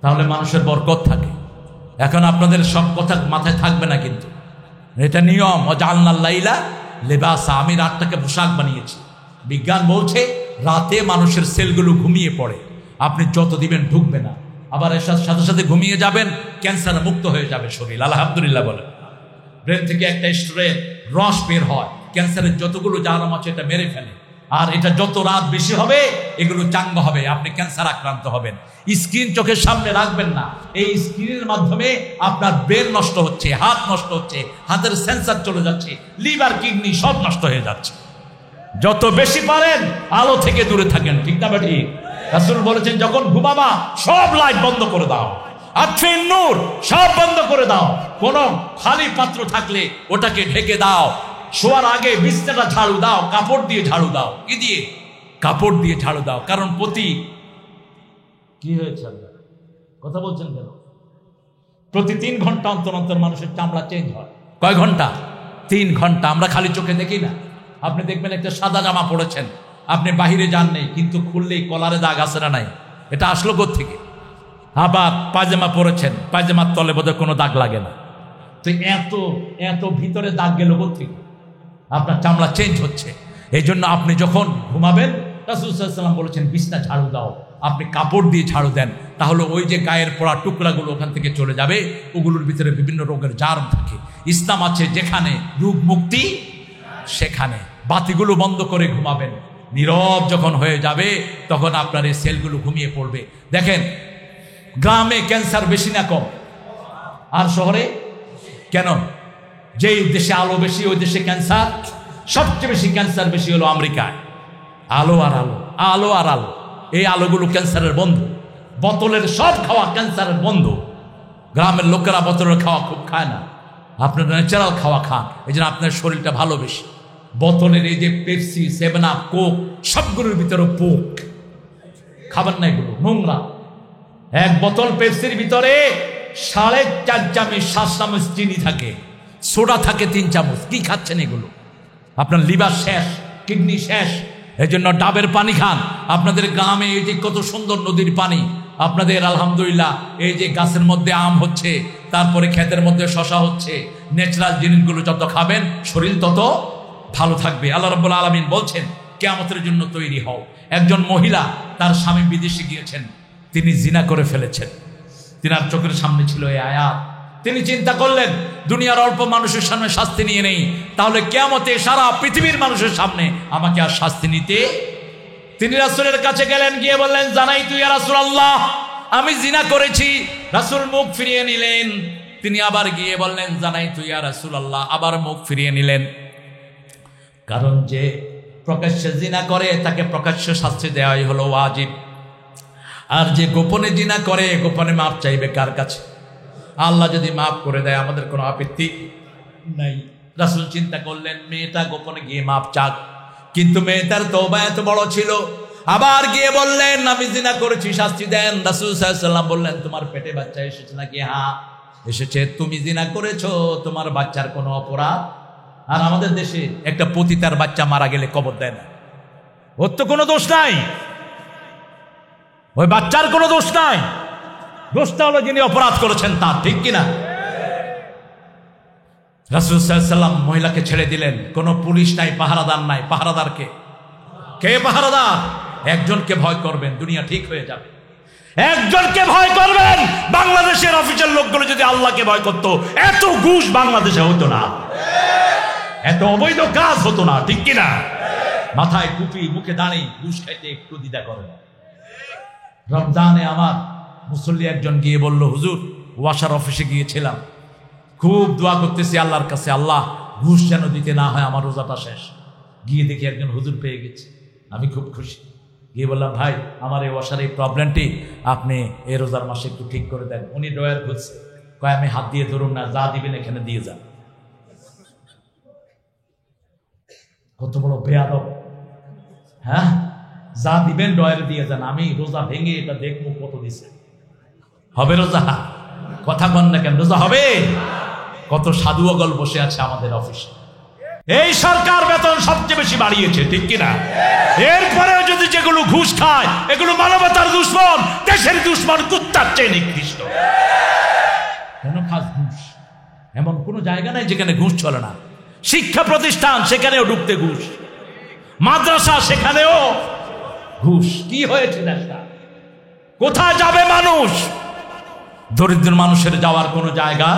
তাহলে মানুষের বরকত থাকে। এখন আপনাদের সব কথা মাথায় থাকবে না, কিন্তু এটা নিয়ম। জাআলনাল লাইলা লিবাসা, আমি রাতটাকে পোশাক বানিয়েছি। বিজ্ঞান বলছে রাতে মানুষের সেলগুলো ঘুমিয়ে পড়ে, আপনি যত দিবেন ঢুকবে না। আবার এর সাথে সাথে ঘুমিয়ে যাবেন, ক্যান্সার মুক্ত হয়ে যাবে শরীর। আলহামদুলিল্লাহ বলে। ব্রেন থেকে একটা স্টোরের রস বের হয়, ক্যান্সারের যতগুলো জারম আছে এটা মেরে ফেলে। আর এটা যত রাত বেশি হবে এগুলো চাঙ্গা হবে, আপনি ক্যান্সার আক্রান্ত হবেন। স্ক্রিন চোখের সামনে রাখবেন না। এই স্ক্রিনের মাধ্যমে আপনার ব্রেন নষ্ট হচ্ছে, হাত নষ্ট হচ্ছে, হাতের সেন্সার চলে যাচ্ছে, লিভার কিডনি সব নষ্ট হয়ে যাচ্ছে। যত বেশি পারেন আলো থেকে দূরে থাকেন, ঠিক না বেটি? রাসূল বলেছেন যখন ঘুমাবা সব লাইট বন্ধ করে দাও, আতফিন নূর সব বন্ধ করে দাও। কোন খালি পাত্র থাকলে ওটাকে ঢেকে দাও। শোয়ার আগে বিছনাটা ঝাড়ু দাও, কাপড় দিয়ে ঝাড়ু দাও। কি দিয়ে? কাপড় দিয়ে ঝাড়ু দাও। কারণ কি হয়েছে কথা বলছেন কেন? প্রতি 3 ঘন্টা অন্তর অন্তর মানুষের চামড়া চেঞ্জ হয়। কয় ঘন্টা? 3 ঘন্টা। আমরা খালি চোখে দেখি না। আপনি দেখবেন একটা সাদা জামা পরেছেন, আপনি বাহিরে যান নেই, কিন্তু খুললেই কলারে দাগ আছে না নাই? এটা আসলো কোত্থেকে? আবার পায়জামা পরেছেন, পায়জামার তলে বোধহয় কোনো দাগ লাগে না। তো এত ভিতরে দাগ গেল কোত্থেকে? আপনার চামড়া চেঞ্জ হচ্ছে। এই জন্য আপনি যখন ঘুমাবেন, রাসূল সাল্লাল্লাহু আলাইহি ওয়াসাল্লাম বলেছেন বিছনা ঝাড়ু দাও। আপনি কাপড় দিয়ে ঝাড়ু দেন, তাহলে ওই যে গায়ের পড়া টুকরাগুলো ওখান থেকে চলে যাবে। ওগুলোর ভিতরে বিভিন্ন রোগের জার্ম থাকে। ইসলাম আছে যেখানে রোগ মুক্তি সেখানে। বাতিগুলো বন্ধ করে ঘুমাবেন। নীরব যখন হয়ে যাবে তখন আপনার এই সেলগুলো ঘুমিয়ে পড়বে। দেখেন, গ্রামে ক্যান্সার বেশি না কম? আর শহরে কেন? যেই দেশে আলো বেশি ওই দেশে ক্যান্সার। সবচেয়ে বেশি ক্যান্সার বেশি হলো আমেরিকায়। আলো আর আলো, আলো আর আলো। এই আলোগুলো ক্যান্সারের বন্ধু। বোতলের সব খাওয়া ক্যান্সারের বন্ধু। গ্রামের লোকেরা বোতলের খাওয়া খুব খায় না, আপনার ন্যাচারাল খাওয়া খান। এই জন্য আপনার শরীরটা ভালো বেশি। বোতলের এই যে পেপসি, 7 আপ, কোক, সবগুলোর ভিতরে পোক। খাবার না, এগুলো নোংরা। এক বোতল পেপসির ভিতরে 4.5 চামচ 7 চামচ চিনি থাকে, সোডা থাকে 3 চামচ। কি খাচ্ছেন এগুলো? আপনার লিভার শেষ, কিডনি শেষ। এই জন্য ডাবের পানি খান। আপনাদের গ্রামে এই যে কত সুন্দর নদীর পানি, আপনাদের আলহামদুলিল্লাহ এই যে গাছের মধ্যে আম হচ্ছে, তারপরে ক্ষেতের মধ্যে শশা হচ্ছে। ন্যাচারাল জিনিসগুলো যত খাবেন শরীর তত ভালো থাকবে। আল্লাহ রাব্বুল আলামিন বলছেন কিয়ামতের জন্য তৈরি হও। একজন মহিলা, তার স্বামী বিদেশে গিয়েছেন, তিনি জিনা করে ফেলেছেন। তিনার চোখের সামনে ছিল এই আয়াত। তিনি চিন্তা করলেন দুনিয়ার অল্প মানুষের সামনে শাস্তি নিয়ে নেই, তাহলে কিয়ামতে সারা পৃথিবীর মানুষের সামনে আমাকে আর শাস্তি নিতে। তিনি রাসূলের কাছে গেলেন, গিয়ে বললেন জানাইতু ইয়া রাসূলুল্লাহ, আমি জিনা করেছি। রাসূল মুখ ফিরিয়ে নিলেন। তিনি আবার গিয়ে বললেন জানাইতু ইয়া রাসূলুল্লাহ, আবার মুখ ফিরিয়ে নিলেন। কারণ যে প্রকাশ্যে জিনা করে তাকে প্রকাশ্য শাস্তি দেওয়াই হলো ওয়াজিব। আর যে গোপনে জিনা করে গোপনে মাপ চাইবে কার কাছে? আল্লাহ যদি মাফ করে দেয় আমাদের কোনো আপত্তি নাই। রাসূল চিন্তা করলেন মেয়েটা গোপনে গিয়ে মাপ চাক, কিন্তু মেয়েটার তওবা এত বড় ছিল। আবার গিয়ে বললেন আমি জিনা করেছি, শাস্তি দেন। রাসূল সাল্লাল্লাহু আলাইহি ওয়াসাল্লাম বললেন তোমার পেটে বাচ্চা এসেছে নাকি? হ্যাঁ এসেছে। তুমি জিনা করেছো, তোমার বাচ্চার কোনো অপরাধ। আর আমাদের দেশে একটা পতিতার বাচ্চা মারা গেলে কবর দেয় না, ওর তো কোনো দোষ নাই, ওই বাচ্চার কোনো দোষ নাই। দোষটা হলো যিনি অপরাধ করেছেন তার, ঠিক কিনা? রাসূল সাল্লাল্লাহু আলাইহি ওয়াসাল্লাম মহিলাকে ছেড়ে দিলেন। কোনো পুলিশ নাই, পাহারাদার নাই। পাহারাদার কে? কে পাহারাদার? একজনকে ভয় করবেন, দুনিয়া ঠিক হয়ে যাবে। একজনকে ভয় করবেন। বাংলাদেশের অফিসের লোকগুলো যদি আল্লাহকে ভয় করতো, এত ঘুষ বাংলাদেশে হতো না, এত অবৈধ কাজ হতো না, ঠিক কিনা? মাথায় টুপি, মুখে দাঁড়ি, ঘুষ খাইতে একটু দ্বিধা করে না। রমজানে আমার মুসল্লি একজন গিয়ে বলল হুজুর ওয়াসার অফিসে গিয়েছিলাম, খুব দোয়া করতেছি আল্লাহর কাছে, আল্লাহ ঘুষ যেন দিতে না হয়, আমার রোজাটা শেষ। গিয়ে দেখি একজন হুজুর পেয়ে গেছে, আমি খুব খুশি। গিয়ে বললাম ভাই আমার এই ওয়াসার এই প্রবলেমটি আপনি এই রোজার মাসে একটু ঠিক করে দেন। উনি ড্রয়ার খুলছে, কয় আমি হাত দিয়ে ধরুন না, যা দিবেন এখানে দিয়ে যান। কত বড় বেয়াদব! হ্যাঁ, যা দিবেন ড্রয়ারে দিয়ে যান, আমি রোজা ভেঙে এটা দেখবো কত দিছে। হবে রোজা? কথা বল না কেন, রোজা হবে? কত সাধু অগল বসে আছে আমাদের অফিসে। এই সরকার বেতন সবচেয়ে বেশি বাড়িয়েছে, ঠিক কিনা? এরপরেও যদি যেগুলো ঘুষ খায় এগুলো মানবতার দুশ্মন, দেশের দুশ্মন, কুত্তার চেয়ে নিকৃষ্ট। কেন খাস ঘুষ? এমন কোন জায়গা নাই যেখানে ঘুষ চলে না। শিক্ষা প্রতিষ্ঠান সেখানেও ঢুকতে ঘুষ, মাদ্রাসা সেখানেও ঘুষ। কি হয়েছে দেশটা? কোথায় যাবে মানুষ? দরিদ্র মানুষের যাওয়ার কোনো জায়গা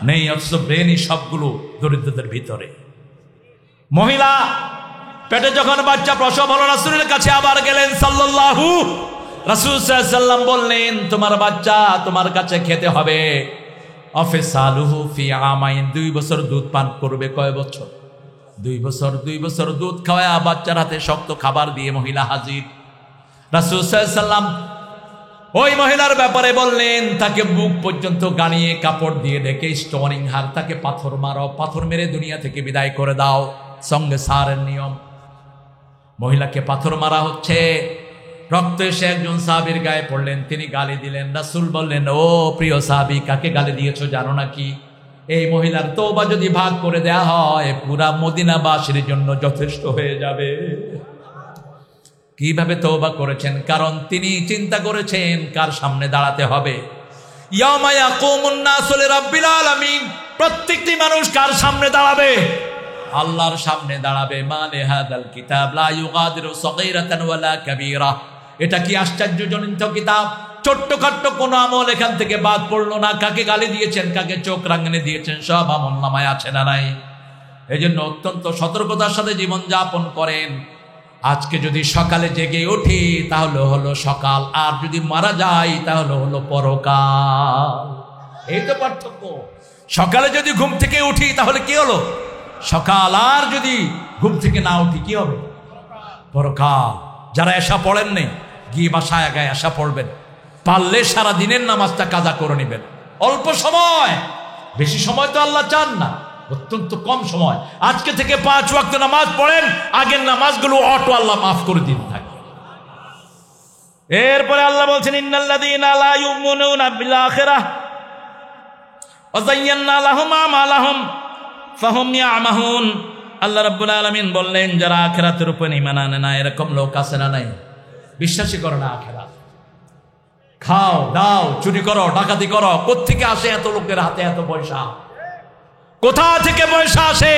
নেই, অথচ ব্রেনই সবগুলো দরিদ্রদের ভিতরে। মহিলা পেটে যখন বাচ্চা প্রসব হলো, রাসূলের কাছে আবার গেলেন সাল্লাল্লাহু। রাসূল সাল্লাল্লাহু আলাইহি ওয়াসাল্লাম বললেন তোমার বাচ্চা তোমার কাছে খেতে হবে। অফিসালুহু ফি আমাইন, 2 বছর দুধ পান করবে। কয় বছর? 2 বছর। 2 বছর দুধ খাওয়ায় বাচ্চার হাতে শক্ত খাবার দিয়ে মহিলা হাজির। রাসূল সাল্লাল্লাহু আলাইহি ওয়াসাল্লাম ওই মহিলার ব্যাপারে বললেন, তাকে বুক পর্যন্ত গানিয়ে কাপড় দিয়ে ঢেকে স্টোনিং হার, তাকে পাথর মারো, পাথর মেরে দুনিয়া থেকে বিদায় করে দাও, সঙ্গে সারের নিয়ম। মহিলাকে পাথর মারা হচ্ছে, রক্ত এসে একজন সাহাবীর গায়ে পড়লেন, তিনি গালি দিলেন। রাসূল বললেন, ও প্রিয় সাহাবী, কাকে গালি দিয়েছো জানো নাকি? এই মহিলার তওবা যদি ভাগ করে দেয়া হয় পুরা মদিনাবাসীর জন্য যথেষ্ট হয়ে যাবে। কিভাবে তওবা করেছেন? কারণ তিনি চিন্তা করেছেন কার সামনে দাঁড়াতে হবে। ইয়াউমা ইয়াকুমুন নাসু লিরাব্বিল আলামিন, প্রত্যেকটি মানুষ কার সামনে দাঁড়াবে? আল্লাহর সামনে দাঁড়াবে। মানে হাদাল কিতাব লা ইউগাদিরু সগীরাতান ওয়ালা কাবীরা, এটা কি আশ্চর্যজনিত কিতাব, ছোট্টখাট্ট কোনো আমল এখান থেকে বাদ পড়লো না। কাকে গালি দিয়েছেন, কাকে চোখ রাঙানি দিয়েছেন, সব আমল নামায় আছে না নাই? এই জন্য অত্যন্ত সতর্কতার সাথে জীবন যাপন করেন। আজকে যদি সকালে জেগে উঠি তাহলে হলো সকাল, আর যদি মারা যাই তাহলে হলো পরকাল। এই তো পার্থক্য। সকালে যদি ঘুম থেকে উঠি তাহলে কি হলো? সকাল। আর যদি ঘুম থেকে না উঠি কি হবে? পরকাল। যারা এশা পড়েন নেই, গিয়ে বাসায় আগায় এশা পড়বেন, পারলে সারা দিনের নামাজটা কাজা করে নেবেন। অল্প সময়, বেশি সময় তো আল্লাহ চান না, অত্যন্ত কম সময়। আজকে থেকে 5 ওয়াক্ত নামাজ পড়েন, আগের নামাজগুলো অটো আল্লাহ মাফ করে দিন থাকে। এরপরে আল্লাহ বলছেন, ইন্নাল্লাযীনা লা ইউমিনুনা বিল আখিরাহ ওয়া যায়্যানা লাহুম আমালাহুম ফাহুম ইয়ামাহুন। আল্লাহ রাব্বুল আলামিন বললেন, যারা আখিরাতের উপর ঈমান আনে না, এরকম লোক আছে না নাই? বিশ্বাসই করে না আখিরাত। খাও দাও, চুরি করো, ডাকাতি করো, কোত্থেকে আসে এত লোকের হাতে এত পয়সা? কোথা থেকে পয়সা আসে?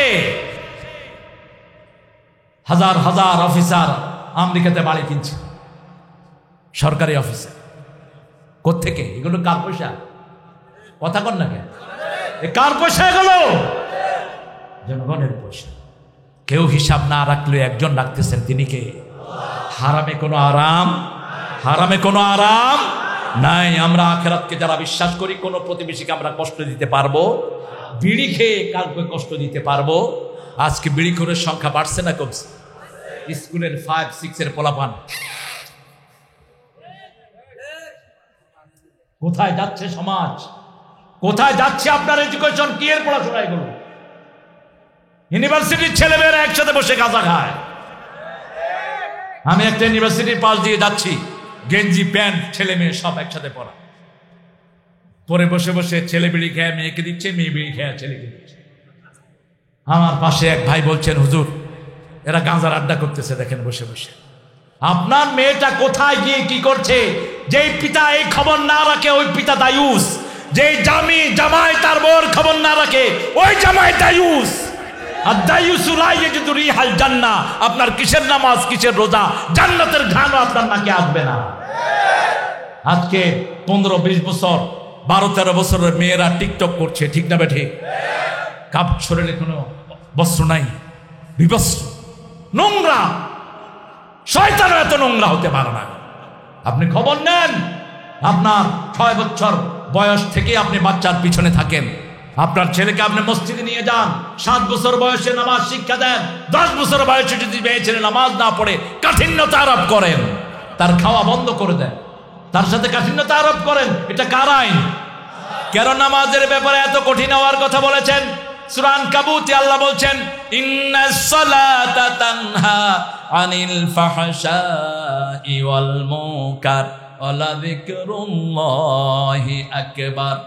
হাজার হাজার অফিসার আমেরিকাতে বাড়ি কিনছে, সরকারি অফিসার। কোত্থেকে? এগুলো কার পয়সা? কথা কন না কেন? কার পয়সা এগুলো? জনগণের পয়সা। কেউ হিসাব না রাখলে একজন রাখতেছেন, তিনি কে? হারামে কোনো আরাম, হারামে কোনো আরাম নাই। আমরা আখিরাতকে যারা বিশ্বাস করি, কোনো প্রতিবেশীকে আমরা কষ্ট দিতে পারবো? বিড়ি খেয়ে কাউকে কষ্ট দিতে পারবো? আজকে বিড়িখোরের সংখ্যা বাড়ছে না কমছে? স্কুলের 5-6 এর পোলাপান কোথায় যাচ্ছে সমাজ? কোথায় যাচ্ছে আপনার এডুকেশন? কি এর পড়াশোনা এগুলো? ইউনিভার্সিটির ছেলেমেয়েরা একসাথে বসে গাঁজা খায়। আমি একটা ইউনিভার্সিটির পাশ দিয়ে যাচ্ছি, গেঞ্জি প্যান্ট ছেলে মেয়ে সব একসাথে পড়া, পরে বসে বসে ছেলে বিড়ি খেয়ে মেয়েকে দিচ্ছে, মেয়ে বিড়ি খেয়ে ছেলেকে দিচ্ছে। আমার পাশে এক ভাই বলছেন, হুজুর এরা গাঁজার আড্ডা করতেছে দেখেন বসে বসে। আপনার মেয়েটা কোথায় গিয়ে কি করছে? যেই পিতা এই খবর না রাখে ওই পিতা দায়ুস। যেই জামাই তার বোর খবর না রাখে ওই জামাই দায়ুস। আর দায়ুসু লা ইয়াজিদু রিহাল জান্নাহ। আপনার কিসের নামাজ, কিসের রোজা? জান্নাতের ঘ্রাণও আপনার নাকে আসবে না। আজকে 15-20 বছর, 12-13 বছরের মেয়েরা টিকটক করছে, ঠিক না বেঠে? কাপ শরীরে কোনো বস্ত্র নাই, বিবস্ত্র, নোংরা। শয়তানও এত নোংরা হতে পারে না। আপনি খবর নেন, আপনার 6 বছর বয়স থেকে আপনি বাচ্চার পিছনে থাকেন। আপনার ছেলেকে আপনি মসজিদে নিয়ে যান, 7 বছর বয়সে নামাজ শিক্ষা দেন। 10 বছর বয়সে যদি মেয়ে ছেলে নামাজ না পড়ে কাঠিন্যতা আরোপ করেন, তার খাওয়া বন্ধ করে দেন, তার সাথে কাঠিন্যতা আরোপ করেন। এটা কার আইন? কেন নামাজের ব্যাপারে এত কঠিন হওয়ার কথা বলেছেন? সূরা আনকাবুতে আল্লাহ বলছেন, ইন্নাস সালাতা তানহা আনিল ফাহশাই ওয়াল মুনকার ওয়া লাযিকরুল্লাহি আকবার।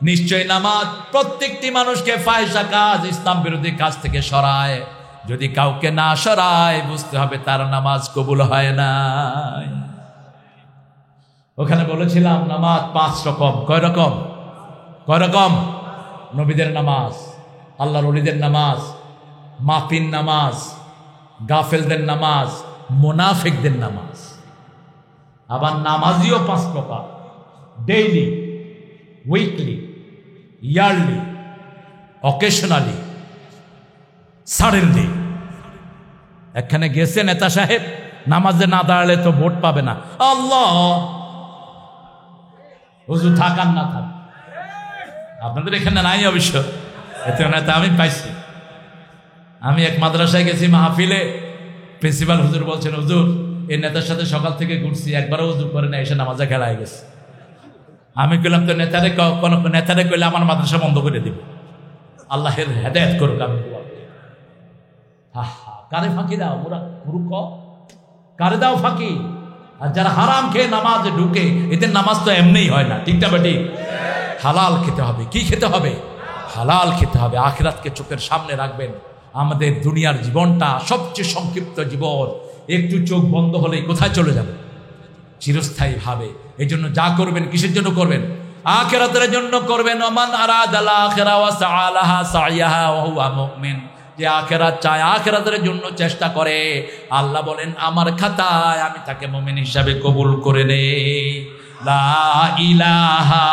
নিশ্চয় নামাজ প্রত্যেকটি মানুষকে ফাহিশা কাজ, ইসলাম বিরোধী কাজ থেকে সরায়। যদি কাউকে না সরায় বুঝতে হবে তার নামাজ কবুল হয় না। ওখানে বলেছিলাম নামাজ 5 রকম। কয় রকম? কয় রকম? নবীদের নামাজ, আল্লাহর ওলিদের নামাজ, মাফিন নামাজ, গাফেলদের নামাজ, মুনাফিকদের নামাজ। আবার নামাজিও 5 প্রকার: daily, weekly, yearly, occasionally, suddenly. এখানে গেছে নেতা সাহেব, নামাজে না দাঁড়ালে তো ভোট পাবে না। আল্লাহ, হুজুর থাক আর না থাক, আপনাদের এখানে নাই অবশ্য, এতে নেতা আমি পাইছি। আমি এক মাদ্রাসায় গেছি মাহফিলে, প্রিন্সিপাল হুজুর বলছেন, হুজুর এই নেতার সাথে সকাল থেকে ঘুরছি, একবারও হুজুর করে না, এসে নামাজে খেলায় গেছে। আমি কইলাম তো নেতারে কোন নেতারে কইলে আমার মাদ্রাসা বন্ধ করে দিব। আল্লাহের হেদায়েত করুক। আমি কারে ফাঁকি দাও ওরা মূর্খ, কারে দাও ফাঁকি? আর যারা হারাম খেয়ে নামাজে ঢুকে এদের নামাজ তো এমনিই হয় না, ঠিক না বেটি? হালাল খেতে হবে। কি খেতে হবে? হালাল খেতে হবে। আখিরাতকে চোখের সামনে রাখবেন। আমাদের দুনিয়ার জীবনটা সবচেয়ে সংক্ষিপ্ত জীবন। একটু চোখ বন্ধ হলেই কোথায় চলে যাবে? চিরস্থায়ী ভাবে। এই জন্য যা করবেন কিসের জন্য করবেন? আখিরাতের জন্য করবেন। ওমান আরাদাল আখিরা ওয়া সাআলাহা সাইয়াহা ওয়া হুয়া মুমিন। যে আখিরাত চায়, আখিরাতের জন্য চেষ্টা করে, আল্লাহ বলেন আমার খাতায় আমি তাকে মুমিন হিসাবে কবুল করে নেই। লা ইলাহা